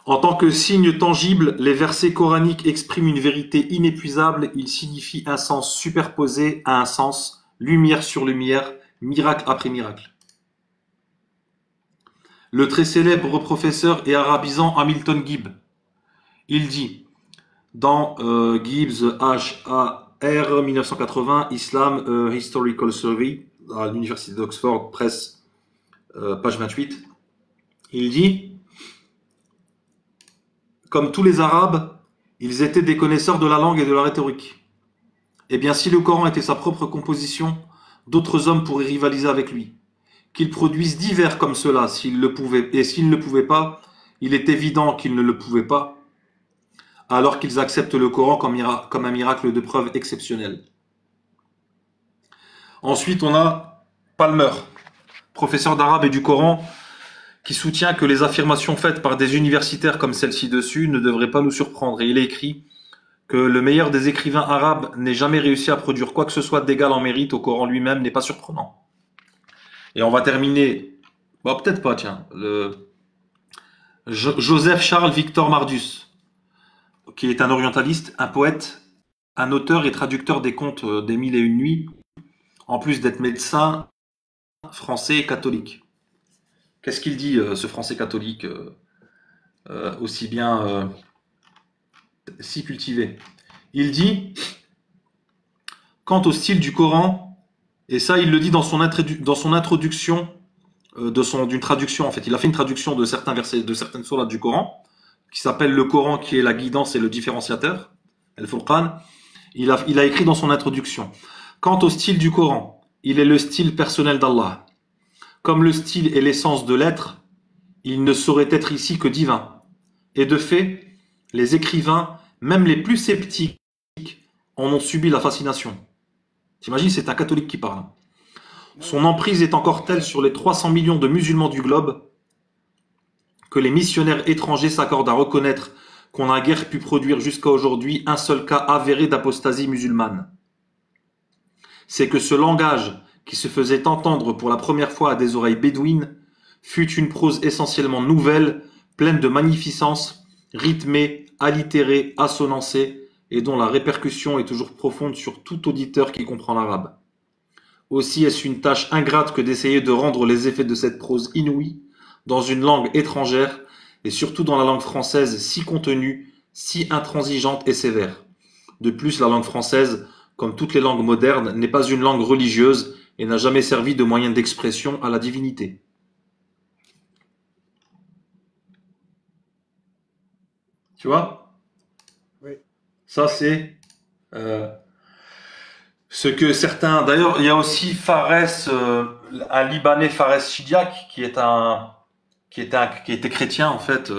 S6: En tant que signe tangible, les versets coraniques expriment une vérité inépuisable, ils signifient un sens superposé à un sens, lumière sur lumière, miracle après miracle. Le très célèbre professeur et arabisant Hamilton Gibb, il dit, dans Gibbs H.A.R. 1980, Islam Historical Survey, à l'université d'Oxford Press, page 28, il dit, comme tous les Arabes, ils étaient des connaisseurs de la langue et de la rhétorique. Eh bien, si le Coran était sa propre composition, d'autres hommes pourraient rivaliser avec lui. Qu'ils produisent divers comme cela, s'ils le pouvaient, et s'ils ne le pouvaient pas, il est évident qu'ils ne le pouvaient pas, alors qu'ils acceptent le Coran comme un miracle de preuve exceptionnel. Ensuite, on a Palmer, professeur d'arabe et du Coran, qui soutient que les affirmations faites par des universitaires comme celle-ci dessus ne devraient pas nous surprendre. Et il a écrit que le meilleur des écrivains arabes n'ait jamais réussi à produire quoi que ce soit d'égal en mérite au Coran lui-même n'est pas surprenant. Et on va terminer, peut-être pas, tiens, Joseph Charles Victor Mardus, qui est un orientaliste, un poète, un auteur et traducteur des contes des Mille et une nuits, en plus d'être médecin, français et catholique. Qu'est-ce qu'il dit, ce français catholique, aussi bien si cultivé? Il dit, quant au style du Coran, et ça il le dit dans son introduction, d'une traduction en fait, il a fait une traduction de certains versets, de certaines sourates du Coran, qui s'appelle le Coran qui est la guidance et le différenciateur, Al-Furqan. Il a écrit dans son introduction, quant au style du Coran, il est le style personnel d'Allah. Comme le style est l'essence de l'être, il ne saurait être ici que divin. Et de fait, les écrivains, même les plus sceptiques, en ont subi la fascination. T'imagines, c'est un catholique qui parle. Son emprise est encore telle sur les 300 millions de musulmans du globe que les missionnaires étrangers s'accordent à reconnaître qu'on n'a guère pu produire jusqu'à aujourd'hui un seul cas avéré d'apostasie musulmane. C'est que ce langage qui se faisait entendre pour la première fois à des oreilles bédouines fut une prose essentiellement nouvelle, pleine de magnificence, rythmée, allitérée, assonancée, et dont la répercussion est toujours profonde sur tout auditeur qui comprend l'arabe. Aussi est-ce une tâche ingrate que d'essayer de rendre les effets de cette prose inouïe dans une langue étrangère, et surtout dans la langue française si contenue, si intransigeante et sévère. De plus, la langue française, comme toutes les langues modernes, n'est pas une langue religieuse et n'a jamais servi de moyen d'expression à la divinité. Tu vois ?
S5: Oui.
S6: Ça, c'est ce que certains... D'ailleurs, il y a aussi Fares, un Libanais, Fares Chidiak, qui était chrétien, en fait,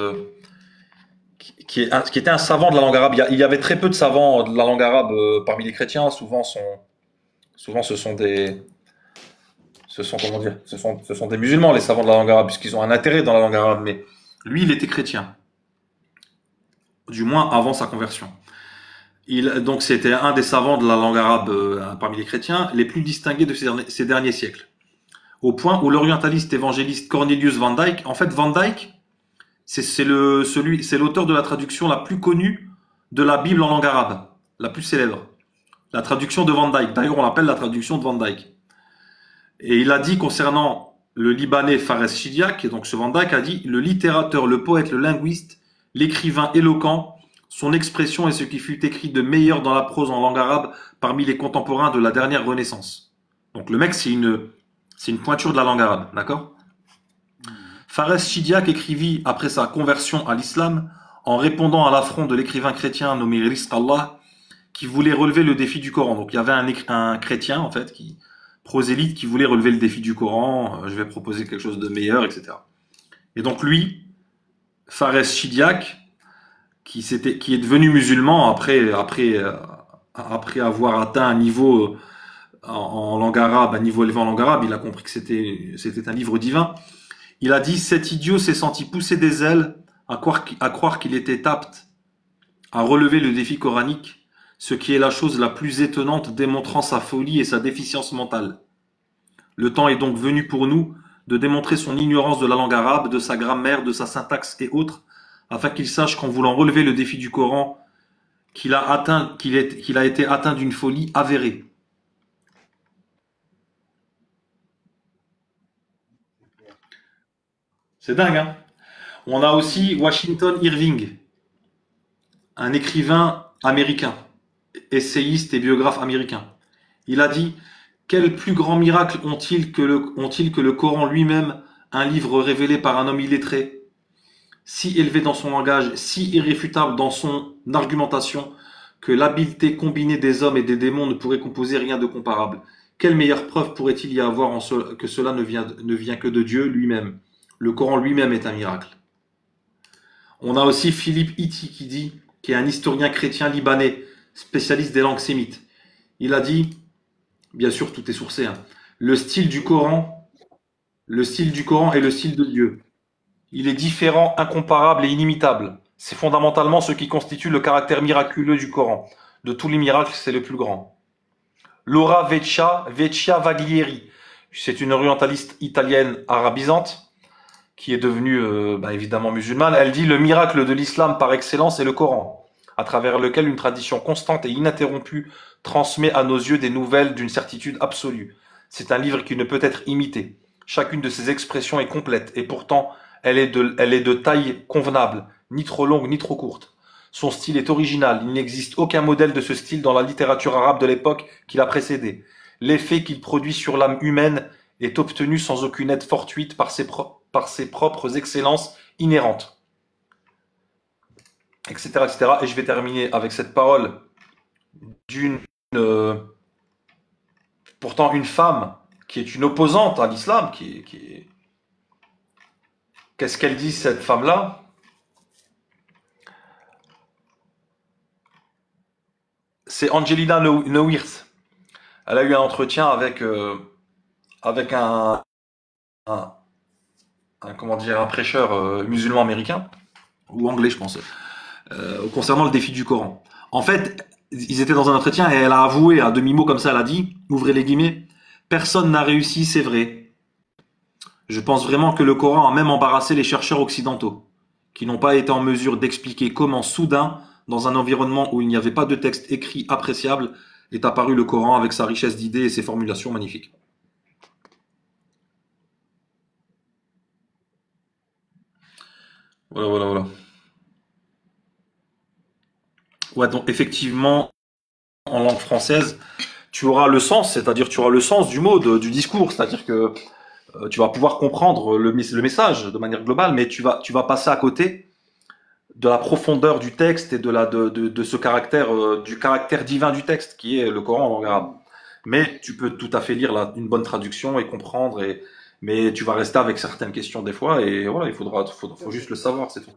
S6: qui était un savant de la langue arabe. Il y avait très peu de savants de la langue arabe parmi les chrétiens. Souvent, ce sont des musulmans, les savants de la langue arabe, puisqu'ils ont un intérêt dans la langue arabe. Mais lui, il était chrétien. Du moins avant sa conversion. Donc c'était un des savants de la langue arabe parmi les chrétiens les plus distingués de ces derniers siècles. au point où l'orientaliste évangéliste Cornelius Van Dyck, en fait, Van Dyck, c'est l'auteur de la traduction la plus connue de la Bible en langue arabe, la plus célèbre. La traduction de Van Dyck. D'ailleurs, on l'appelle la traduction de Van Dyck. Et il a dit concernant le Libanais Fares Chidiac, et donc ce Van Dyck a dit, le littérateur, le poète, le linguiste, l'écrivain éloquent, son expression est ce qui fut écrit de meilleur dans la prose en langue arabe parmi les contemporains de la dernière Renaissance. Donc le mec, c'est une pointure de la langue arabe, d'accord? Fares Chidiac écrivit après sa conversion à l'islam en répondant à l'affront de l'écrivain chrétien nommé Rizq Allah qui voulait relever le défi du Coran. Donc il y avait un chrétien en fait, prosélyte qui voulait relever le défi du Coran, je vais proposer quelque chose de meilleur, etc. Et donc lui, Fares Chidiac, qui est devenu musulman après avoir atteint un niveau en langue arabe, un niveau élevé en langue arabe, il a compris que c'était un livre divin. Il a dit, cet idiot s'est senti pousser des ailes à croire qu'il était apte à relever le défi coranique, ce qui est la chose la plus étonnante démontrant sa folie et sa déficience mentale. Le temps est donc venu pour nous de démontrer son ignorance de la langue arabe, de sa grammaire, de sa syntaxe et autres, afin qu'il sache qu'en voulant relever le défi du Coran, qu'il a été atteint d'une folie avérée. C'est dingue, hein? On a aussi Washington Irving, un écrivain américain, essayiste et biographe américain. Il a dit, quel plus grand miracle ont-ils que le Coran lui-même, un livre révélé par un homme illettré, si élevé dans son langage, si irréfutable dans son argumentation, que l'habileté combinée des hommes et des démons ne pourrait composer rien de comparable. Quelle meilleure preuve pourrait-il y avoir que cela ne vient que de Dieu lui-même? Le Coran lui-même est un miracle. On a aussi Philippe Iti qui est un historien chrétien libanais, spécialiste des langues sémites. Il a dit, bien sûr tout est sourcé, hein, le style du Coran est le style de Dieu. Il est différent, incomparable et inimitable. C'est fondamentalement ce qui constitue le caractère miraculeux du Coran. De tous les miracles, c'est le plus grand. Laura Vecchia Vaglieri, c'est une orientaliste italienne arabisante qui est devenue évidemment musulmane. Elle dit le miracle de l'islam par excellence est le Coran, à travers lequel une tradition constante et ininterrompue transmet à nos yeux des nouvelles d'une certitude absolue. C'est un livre qui ne peut être imité. Chacune de ses expressions est complète et pourtant elle est de taille convenable, ni trop longue ni trop courte. Son style est original, il n'existe aucun modèle de ce style dans la littérature arabe de l'époque qui l'a précédé. L'effet qu'il produit sur l'âme humaine est obtenu sans aucune aide fortuite par ses propres excellences inhérentes. Etc., etc. Et je vais terminer avec cette parole d'une pourtant une femme qui est une opposante à l'islam, Qu'est-ce qu'elle dit, cette femme-là? C'est Angelina Neuwirth. Elle a eu un entretien avec un prêcheur musulman américain, ou anglais, je pense, concernant le défi du Coran. En fait, ils étaient dans un entretien et elle a avoué à demi-mot comme ça, elle a dit, ouvrez les guillemets, personne n'a réussi, c'est vrai. Je pense vraiment que le Coran a même embarrassé les chercheurs occidentaux, qui n'ont pas été en mesure d'expliquer comment soudain, dans un environnement où il n'y avait pas de texte écrit appréciable, est apparu le Coran avec sa richesse d'idées et ses formulations magnifiques. Voilà. Ouais, donc effectivement, en langue française, tu auras le sens, c'est-à-dire tu auras le sens du mot, du discours, c'est-à-dire que tu vas pouvoir comprendre le message de manière globale, mais tu vas passer à côté de la profondeur du texte et de ce caractère, du caractère divin du texte, qui est le Coran en langue arabe. Mais tu peux tout à fait lire une bonne traduction et comprendre, mais tu vas rester avec certaines questions des fois, et voilà, il faut juste le savoir, c'est tout.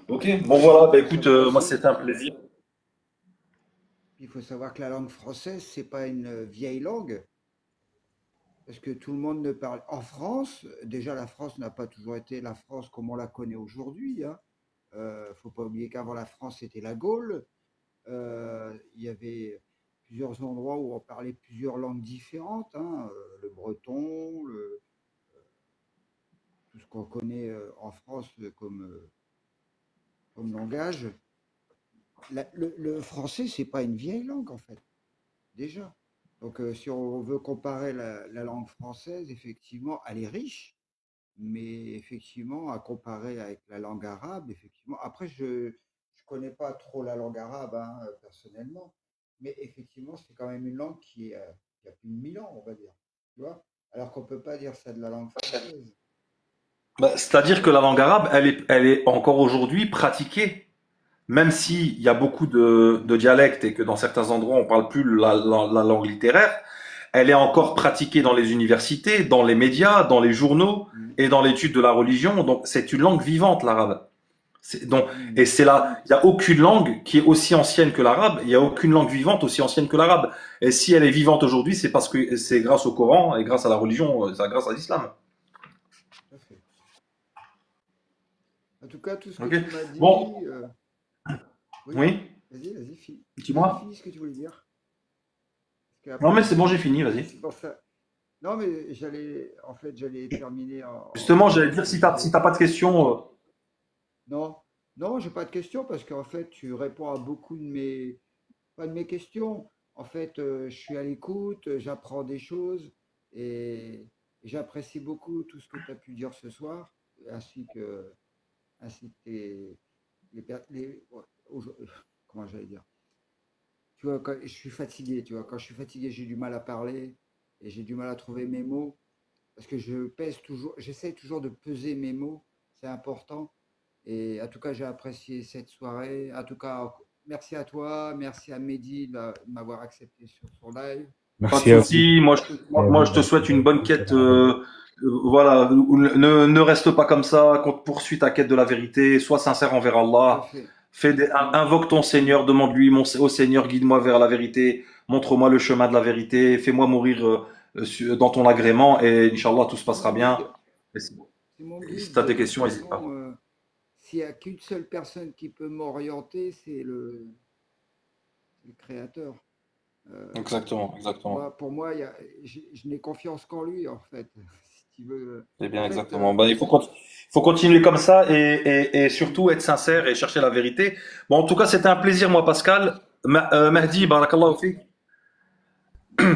S6: Ok, bon voilà, écoute, moi c'était un plaisir.
S5: Il faut savoir que la langue française, c'est pas une vieille langue. Parce que tout le monde ne parle. En France, déjà, la France n'a pas toujours été la France comme on la connaît aujourd'hui. Hein. Faut pas oublier qu'avant la France, c'était la Gaule. Il y avait plusieurs endroits où on parlait plusieurs langues différentes, hein, le breton, tout ce qu'on connaît en France comme langage. Le français, c'est pas une vieille langue, en fait, déjà. Donc, si on veut comparer la langue française, effectivement, elle est riche, mais effectivement, à comparer avec la langue arabe, effectivement. Après, je ne connais pas trop la langue arabe, hein, personnellement, mais effectivement, c'est quand même une langue qui a plus de 1000 ans, on va dire. Tu vois? Alors qu'on ne peut pas dire ça de la langue française.
S6: Bah, c'est-à-dire que la langue arabe, elle est encore aujourd'hui pratiquée. Même s'il y a beaucoup de dialectes et que dans certains endroits on parle plus la langue littéraire, elle est encore pratiquée dans les universités, dans les médias, dans les journaux et dans l'étude de la religion. Donc c'est une langue vivante, l'arabe. Donc, et c'est là, il n'y a aucune langue qui est aussi ancienne que l'arabe, il n'y a aucune langue vivante aussi ancienne que l'arabe. Et si elle est vivante aujourd'hui, c'est parce que c'est grâce au Coran et grâce à la religion, c'est grâce à l'islam.
S5: Tout à fait. En tout cas, tout ce que
S6: Ok.
S5: tu m'as dit.
S6: Bon. Oui.
S5: Vas-y,
S6: Dis-moi.
S5: finis ce que tu voulais dire.
S6: Non, mais c'est bon, j'ai fini, vas-y.
S5: C'est pour ça. Non, mais j'allais terminer
S6: Justement, j'allais dire, si t'as pas de questions,
S5: Non, non, j'ai pas de questions parce qu'en fait, tu réponds à beaucoup pas de mes questions. En fait, je suis à l'écoute, j'apprends des choses et j'apprécie beaucoup tout ce que tu as pu dire ce soir, ainsi que comment j'allais dire. Tu vois, quand je suis fatigué, tu vois, quand je suis fatigué, j'ai du mal à parler et j'ai du mal à trouver mes mots parce que j'essaie toujours de peser mes mots, c'est important. Et en tout cas, j'ai apprécié cette soirée. En tout cas, merci à toi, merci à Mehdi de m'avoir accepté sur son live.
S6: pas de souci. Moi, je te souhaite une bonne quête. Voilà, ne reste pas comme ça. Poursuis ta quête de la vérité. Sois sincère envers Allah. Invoque ton Seigneur. Demande-lui, ô Seigneur, guide-moi vers la vérité. Montre-moi le chemin de la vérité. Fais-moi mourir dans ton agrément. Et Inch'Allah, tout se passera bien. Si tu as des questions, n'hésite pas.
S5: S'il n'y a qu'une seule personne qui peut m'orienter, c'est le créateur.
S6: Exactement.
S5: Pour moi, je n'ai confiance qu'en lui, en fait. Si tu veux.
S6: C'est bien, exactement. Il faut continuer comme ça et surtout être sincère et chercher la vérité. Bon, en tout cas, c'était un plaisir, moi, Pascal. Mahdi, barakallahu fik.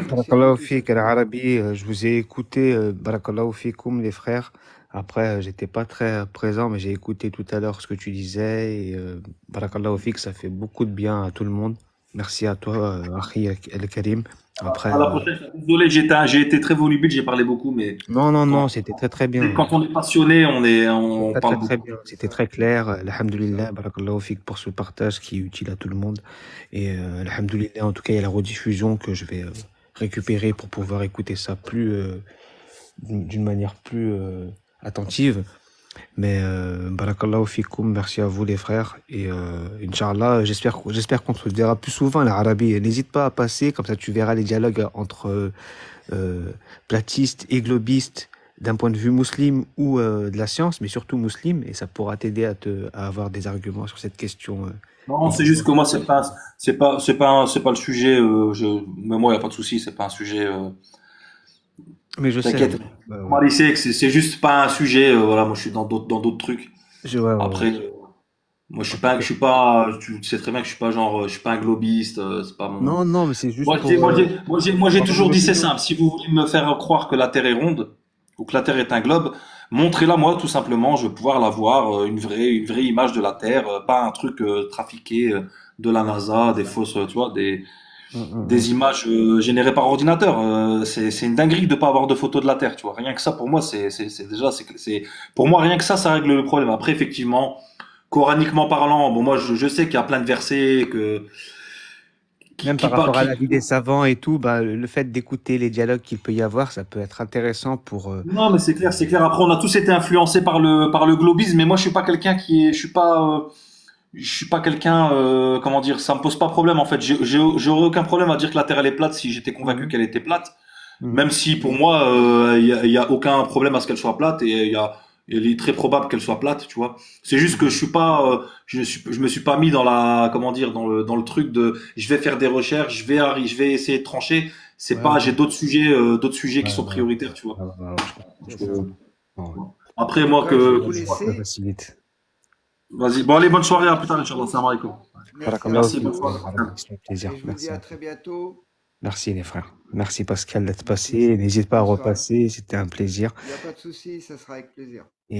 S10: Barakallahu fik, al-Arabi, je vous ai écouté, barakallahu fikoum, les frères. Après, j'étais pas très présent, mais j'ai écouté tout à l'heure ce que tu disais et barakallahu fik, ça fait beaucoup de bien à tout le monde. Merci à toi, Akhi El-Karim. Après,
S6: À la prochaine. Désolé, j'ai été très volubile, j'ai parlé beaucoup, mais
S10: non, c'était très bien.
S6: quand on est passionné, on parle
S10: Très
S6: beaucoup.
S10: bien, c'était très clair. Alhamdulillah, barakallahu fik pour ce partage qui est utile à tout le monde. Et alhamdulillah, en tout cas, il y a la rediffusion que je vais récupérer pour pouvoir écouter ça d'une manière plus attentive. Mais barakallahu fikoum, merci à vous les frères. Et Inch'Allah, j'espère qu'on se verra plus souvent l'Arabie. N'hésite pas à passer, comme ça tu verras les dialogues entre platistes et globistes d'un point de vue musulman ou de la science, mais surtout musulman, et ça pourra t'aider à avoir des arguments sur cette question.
S6: Non, c'est juste que moi, c'est pas le sujet. Mais moi, il y a pas de souci, c'est pas un sujet.
S10: Mais je sais.
S6: T'inquiète. Moi, il sait que c'est juste pas un sujet. Voilà, moi, je suis dans d'autres trucs. Après, moi, tu sais très bien que je suis pas je suis pas un globiste. C'est pas mon.
S10: Non, mais c'est juste.
S6: Moi, j'ai toujours dit c'est simple. Si vous voulez me faire croire que la Terre est ronde ou que la Terre est un globe, montrez-la moi tout simplement. Je vais pouvoir la voir une vraie image de la Terre, pas un truc trafiqué de la NASA, des fausses, tu vois, des images générées par ordinateur. C'est une dinguerie de pas avoir de photos de la Terre, tu vois. Rien que ça, pour moi, pour moi, rien que ça règle le problème. Après, effectivement, coraniquement parlant, bon, moi, je sais qu'il y a plein de versets
S10: Même par rapport à la vie des savants et tout, le fait d'écouter les dialogues qu'il peut y avoir, ça peut être intéressant pour.
S6: Non, mais c'est clair. Après, on a tous été influencés par le globisme, mais moi, je suis pas quelqu'un je suis pas quelqu'un, comment dire, ça me pose pas problème en fait. J'aurais aucun problème à dire que la Terre elle est plate si j'étais convaincu qu'elle était plate. Même si pour moi il y a aucun problème à ce qu'elle soit plate et il il est très probable qu'elle soit plate, tu vois. C'est juste que je suis pas, je me suis pas mis dans la, comment dire, dans le truc de, je vais faire des recherches, je vais essayer de trancher. C'est
S10: Ouais,
S6: pas,
S10: ouais.
S6: j'ai d'autres sujets qui
S10: Ouais,
S6: sont
S10: ouais.
S6: prioritaires, tu vois.
S10: Ouais, ouais, ouais, je
S5: C'est ça.
S10: comprends. Ouais.
S6: Après,
S5: En
S6: moi,
S5: tout cas, je vais
S6: que,
S5: vous
S10: Ça
S5: laisser.
S10: facilite.
S6: vas-y. Bon, allez, bonne soirée, à plus tard, Inch'Allah. Salam alaikum.
S5: Merci à
S10: Barakallahu
S6: Merci,
S5: vous.
S6: bonne
S10: fik.
S6: soirée.
S10: C'est un plaisir.
S5: Et je vous dis
S10: Merci.
S5: à très bientôt.
S10: Merci les frères. Merci Pascal d'être
S5: Merci.
S10: passé. N'hésite pas à
S5: Bonne soirée.
S10: repasser, c'était un plaisir.
S5: Il n'y a pas de souci, ça sera avec plaisir.
S10: Et